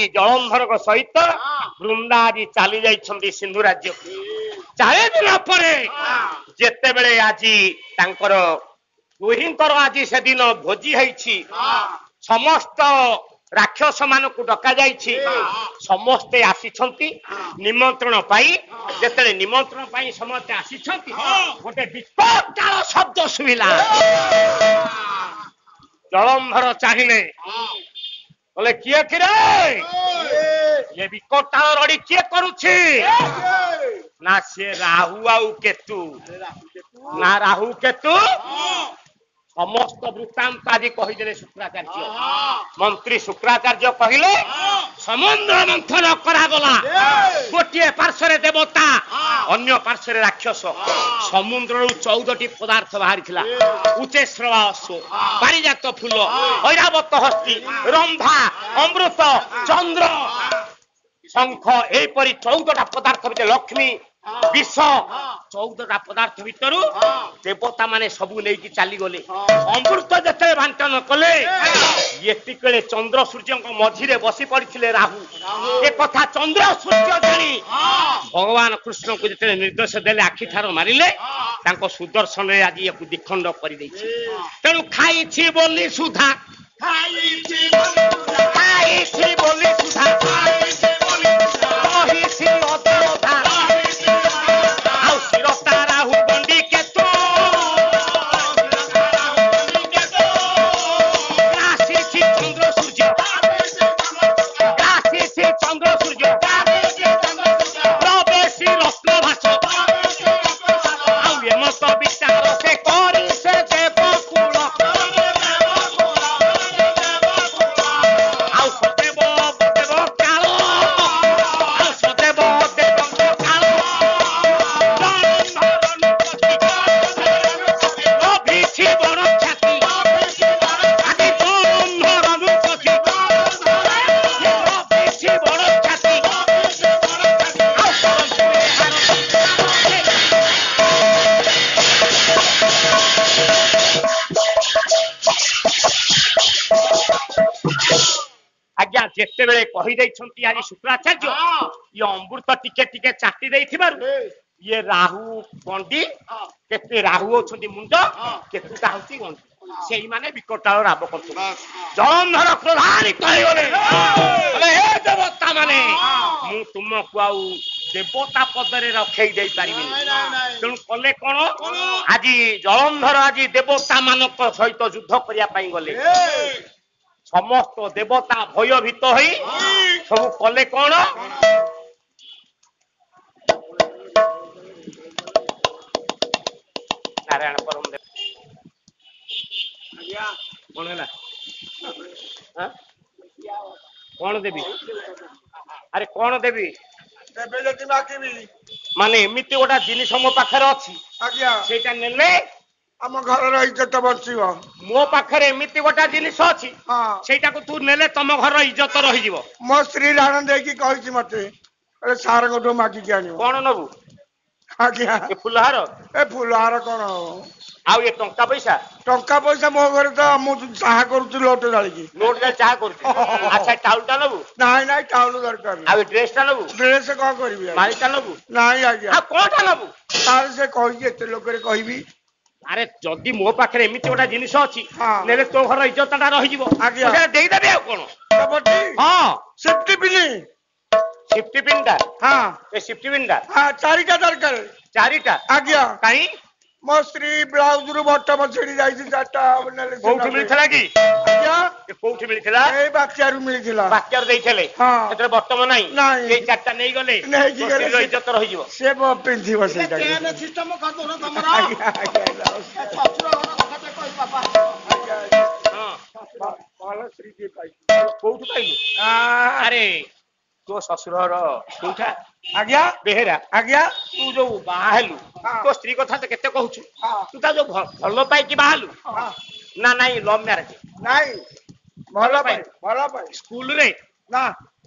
ଆଜି ଜଳନ୍ଧରଙ୍କ ସହିତ ବୃନ୍ଦା ଆଜି ଚାଲି ଯାଇଛନ୍ତି ସିନ୍ଧୁ ରାଜ୍ୟକୁ। 4 ଦିନ ପରେ ଯେତେବେଳେ ଆଜି ତାଙ୍କର ଦୁହିଁଙ୍କର ଆଜି ସେଦିନ ଭୋଜି ହେଇଛି, ସମସ୍ତ ରାକ୍ଷସ ମାନଙ୍କୁ ଡକା ଯାଇଛି, ସମସ୍ତେ ଆସିଛନ୍ତି ନିମନ୍ତ୍ରଣ ପାଇଁ। ଯେତେବେଳେ ନିମନ୍ତ୍ରଣ ପାଇଁ ସମସ୍ତେ ଆସିଛନ୍ତି, ଗୋଟେ ବିକଟାଳ ଶବ୍ଦ ଶୁଭିଲା। ଜଳନ୍ଧର ଚାହିଁଲେ, କହିଲେ କିଏ କିରେ? ଏ ବିକଟାଳ ରଡି କିଏ କରୁଛି? ନା ସିଏ ରାହୁ ଆଉ କେତୁ। ନା ରାହୁ କେତୁ ସମସ୍ତ ବୃତ୍ତାନ୍ତ ଆଜି କହିଦେଲେ ଶୁକ୍ରାଚାର୍ଯ୍ୟ। ମନ୍ତ୍ରୀ ଶୁକ୍ରାଚାର୍ଯ୍ୟ କହିଲେ ସମୁଦ୍ର ମନ୍ଥନ କରାଗଲା। ଗୋଟିଏ ପାର୍ଶ୍ୱରେ ଦେବତା, ଅନ୍ୟ ପାର୍ଶ୍ୱରେ ରାକ୍ଷସ। ସମୁଦ୍ରରୁ 14ଟି ପଦାର୍ଥ ବାହାରିଥିଲା। ଉଚ୍ଚେଶ୍ରବା ଅଶ୍ୱ, ପାରିଜାତ ଫୁଲ, ଐରାବତ ହସ୍ତି, ରମ୍ଭା, ଅମୃତ, ଚନ୍ଦ୍ର, ଶଙ୍ଖ, ଏହିପରି 14ଟା ପଦାର୍ଥ ଭିତରେ ଲକ୍ଷ୍ମୀ, ବିଷ, 14ଟା ପଦାର୍ଥ ଭିତରୁ ଦେବତା ମାନେ ସବୁ ନେଇକି ଚାଲିଗଲେ। ଅମୃତ ଯେତେବେଳେ ବାଣ୍ଟନ କଲେ, ଏତିକଳେ ଚନ୍ଦ୍ର ସୂର୍ଯ୍ୟଙ୍କ ମଝିରେ ବସି ପଡିଥିଲେ ରାହୁ। ଏ କଥା ଚନ୍ଦ୍ର ସୂର୍ଯ୍ୟ ଜାଣି ଭଗବାନ କୃଷ୍ଣଙ୍କୁ ଯେତେବେଳେ ନିର୍ଦ୍ଦେଶ ଦେଲେ, ଆଖି ଠାର ମାରିଲେ, ତାଙ୍କ ସୁଦର୍ଶନରେ ଆଜି ୟାକୁ ଦ୍ୱିଖଣ୍ଡ କରିଦେଇଛି। ତେଣୁ ଖାଇଛି ବୋଲି ସୁଧା, ଖାଇଛି ବୋଲି ସୁଧା, ରହିଛି ଅଧା ଆଉ ଶିରତା ରାହୁ ଗଣ୍ଡି କେତୁ। ଆସିଛି ଚନ୍ଦ୍ର ସୂର୍ଯ୍ୟ, ଆସିଛି ଚନ୍ଦ୍ର ସୂର୍ଯ୍ୟ, ପ୍ରବେଶୀ ରତ୍ନ ଭାଷ ଆଉ ଏମତ ବିଚାର ସେ କରି ସେ ଦେବ କୁଳ ଆଉ ସଦେବ ଦେବ କାଳ ଆଉ ସଦେବ ଦେବଙ୍କ କାଳ ଅଭିଛି ବଡ଼ ଖ୍ୟାତି ଆଜି ଜଳନ୍ଧର ନୃପତି ଅଭିଛି ବଡ଼ ଖ୍ୟାତି ଆଉ ଆଜ୍ଞା ଯେତେବେଳେ କହିଦେଇଛନ୍ତି ଆଜି ଶୁକ୍ରାଚାର୍ଯ୍ୟ, ଇଏ ଅମୃତ ଟିକେ ଟିକେ ଚାଟି ଦେଇଥିବାରୁ ଇଏ ରାହୁ ଗଣ୍ଡି, କେତେ ରାହୁ ଅଛନ୍ତି ମୁଣ୍ଡ, କେତୁଟା ହଉଛି ଗଣ୍ଡି, ସେଇମାନେ ବିକଟାଳ ରାବ କରୁଛନ୍ତି। ଜଳନ୍ଧର କ୍ରୋଧାନ୍ୱିତ ହେଇଗଲେ, କହିଲେ ହେ ଦେବତା ମାନେ, ମୁଁ ତୁମକୁ ଆଉ ଦେବତା ପଦରେ ରଖେଇ ଦେଇ ପାରିବିନି। ତେଣୁ କଲେ କଣ? ଆଜି ଜଳନ୍ଧର ଆଜି ଦେବତା ମାନଙ୍କ ସହିତ ଯୁଦ୍ଧ କରିବା ପାଇଁ ଗଲେ। ସମସ୍ତ ଦେବତା ଭୟଭୀତ ହୋଇ ସବୁ କଲେ କଣ? ନାରାୟଣ ପରମ ଦେବ କଣ ହେଲା? କଣ ଦେବି? ଆରେ କଣ ଦେବି? ମାନେ ଏମିତି ଗୋଟେ ଜିନିଷ ମୋ ପାଖରେ ଅଛି, ସେଇଟା ନେଲେ ଆମ ଘରର ଇଜ୍ଜତ ବଞ୍ଚିବ। ମୋ ପାଖରେ ଏମିତି ଗୋଟେ ଜିନିଷ ଅଛି, ସେଇଟାକୁ ତୁ ନେଲେ ତମ ଘରର ଇଜ୍ଜତ ରହିଯିବ। ମୋ ସ୍ତ୍ରୀ ରାଣ ଦେଇକି କହିଛି ମତେ, ସାରଙ୍କଠୁ ମାଗିକି ଆଣିବ। କଣ ନବୁ? ଆଜ୍ଞା ଏ ଫୁଲହାର ଏ ଫୁଲହାର କଣ ହବ? ଆଉ ଏ ଟଙ୍କା ପଇସା? ଟଙ୍କା ପଇସା ମୋ ଘରେ ତ ମୁଁ ଚାହା କରୁଛି ଲୋଟ ଜାଳିକି। ନୋଟ ରେ ଚାହା କରୁଛୁ। ଆଚ୍ଛା ଟାଉଲ ଟା ନବୁ? ନାଇଁ ନାଇଁ ଟାଉନ ଦରକାର ଆଉ ଏ ଡ୍ରେସ ଟା ନବୁ? ଡ୍ରେସ କଣ କରିବି? ମାଳି ଟା ନବୁ? ନାଇଁ ଆଜ୍ଞା। ଆଉ କଣଟା ନବୁ? ତାହେଲେ ସେ କହିଛି ଏତେ ଲୋକରେ କହିବି। ଆରେ ଯଦି ମୋ ପାଖରେ ଏମିତି ଗୋଟେ ଜିନିଷ ଅଛି, ହଁ। ନେଲେ ତୋ ଘର ଇଜ୍ଜତ ଟା ରହିଯିବ। ଆଜ୍ଞା। ମୁଁ ସେଇଟା ଦେଇଦେବି ଆଉ କଣ? ହଁ ସେଫ୍ଟି ପିନି। ସିଫ୍ଟି ପିନ୍ ଟା? ହଁ ଏ ସିଫ୍ଟି ପିନ୍ ଟା? ହଁ 4ଟା ଦରକାର। 4ଟା? ଆଜ୍ଞା। କାଇଁ? ମୋ ସ୍ତ୍ରୀ ବ୍ଲାଉଜ ରୁ ବଟମ ଛିଡି ଯାଇଛି 4ଟା ନେଲେ। କୋଉଠି ମିଳିଥିଲା କି? ଆଜ୍ଞା କୋଉଠି ମିଳିଥିଲା? ଏଇ ବାତ୍ୟାରୁ ମିଳିଥିଲା। ବାତ୍ୟାରୁ ଦେଇଥିଲେ? ହଁ। ସେଥିରେ ବଟମ ନାହିଁ? ନାଇଁ। ଏଇ 4ଟା ନେଇଗଲେ ନେଇକି ଗଲେ ଇଜ୍ଜତ ରହିଯିବ। ସେ ପିନ୍ଧିବ ସେଇଟା। ଭଲ ସ୍ତ୍ରୀ କିଏ ପାଇଛି? କୋଉଠୁ ପାଇଲୁ? ଆରେ ତୋ ଶ୍ୱଶୁରର କୋଉଠା? ଆଜ୍ଞା ବେହେରା। ଆଜ୍ଞା ତୁ ଯୋଉ ବାହା ହେଲୁ, ତୋ ସ୍ତ୍ରୀ କଥା ତ କେତେ କହୁଛୁ, ତୁ ତା ଯୋଉ ଭଲ ପାଇକି ବାହା ହେଲୁ ନା ନାଇଁ ଲଭ ମ୍ୟାରେଜ? ନାଇଁ ଭଲ ପାଇ ଭଲ ପାଇ। ସ୍କୁଲରେ? ନା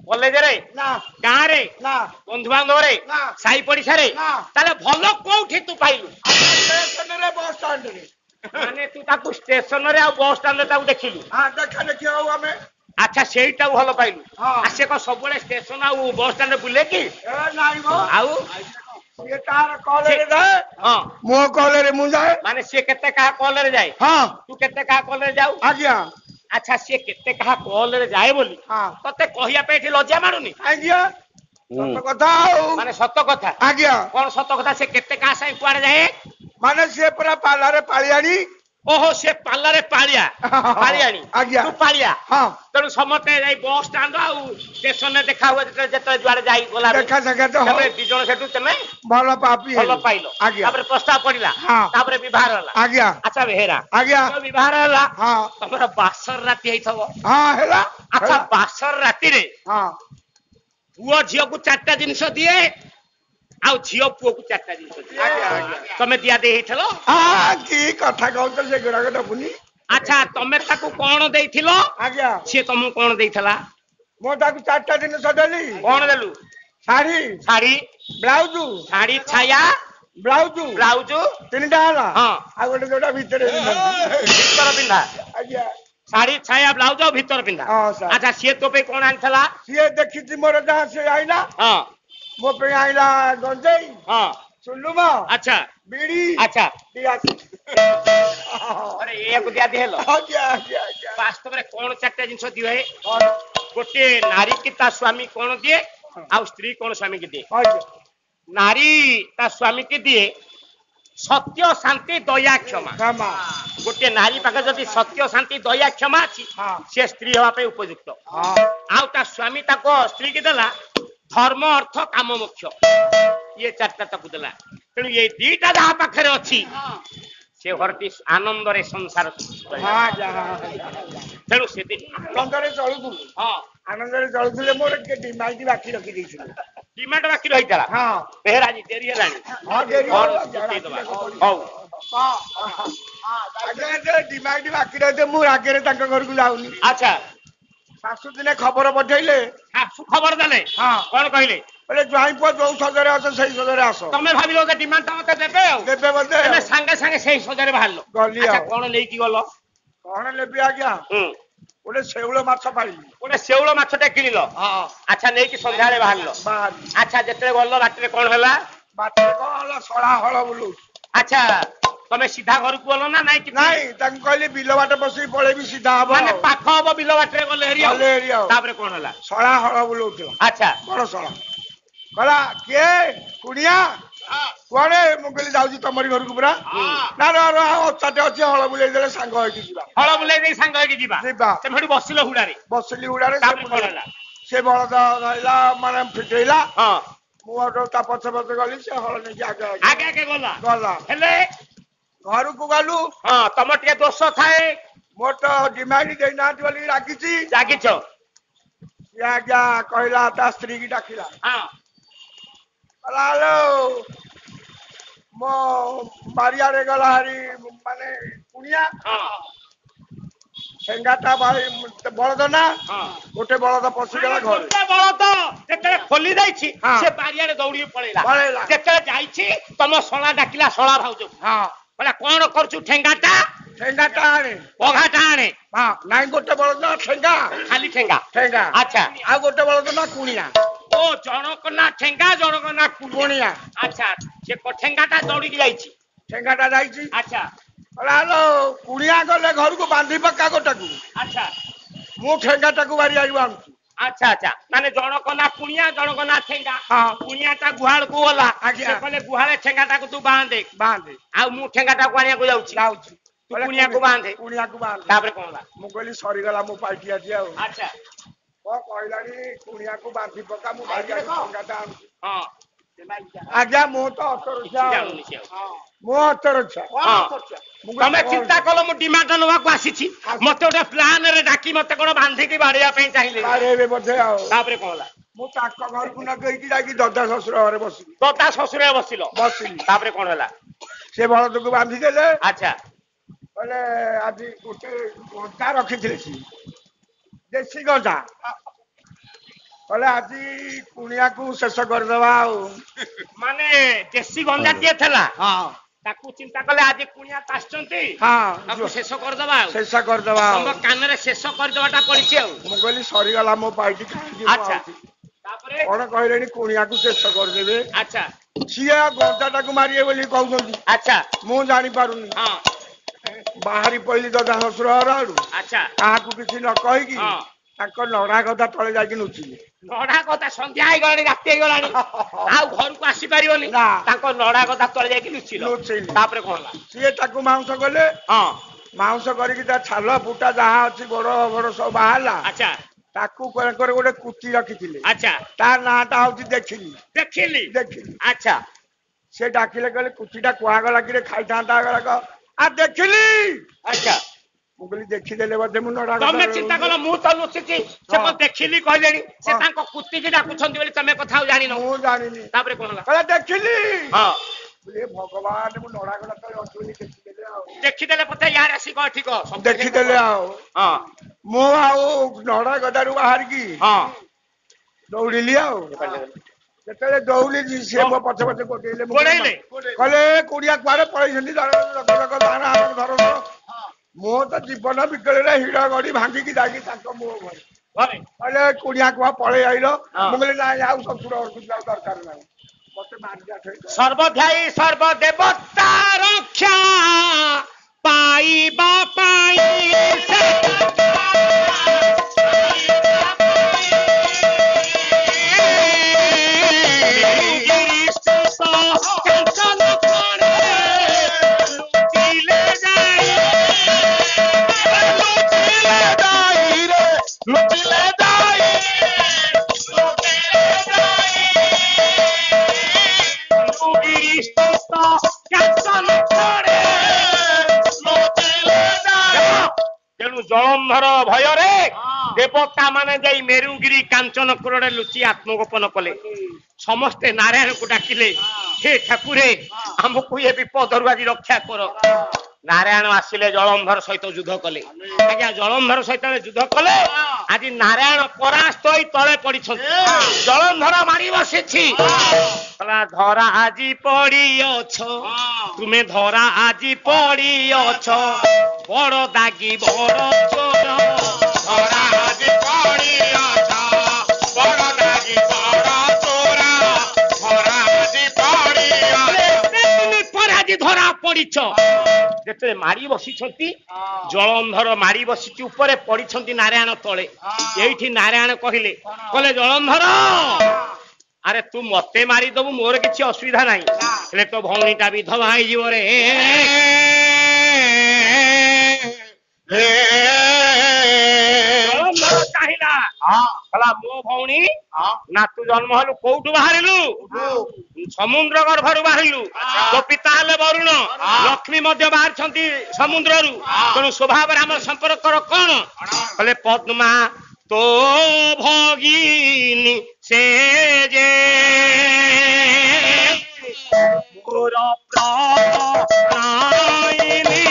କଲେଜରେ? ନା ଗାଁରେ? ନା ବନ୍ଧୁବାନ୍ଧବରେ? ନା ସାହି ପଡିଶାରେ? ନା ତାହେଲେ ଭଲ କୋଉଠି ତୁ ପାଇଲୁ? ଷ୍ଟେସନରେ ବସ୍ ଷ୍ଟାଣ୍ଡରେ। ମାନେ ତୁ ତାକୁ ଷ୍ଟେସନରେ ଆଉ ବସ୍ ଷ୍ଟାଣ୍ଡରେ ତାକୁ ଦେଖିଲୁ? ହଁ ଦେଖା ଦେଖି ହଉ ଆମେ। ଆଚ୍ଛା ସେଇଟାକୁ ଭଲ ପାଇଲୁ ହଁ। ଆ ସେ କଣ ସବୁବେଳେ ଷ୍ଟେସନ ଆଉ ବସ୍ ଷ୍ଟାଣ୍ଡରେ ବୁଲେ କି ନାଇଁ ମ ଆଉ ସିଏ ତାର କଲେରେ ଯାଏ ହଁ ମୋ କଲେରେ ମୁଁ ଯାଏ ମାନେ ସିଏ କେତେ କାହା କଲରେ ଯାଏ ହଁ ତୁ କେତେ କାହା କଲରେ ଯାଉ ଆଜ୍ଞା ଆଚ୍ଛା ସିଏ କେତେ କାହା କଲରେ ଯାଏ ବୋଲି ହଁ ତତେ କହିବା ପାଇଁ ଏଠି ଲଜ୍ଜା ମାରୁନି ଆଜ୍ଞା ସତ କଥା ଆଉ ମାନେ ସତ କଥା ଆଜ୍ଞା କଣ ସତ କଥା ସେ କେତେ କାହା ସାଙ୍ଗେ କୁଆଡେ ଯାଏ ମାନେ ସିଏ ପୁରା ପାଲାରେ ପାଳିଆଣି ଓହୋ ସେ ପାଲାରେ ପାଳିଆ ପାଳିଆଣି ଆଜ୍ଞା ତୁ ପାଳିଆ ହଁ ତେଣୁ ସମସ୍ତେ ଯାଇ ବସ୍ ଷ୍ଟାଣ୍ଡ ଆଉ ଷ୍ଟେସନରେ ଦେଖା ହୁଏ ଯେତେବେଳେ ଯୁଆଡେ ଯାଇ ଗଲା ଦେଖା ସାକ୍ଷାତ ହଉ। ତାପରେ ଦି ଜଣ ସେଠୁ ତମେ ଭଲ ପାପି ଭଲ ପାଇଲ ଆଜ୍ଞା ତାପରେ ପ୍ରସ୍ତାବ ପଡିଲା ହଁ। ତାପରେ ବିବାହ ହେଲା ଆଜ୍ଞା ଆଚ୍ଛା ବେହେରା ଆଜ୍ଞା ବିବାହ ହେଲା ହଁ ତମର ବାସର ରାତି ହେଇଥିବ ହଁ ହେଲା ଆଚ୍ଛା ବାସର ରାତିରେ ହଁ ପୁଅ ଝିଅକୁ 4ଟା ଜିନିଷ ଦିଏ ଆଉ ଝିଅ ପୁଅକୁ 4ଟା ଜିନିଷ ଦିଏ ଆଜ୍ଞା ଆଜ୍ଞା ତମେ ଦିଆ ଦେଇ ହେଇଥିଲ କି କଥା କହୁଛ ସେଗୁଡାକ ଦବୁନି ଆଚ୍ଛା ତମେ ତାକୁ କଣ ଦେଇଥିଲ ଆଜ୍ଞା ସିଏ ତମକୁ କଣ ଦେଇଥିଲା ମୁଁ ତାକୁ 4ଟା ଜିନିଷ ଦେଲି କଣ ଦେଲୁ ଶାଢୀ ଶାଢୀ ବ୍ଲାଉଜ ଶାଢୀ ଛାୟା ବ୍ଲାଉଜ ବ୍ଲାଉଜ 3ଟା ହେଲା ହଁ ଆଉ ଗୋଟେ ଯୋଉଟା ଭିତରେ ଭିତର ପିନ୍ଧା ଆଜ୍ଞା ଶାଢୀ ଛାୟା ବ୍ଲାଉଜ ଆଉ ଭିତର ପିନ୍ଧା ହଁ ସାର୍ ଆଚ୍ଛା ସିଏ ତୋ ପାଇଁ କଣ ଆଣିଥିଲା ସିଏ ଦେଖିଛି ମୋର ଯାହା ସିଏ ଆଇଲା ହଁ ମୋ ପାଇଁ ଆଇଲା ଗଞ୍ଜେଇ ହଁ ଚୁଲୁମ ଆଚ୍ଛା ବିଡି ଆଚ୍ଛା ପିଆସି ଆରେ ଏଇଆକୁ ଦିଆ ଦି ହେଲ ଆଜ୍ଞା ଆଜ୍ଞା ଆଜ୍ଞା ବାସ୍ତବରେ କଣ 4ଟା ଜିନିଷ ଦିଏ କଣ? ଗୋଟିଏ ନାରୀ କି ତା ସ୍ୱାମୀ କଣ ଦିଏ ଆଉ ସ୍ତ୍ରୀ କଣ ସ୍ୱାମୀ କି ଦିଏ ଆଜ୍ଞା ନାରୀ ତା ସ୍ୱାମୀ କି ଦିଏ ସତ୍ୟ ଶାନ୍ତି ଦୟା କ୍ଷମା କ୍ଷମା ଗୋଟିଏ ନାରୀ ପାଖରେ ଯଦି ସତ୍ୟ ଶାନ୍ତି ଦୟା କ୍ଷମା ଅଛି ହଁ ସେ ସ୍ତ୍ରୀ ହେବା ପାଇଁ ଉପଯୁକ୍ତ ହଁ ଆଉ ତା ସ୍ୱାମୀ ତାକୁ ସ୍ତ୍ରୀ କି ଦେଲା ଧର୍ମ ଅର୍ଥ କାମ ମୋକ୍ଷ ଇଏ 4ଟା ତାକୁ ଦେଲା ତେଣୁ ଏଇ 2ଟା ଯାହା ପାଖରେ ଅଛି ସେ ଘରଟି ଆନନ୍ଦରେ ସଂସାର ତେଣୁ ସେଦିନ ଆନନ୍ଦରେ ଚଳୁଥିଲୁ ହଁ ଆନନ୍ଦରେ ଚଳୁଥିଲେ ମୋର ଟିକେ ଡିମାଣ୍ଡ ବାକି ରଖିଦେଇଥିଲି ଡିମାଣ୍ଡ ବାକି ରହିଥିଲା ହଁ ବେହେରା ଆଜି ଡେରି ହେଲାଣି ହଁ ଡେରି କଣ ହଉ, ଚୁକେଇଦବା ରାତିରେ ହଉ ଆଜ୍ଞା ଡିମାଣ୍ଡ ବାକି ରହିଥିଲେ ମୁଁ ରାଗରେ ତାଙ୍କ ଘରକୁ ଯାଉନି ଆଚ୍ଛା ଶାଶୁ ଦିନେ ଖବର ପଠେଇଲେ ଶାଶୁ ଖବର ଦେଲେ ହଁ କଣ କହିଲେ ବୋଲେ ଜ୍ୱାଇଁ ପୁଅ ଯୋଉ ସଜରେ ଆସ ସେଇ ସଜରେ ଆସ ତମେ ଭାବିଲ ଯେ ଡିମାଣ୍ଡ ଟା ମତେ ଦେବେ ଆଉ ଦେବେ ବୋଧେ ତମେ ଆଉ। ସାଙ୍ଗେ ସାଙ୍ଗେ ସେଇ ସଜାରେ ବାହାରିଲ ଗଲି ଆଚ୍ଛା ଆଉ। କଣ ନେଇକି ଗଲ କଣ ନେବି ଆଜ୍ଞା ହୁଁ ଗୋଟେ ଶେଉଳ ମାଛ ପାଇଲି ଗୋଟେ ଶେଉଳ ମାଛଟେ କିଣିଲ ହଁ ଆଚ୍ଛା ନେଇକି ସନ୍ଧ୍ୟାବେଳେ ବାହାରିଲ ବାହାରି ଆଚ୍ଛା ଯେତେବେଳେ ଗଲ ରାତିରେ କଣ ହେଲା ବାଟରେ କଣ ହେଲା ଶଳା ହଳ ବୁଲୁଛି ଆଚ୍ଛା ତମେ ସିଧା ଘରକୁ ଗଲ ନା ନାଇଁ କିଛି ନାଇଁ ତାଙ୍କୁ କହିଲି ବିଲ ବାଟ ବସିକି ପଳେଇବି ସିଧା ହବ ମାନେ ଆଉ। ପାଖ ହବ ବିଲ ବାଟରେ ଗଲେ ହେରି ଗଲେ ହେରି ଆଉ। ତାପରେ କଣ ହେଲା ଶଳା ହଳ ବୁଲଉଥିଲା ଆଚ୍ଛା ବଡ ଶଳା କହିଲା କିଏ କୁଣିଆ କୁଆଡେ ମୁଁ କହିଲି ଯାଉଛି ତମରି ଘରକୁ ପୁରା ନା ଅଚାଟେ ଅଛି ହଳ ବୁଲେଇ ଦେଲେ ସାଙ୍ଗ ହେଇକି ଯିବା ହଳ ବୁଲେଇ ଦେଇ ସାଙ୍ଗ ହେଇକି ଯିବା ଯିବା ତମେ ସେଠି ବସିଲ ହୁଡାରେ ବସିଲି ଉଡାରେ ତାପରେ କଣ ହେଲା ସେ ବଳଦ ଧଇଲା ମାନେ ଫିଟେଇଲା ହଁ ମୁଁ ଅଟୋ ତା ପଛେ ପଛେ ଗଲି ସେ ହଳ ନେଇକି ଆଗେ ଆଗେ ଆଗେ ଗଲା ଗଲା ହେଲେ ଘରକୁ ଗଲୁ ହଁ ତମର ଟିକେ ଦୋଷ ଥାଏ ମୋର ତ ଡିମାଣ୍ଡ ଦେଇନାହାନ୍ତି ବୋଲି ରାଗିଛି ଜାଗିଛ ସିଏ ଆଜ୍ଞା କହିଲା ତା ସ୍ତ୍ରୀ କି ଡାକିଲା ହଁ କହିଲା ହ୍ୟାଲୋ ମୋ ବାରିଆଡେ ଗଲା ହାରି ମାନେ କୁଣିଆ ହଁ ଠେଙ୍ଗାଟା ବଳଦ ନା ହଁ ଗୋଟେ ବଳଦ ପଶିଗଲା ଘରେ ଗୋଟେ ବଳଦ ଯେତେବେଳେ ଖୋଲି ଦେଇଛି ହଁ। ସେ ବାରିଆଡେ ଦୌଡିକି ପଳେଇଲା। ପଳେଇଲା ଯେତେବେଳେ ଯାଇଛି ତମ ଶଳା ଡାକିଲା ଶଳା ଭାଉଜ ହଁ କହିଲା କଣ କରୁଛୁ ଠେଙ୍ଗାଟା ଠେଙ୍ଗାଟା ଆଣେ ପଘାଟା ଆଣେ ହଁ ନାଇଁ ଗୋଟେ ବଳଦ ନା ଠେଙ୍ଗା ଖାଲି ଠେଙ୍ଗା ଠେଙ୍ଗା ଆଚ୍ଛା ଆଉ ଗୋଟେ ବଳଦ ନା କୁଣିଆ ଓ ଜଣକ ନା ଠେଙ୍ଗା ଜଣକ ନା କୁଣିଆ କୁଣିଆ ଆଚ୍ଛା ସେ ଠେଙ୍ଗାଟା ଦୌଡିକି ଯାଇଛି ଠେଙ୍ଗାଟା ଯାଇଛି ଆଚ୍ଛା କହିଲା ହ୍ୟାଲୋ କୁଣିଆ ଗଲେ ଘରକୁ ବାନ୍ଧି ପକା ଗୋଟାକୁ ଆଚ୍ଛା ମୁଁ ଠେଙ୍ଗାଟାକୁ ବାରି ଆଣିବୁ ଆଣୁଛି ଆଚ୍ଛା ଆଚ୍ଛା ମାନେ ଜଣକ ନା କୁଣିଆ ଜଣକ ନା ଠେଙ୍ଗା ହଁ କୁଣିଆ ତା ଗୁହାଳକୁ ଗଲା ଆଜ୍ଞା। ସେ କହିଲେ ଗୁହାଳେ ଠେଙ୍ଗାଟାକୁ ତୁ ବାନ୍ଧେ ବାନ୍ଧେ ଆଉ ମୁଁ ଠେଙ୍ଗାଟାକୁ ଆଣିବାକୁ ଯାଉଛି ଯାଉଛି ତୁ କୁଣିଆକୁ ବାନ୍ଧେ କୁଣିଆକୁ ବାନ୍ଧେ ତାପରେ କଣ ହେଲା ମୁଁ କହିଲି ସରିଗଲା ମୋ ପାଇଟି ଆଜି ଆଉ ଆଚ୍ଛା କଣ କହିଲାଣି କୁଣିଆକୁ ବାନ୍ଧି ପକା ମୁଁ ବାରି ଆଣି ଠେଙ୍ଗାଟା ଆଣୁଛି ହଁ ଆଜ୍ଞା ମୁଁ ତ ଅଟରଛା କିଛି ଜାଣୁନି ସେ ଆଉ ମୁଁ ଅଟରଛା ହଁ ତମେ ଚିନ୍ତା କଲ ମୁଁ ଡିମାଣ୍ଡ ନେବାକୁ ଆସିଛି ମତେ ଗୋଟେ ପ୍ଲାନ ରେ ଡାକି ମତେ କଣ ବାନ୍ଧିକି ବାଡେଇବା ପାଇଁ ଚାହିଁଲେ ବାଡେଇବେ ବୋଧେ ଆଉ ତାପରେ କଣ ହେଲା ମୁଁ ତାଙ୍କ ଘରକୁ ନଗେଇକି ଯାଇକି ଦଦା ଶ୍ୱଶୁର ଘରେ ବସିଲି ତ ତା ଶ୍ୱଶୁର ବସିଲ ବସିଲି ତାପରେ କଣ ହେଲା ସେ ବଳଦକୁ ବାନ୍ଧି ଦେଲେ ଆଚ୍ଛା କହିଲେ ଆଜି ଗୋଟେ ଗଞ୍ଜା ରଖିଥିଲେ ସିଏ ଦେଶୀ ଗଞ୍ଜା କହିଲେ ଆଜି କୁଣିଆକୁ ଶେଷ କରିଦବା ଆଉ ମାନେ ଦେଶୀ ଗଞ୍ଜାଟିଏ ଥିଲା ହଁ ତାକୁ ଚିନ୍ତା କଲେ ଆଜି କୁଣିଆ ଆସିଛନ୍ତି ହଁ ତାକୁ ଶେଷ କରିଦବା ଆଉ ଶେଷ କରିଦବା ତମ କାନରେ ଶେଷ କରିଦବାଟା ପଡିଛି ଆଉ ମୁଁ କହିଲି ସରିଗଲା ମୋ ପାଇଟି କାହିଁକି ଆଚ୍ଛା ତାପରେ କଣ କହିଲେଣି କୁଣିଆକୁ ଶେଷ କରିଦେବେ ଆଚ୍ଛା ସିଏ ଗଞ୍ଜାଟାକୁ ମାରିବେ ବୋଲି କହୁଛନ୍ତି ଆଚ୍ଛା ମୁଁ ଜାଣିପାରୁନି ହଁ ବାହାରି ପଇଲି ଦଦା ଶ୍ୱଶୁର ଘର ଆଡୁ ଆଚ୍ଛା କାହାକୁ କିଛି ନ କହିକି ହଁ ତାଙ୍କ ନଡା ଗଦା ତଳେ ଯାଇକି ଲୁଚିଲି ନଡା କଥା ସନ୍ଧ୍ୟା ହେଇଗଲାଣି ରାତି ହେଇଗଲାଣି ଆଉ ଘରକୁ ଆସିପାରିବନି ନା। ତାଙ୍କ ନଡା କଥା ତଳେ ଯାଇକି ଲୁଚିଲ ଲୁଚେଇଲି। ତାପରେ କଣ ହେଲା ସିଏ ତାକୁ ମାଉଁସ କଲେ ହଁ ମାଉଁସ କରିକି ତା ଛାଲ ଫୁଟା ଯାହା ଅଛି ଗୋଡ ଫୋଡ ସବୁ ବାହାରିଲା ଆଚ୍ଛା ତାକୁ ଗୋଟେ କୁତି ରଖିଥିଲେ ଆଚ୍ଛା ତା ନାଁଟା ହଉଛି ଦେଖିଲି ଦେଖିଲି ଦେଖିଲି ଆଚ୍ଛା ସେ ଡାକିଲେ କହିଲେ କୁତିଟା କୁହାଗଲା କିରେ ଖାଇଥାନ୍ତା ଆ ଦେଖିଲି ଆଚ୍ଛା ମୁଁ କହିଲି ଦେଖିଦେଲେ ବୋଧେ ମୁଁ ନଡା ତମେ ଚିନ୍ତା କଲ ମୁଁ ତ ଲୁଚିଛି ସେ କଣ ଦେଖିଲି କହିଲେଣି ସେ ହଁ। ତାଙ୍କ କୁତିକି ଡାକୁଛନ୍ତି ବୋଲି ତମେ କଥା ଆଉ ଜାଣିନ ମୁଁ ଜାଣିନି ତାପରେ କଣ ହେଲା କହିଲେ ଦେଖିଲି ହଁ ଭଗବାନ ମୁଁ ନଡା ଗଦା ତଳେ ଅଛି ବୋଲି ଦେଖିଦେଲେ ଆଉ ଦେଖିଦେଲେ ପଛେ ୟାର ଆସି କହ ଠିକ ଦେଖିଦେଲେ ଆଉ ହଁ ମୁଁ ଆଉ ନଡା ଗଦାରୁ ବାହାରିକି ହଁ ଦୌଡ଼ିଲି ଆଉ ଯେତେବେଳେ ଦୌଡ଼ିଲି ସିଏ ମୋ ପଛେ ପଛେ ଗୋଡେଇଲେ ଗୋଡେଇଲେ କହିଲେ କୁଡିଆ କୁଆଡେ ପଳେଇଛନ୍ତି ଧର ମୁଁ ତ ଜୀବନ ବିକଳରେ ହିଡ଼ ଗଡି ଭାଙ୍ଗିକି ଯାଇକି ତାଙ୍କ ମୁହଁ ଘରେ ଘରେ କହିଲେ କୁଡିଆ କୁଆ ପଳେଇ ଆଇଲ ହଁ। ମୁଁ କହିଲି ନାଇଁ ଆଉ ଶ୍ୱଶୁର ଘରକୁ ଯିବାକୁ ଦରକାର ନାହିଁ ମତେ ମାରିଲା ସର୍ବଧ୍ୟାୟୀ ସର୍ବଦେବତା ରକ୍ଷା ପାଇବା ପାଇଁ ତେଣୁ ଜଳନ୍ଧର ଭୟରେ ଦେବତା ମାନେ ଯାଇ ମେରୁଗିରି କାଞ୍ଚନ କୋରରେ ଲୁଚି ଆତ୍ମଗୋପନ କଲେ ସମସ୍ତେ ନାରାୟଣକୁ ଡାକିଲେ ହେ ଠାକୁରେ ଆମକୁ ଏ ବିପଦରୁ ଆଜି ରକ୍ଷା କର ନାରାୟଣ ଆସିଲେ ଜଳନ୍ଧର ସହିତ ଯୁଦ୍ଧ କଲେ ଆଜ୍ଞା ଜଳନ୍ଧର ସହିତ ଯୁଦ୍ଧ କଲେ ଆଜି ନାରାୟଣ ପରାସ୍ତ ହୋଇ ତଳେ ପଡିଛନ୍ତି ଜଳନ୍ଧର ମାରି ବସିଛି ଧରା ଆଜି ପଡିଅଛ ତୁମେ ଧରା ଆଜି ପଡିଅଛ ବଡ ଦାଗି ବଡ ଚୋର ଧରା ଆଜି ପଡିଅଛ ବଡ ଦାଗି ବଡ ଚୋର ଧରା ଆଜି ପଡିଅଛ ଆଜି ଧରା ପଡିଛ ଯେତେବେଳେ ମାରି ବସିଛନ୍ତି ଜଳନ୍ଧର ମାରି ବସିଛି ଉପରେ ପଡିଛନ୍ତି ନାରାୟଣ ତଳେ ଏଇଠି ନାରାୟଣ କହିଲେ ଜଳନ୍ଧର ଆରେ ତୁ ମତେ ମାରିଦବୁ ମୋର କିଛି ଅସୁବିଧା ନାହିଁ ହେଲେ ତୋ ଭଉଣୀଟା ବିଧବା ହେଇଯିବ ରେ ଚାହିଁଲା କହିଲା ମୋ ଭଉଣୀ ନା ତୁ ଜନ୍ମ ହେଲୁ କୋଉଠୁ ବାହାରିଲୁ ସମୁଦ୍ର ଗର୍ଭରୁ ବାହାରିଲୁ ତୋ ପିତା ହେଲେ ବରୁଣ ଲକ୍ଷ୍ମୀ ମଧ୍ୟ ବାହାରିଛନ୍ତି ସମୁଦ୍ରରୁ ତେଣୁ ସ୍ୱଭାବରେ ଆମର ସମ୍ପର୍କର କଣ କହିଲେ ପଦ୍ମା ତୋ ଭଗିନୀ ସେ ଯେ ମୋର ପ୍ରାଣିନୀ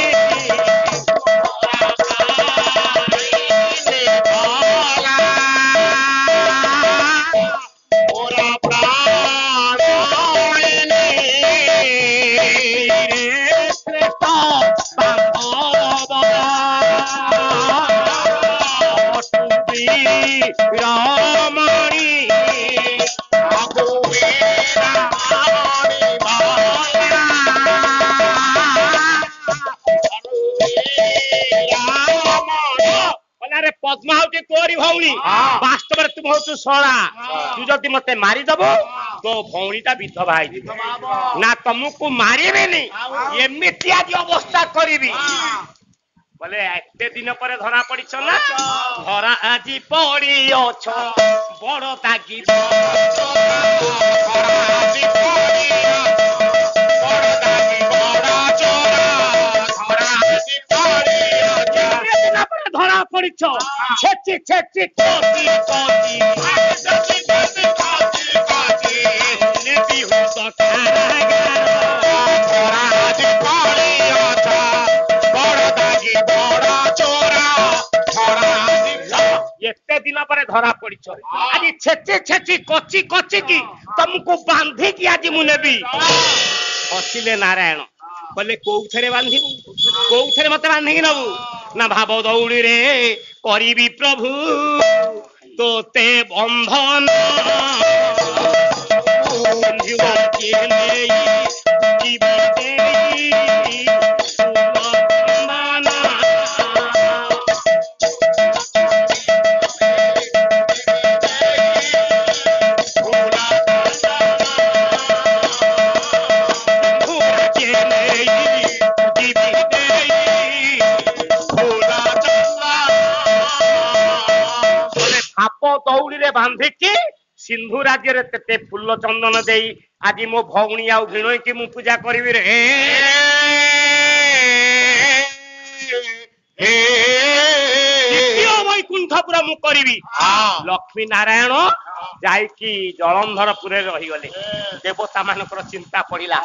ପଦ୍ମା ହଉଛି ତୋରି ଭଉଣୀ ବାସ୍ତବରେ ତୁ ହଉଛୁ ଶଳା ତୁ ଯଦି ମତେ ମାରିଦବୁ ତୋ ଭଉଣୀଟା ବିଧବା ହେଇଯିବ ନା ତମକୁ ମାରିବିନି ଏମିତି ଆଜି ଅବସ୍ଥା କରିବି ବୋଲେ ଏତେ ଦିନ ପରେ ଧରା ପଡିଛ ନା ଧରା ଆଜି ପଡିଅଛ ବଡ ଦାଗି ধরা পড়িছ ছেচি ছেচি কচি কচি ଏତେ ଦିନ ପରେ ଧରା ପଡିଛ ଆଜି ଛେଚି ଛେଚି କଚି କଚି କି ତମକୁ ବାନ୍ଧିକି ଆଜି ମୁଁ ନେବି ହସିଲେ ନାରାୟଣ କହିଲେ କୋଉଥିରେ ବାନ୍ଧିବୁ କୋଉଥିରେ ମତେ ବାନ୍ଧିକି ନବୁ ନା ଭାବ ଦଉଡ଼ିରେ କରିବି ପ୍ରଭୁ ତୋତେ ବନ୍ଧନ ବାନ୍ଧିବ କିଏ ନେଇ ଜୀବନ ଦେଇ ବନ୍ଧନ। ସାପ ଦଉଡ଼ିରେ ବାନ୍ଧିକି ସିନ୍ଧୁ ରାଜ୍ୟରେ ତେତେ ଫୁଲ ଚନ୍ଦନ ଦେଇ ଆଜି ମୋ ଭଉଣୀ ଆଉ ଭିଣୋଇକି ମୁଁ ପୂଜା କରିବି ରେ ବୈକୁଣ୍ଠପୁର ମୁଁ କରିବି। ଲକ୍ଷ୍ମୀ ନାରାୟଣ ଯାଇକି ଜଳନ୍ଧରପୁରରେ ରହିଗଲେ। ଦେବତା ମାନଙ୍କର ଚିନ୍ତା ପଡିଲା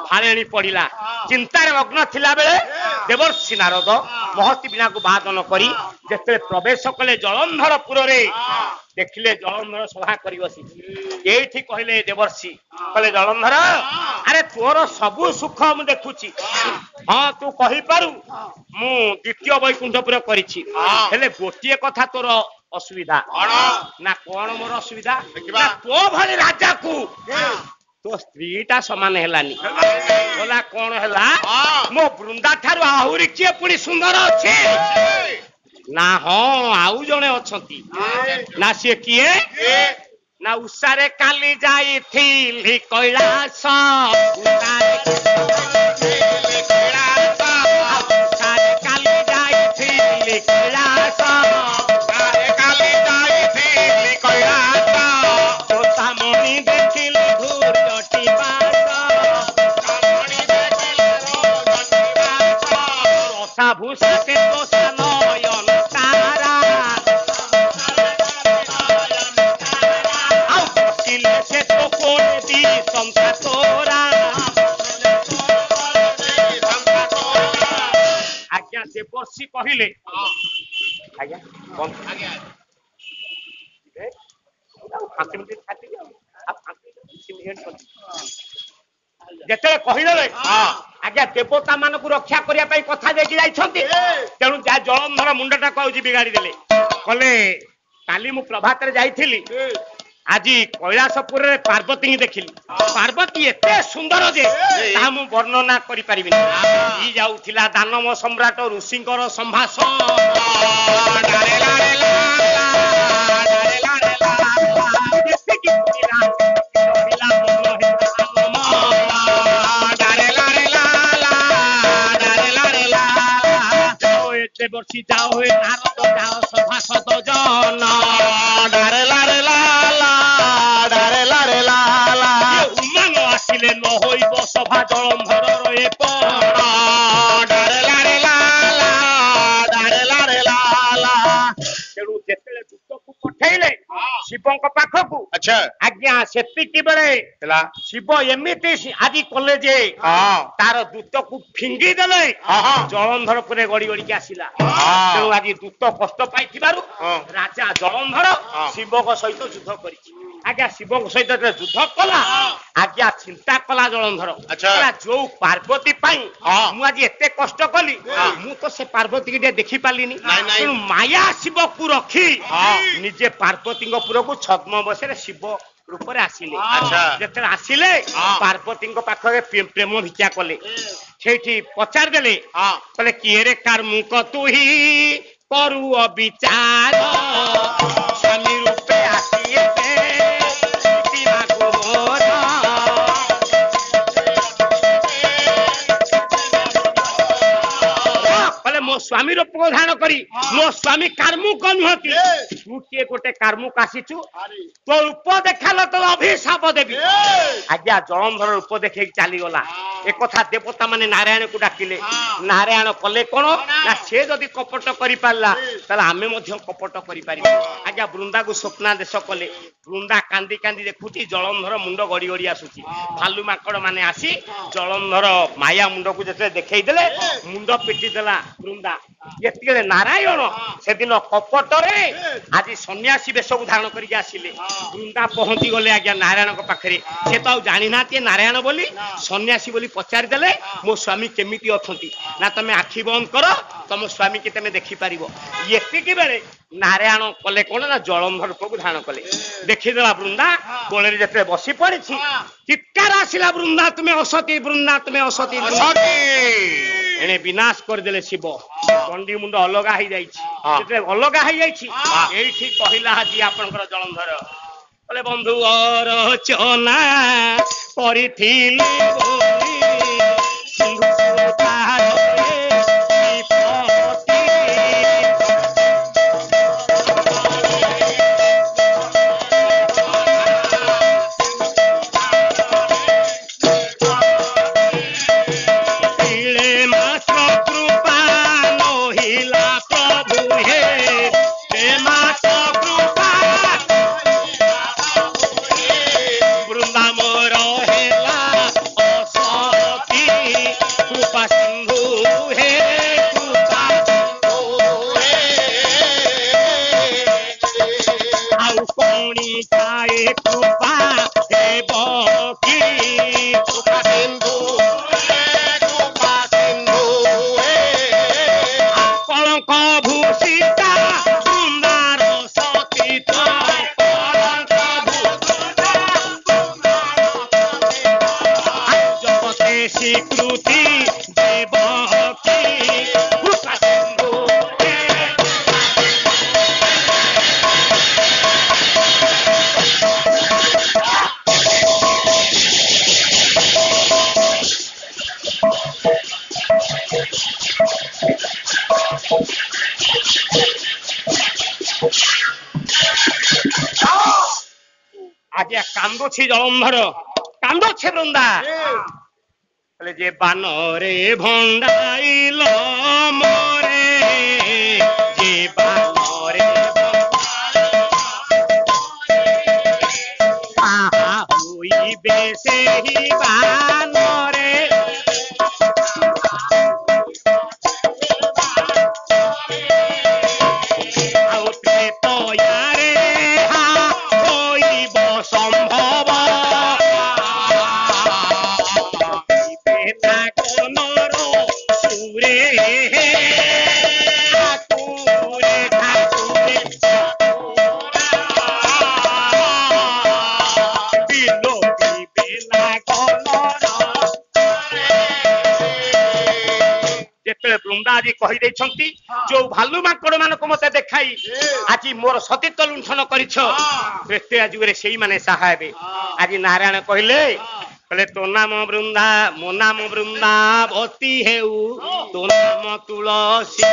ଭାଳେଣୀ ପଡିଲା ଚିନ୍ତାରେ ମଗ୍ନ ଥିଲା ବେଳେ ଦେବର୍ଷି ନାରଦ ମହତୀ ବୀଣାକୁ ବାଦନ କରି ଯେତେବେଳେ ପ୍ରବେଶ କଲେ ଜଳନ୍ଧରପୁରରେ ଦେଖିଲେ ଜଳନ୍ଧର ସଭା କରି ବସିଛି। ଏଇଠି କହିଲେ ଦେବର୍ଷି କହିଲେ ଜଳନ୍ଧର ଆରେ ତୋର ସବୁ ସୁଖ ମୁଁ ଦେଖୁଛି ହଁ ତୁ କହିପାରୁ ମୁଁ ଦ୍ୱିତୀୟ ବୈକୁଣ୍ଠପୁର କରିଛି ହେଲେ ଗୋଟିଏ କଥା ତୋର ଅସୁବିଧା ନା କଣ ମୋର ଅସୁବିଧା ନା ତୋ ଭଳି ରାଜାକୁ ତୋ ସ୍ତ୍ରୀଟା ସମାନ ହେଲାନି। କହିଲା କଣ ହେଲା ମୋ ବୃନ୍ଦା ଠାରୁ ଆହୁରି କିଏ ପୁଣି ସୁନ୍ଦର ଅଛି ନା ହଁ ଆଉ ଜଣେ ଅଛନ୍ତି ନା ସିଏ କିଏ ନା ଉଷାରେ କାଲି ଯାଇଥିଲି କୈଳାସ ଉଷାରେ କାଲି ଯାଇଥିଲି କୈଳାସ ମଣି ଦେଖିଲି ଧୂର୍ଜଟି ରସା ଭୂଷା କେତୋଷା ନୟନ ତାରା ଆଉ ବସିଲେ ସେ ତ କୋଟି ସଂଖ୍ୟା ତୋରା। ଆଜ୍ଞା ଦେବର୍ଷି କହିଲେ ଆଜ୍ଞା ଯେତେବେଳେ କହିଦେଲେ ଆଜ୍ଞା ଦେବତା ମାନଙ୍କୁ ରକ୍ଷା କରିବା ପାଇଁ କଥା ଦେଇକି ଯାଇଛନ୍ତି ତେଣୁ ଜଳନ୍ଧର ମୁଣ୍ଡଟାକୁ ଆଉ ବିଗାଡି ଦେଲେ। କହିଲେ କାଲି ମୁଁ ପ୍ରଭାତରେ ଯାଇଥିଲି ଆଜି କୈଳାସପୁରରେ ପାର୍ବତୀଙ୍କୁ ଦେଖିଲି ପାର୍ବତୀ ଏତେ ସୁନ୍ଦର ଯେ ତାହା ମୁଁ ବର୍ଣ୍ଣନା କରିପାରିବିନି। ଯାଉଥିଲା ଦାନବ ସମ୍ରାଟ ଋଷିଙ୍କର ସମ୍ଭାଷଣ ବର୍ଷି ଯାଅ ହେ ନାରଦ ଯାଅ ସଭାସଦ ଜନ ଉମାନ ଆସିଲେ ନ ହୋଇବ ସଭା ଜଳନ୍ଧରର ଏ ତେଣୁ ଯେତେବେଳେ ଦୂତକୁ ପଠେଇଲେ ଶିବଙ୍କ ପାଖକୁ ଆଜ୍ଞା ସେତିକି ବେଳେ ଶିବ ଏମିତି ଆଜି କଲେ ଯେ ତାର ଦୂତକୁ ଫିଙ୍ଗି ଦେଲେ ଜଳନ୍ଧରପୁରରେ ଗଡି ଗଡିକି ଆସିଲା। ତେଣୁ ଆଜି ଦୂତ କଷ୍ଟ ପାଇଥିବାରୁ ରାଜା ଜଳନ୍ଧର ଶିବଙ୍କ ସହିତ ଯୁଦ୍ଧ କରିଛି। ଆଜ୍ଞା ଶିବଙ୍କ ସହିତ ଯୁଦ୍ଧ କଲା ଆଜ୍ଞା ଚିନ୍ତା କଲା ଜଳନ୍ଧର ଯୋଉ ପାର୍ବତୀ ପାଇଁ ମୁଁ ଆଜି ଏତେ କଷ୍ଟ କଲି ମୁଁ ତ ସେ ପାର୍ବତୀକି ଟିକେ ଦେଖି ପାରିଲିନି ତେଣୁ ମାୟା ଶିବକୁ ରଖି ନିଜେ ପାର୍ବତୀଙ୍କ ପୁରକୁ ଛଦ୍ମ ବସରେ ଶିବ ରୂପରେ ଆସିଲେ। ଯେତେବେଳେ ଆସିଲେ ପାର୍ବତୀଙ୍କ ପାଖରେ ପ୍ରେମ ଭିକ୍ଷା କଲେ ସେଇଠି ପଚାରିଦେଲେ କହିଲେ କିଏ ରେ କାର୍ମୁକ ତୁହି କରୁ ଅବିଚାର ସ୍ୱାମୀ ରୂପେ ଆସିଏତେ ମୋ ସ୍ୱାମୀ ରୂପ ଧାରଣ କରି ମୋ ସ୍ୱାମୀ କାର୍ମୁକ ନୁହନ୍ତି ତୁ କିଏ ଗୋଟେ କାର୍ମୁକ ଆସିଛୁ ତୋ ରୂପ ଦେଖାଲ ତ ଅଭିଶାପ ଦେବି। ଆଜ୍ଞା ଜଳନ୍ଧର ରୂପ ଦେଖେଇକି ଚାଲିଗଲା। ଏକଥା ଦେବତା ମାନେ ନାରାୟଣକୁ ଡାକିଲେ ନାରାୟଣ କଲେ କଣ ନା ସେ ଯଦି କପଟ କରିପାରିଲା ତାହେଲେ ଆମେ ମଧ୍ୟ କପଟ କରିପାରିବା। ଆଜ୍ଞା ବୃନ୍ଦାକୁ ସ୍ୱପ୍ନାଦେଶ କଲେ ବୃନ୍ଦା କାନ୍ଦି କାନ୍ଦି ଦେଖୁଛି ଜଳନ୍ଧର ମୁଣ୍ଡ ଗଡି ଗଡି ଆସୁଛି। ଭାଲୁ ମାଙ୍କଡ ମାନେ ଆସି ଜଳନ୍ଧର ମାୟା ମୁଣ୍ଡକୁ ଯେତେବେଳେ ଦେଖେଇ ଦେଲେ ମୁଣ୍ଡ ପିଟି ଦେଲା ବୃନ୍ଦା। ଯେତିକି ନାରାୟଣ ସେଦିନ କପଟରେ ଆଜି ସନ୍ନ୍ୟାସୀ ବେଶକୁ ଧାରଣ କରିକି ଆସିଲେ ବୃନ୍ଦା ପହଞ୍ଚି ଗଲେ ଆଜ୍ଞା ନାରାୟଣଙ୍କ ପାଖରେ। ସେ ତ ଆଉ ଜାଣିନାହାନ୍ତି ନାରାୟଣ ବୋଲି ସନ୍ନ୍ୟାସୀ ବୋଲି ପଚାରିଦେଲେ ମୋ ସ୍ୱାମୀ କେମିତି ଅଛନ୍ତି ନା ତମେ ଆଖି ବନ୍ଦ କର ତମ ସ୍ୱାମୀ କି ତମେ ଦେଖିପାରିବ। ଏତିକି ବେଳେ ନାରାୟଣ କଲେ କଣ ନା ଜଳନ୍ଧର ପୁଅକୁ ଧାରଣ କଲେ। ଦେଖିଦେଲା ବୃନ୍ଦା କୋଳରେ ଯେତେବେଳେ ବସି ପଡିଛି ଚିତ୍କାର ଆସିଲା ବୃନ୍ଦା ତୁମେ ଅସତୀ, ବୃନ୍ଦା ତୁମେ ଅସତୀ। ଏଣେ ବିନାଶ କରିଦେଲେ ଶିବ। ଗଣ୍ଡି ମୁଣ୍ଡ ଅଲଗା ହେଇଯାଇଛି। ଯେତେବେଳେ ଅଲଗା ହେଇଯାଇଛି ଏଇଠି କହିଲା ଆଜି ଆପଣଙ୍କର ଜଳନ୍ଧର କହିଲେ ବନ୍ଧୁ ଅରଚନା କରିଥିଲି ବୋଲି ସିଂହ ତାରରେ ବିପତ୍ତି। কান্দছি জলন্ধর, কান্দছে বৃন্দা যে বানরে ভণ্ডাইল মরে, যে বানরে আহা হইবে সেই বানরে ଆଜି କହିଦେଇଛନ୍ତି ଯୋଉ ଭାଲୁ ମାଙ୍କଡ ମାନଙ୍କୁ ମତେ ଦେଖାଇ ଆଜି ମୋର ସତୀତ୍ୱ ଲୁଣ୍ଠନ କରିଛ ତ୍ରେତୟା ଯୁଗରେ ସେଇମାନେ ସାହା ହେବେ। ଆଜି ନାରାୟଣ କହିଲେ ତୋ ନାମ ବୃନ୍ଦା ମୋ ନାମ ବୃନ୍ଦାବତୀ ହେଉ, ତୋ ନାମ ତୁଳସୀ,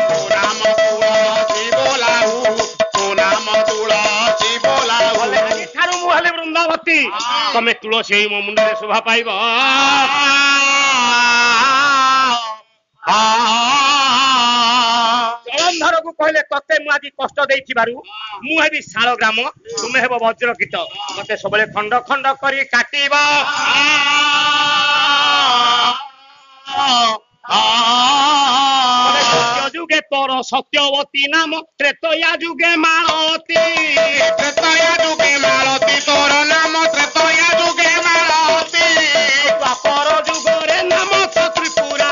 ତୋ ନାମ ତୁଳସୀ ବୋଲାଉ, ତୋ ନାମ ତୁଳସୀ ବୋଲାଉ। ଆଜିଠାରୁ ମୁଁ ହେଲେ ବୃନ୍ଦାବତୀ, ତମେ ତୁଳସୀ ହେଇ ମୋ ମୁଣ୍ଡରେ ଶୋଭା ପାଇବ। ଜଳନ୍ଧରକୁ କହିଲେ ତତେ ମୁଁ ଆଜି କଷ୍ଟ ଦେଇଥିବାରୁ ମୁଁ ହେବି ଶାଳ ଗ୍ରାମ, ତୁମେ ହେବ ବଜ୍ର କୀଟ, ମତେ ସବୁବେଳେ ଖଣ୍ଡ ଖଣ୍ଡ କରି କାଟିବ। ଯୁଗେ ତୋର ସତ୍ୟବତୀ ନାମ, ତ୍ରେତୟା ଯୁଗେ ମାଳତୀ, ତ୍ରେତୟା ଯୁଗେ ମାଳତୀ ତୋର ନାମ, ତ୍ରେତୟା ଯୁଗେ ମାଳତୀ, ଦ୍ୱାପର ଯୁଗରେ ନାମ ତ ତ୍ରିପୁରା,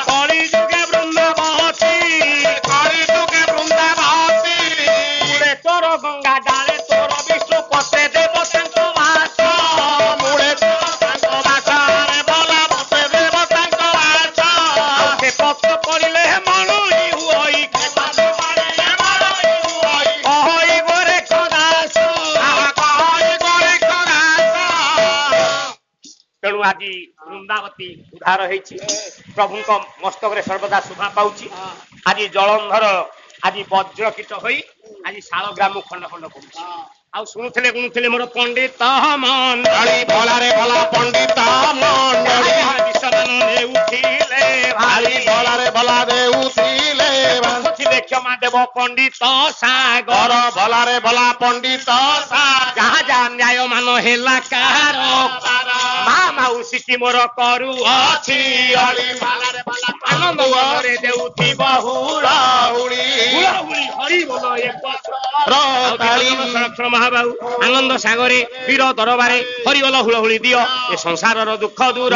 କଳି ଯୁଗେ ବୃନ୍ଦାବତୀ, କଳି ଯୁଗେ ବୃନ୍ଦାବତୀ, ମୂଳେ ତୋର ଗଙ୍ଗା ଡାଳେ ତୋର ବିଷ୍ଣୁ ପତେ ଦେବତାଙ୍କ ବାସ, ମୂଳେ ତୋର ତାଙ୍କ ବାସ, ଭଲ ପତେ ଦେବତାଙ୍କ ବାସ, ସେ ପତ ପଡ଼ିଲେ ମଣୁଇ ହୁଇ, କହଇ ଗୋରେ କଦାସ, କହଇ ଗୋରେ କଦାସ। ତେଣୁ ଆଜି ବୃନ୍ଦାବତୀ ଉଦ୍ଧାର ହେଇଛି, ପ୍ରଭୁଙ୍କ ମସ୍ତକରେ ସର୍ବଦା ଶୋଭା ପାଉଛି। ଆଜି ଜଳନ୍ଧର ଆଜି ବଜ୍ର କୀଟ ହୋଇ ଆଜି ଶାଳ ଗ୍ରାମ ଖଣ୍ଡ ଖଣ୍ଡ କରୁଛି। ଆଉ ଶୁଣୁଥିଲେ ଗୁଣୁଥିଲେ ମୋର ପଣ୍ଡିତ ମଣ୍ଡଳୀ, ଭଲାରେ ଭଲା ପଣ୍ଡିତ ମଣ୍ଡଳୀ, ବିଷମାନ ନେଉଥିଲେ ଭାରି, ଭଲାରେ ଭଲା ଦେଉଥିଲେ ଥିଲେ କ୍ଷମା ଦେବ ପଣ୍ଡିତ ସାଗର, ଭଲାରେ ଭଲା ପଣ୍ଡିତ ଯାହା ଯାହା ନ୍ୟାୟ ମାନ ହେଲା କାର, ମା ମାଉସୀ କି ମୋର କରୁଅଛି ଆନନ୍ଦ ଦେଉଥିବ ହୁଳ ହୁଳି, ହୁଳି ହରି ବୋଲ ଏକ ସଂରକ୍ଷଣ ମହାବାହୁ ଆନନ୍ଦ ସାଗରେ ବୀର ଦରବାରେ ହରିବୋଲ ହୁଳହୁଳି ଦିଅ ଏ ସଂସାରର ଦୁଃଖ ଦୂର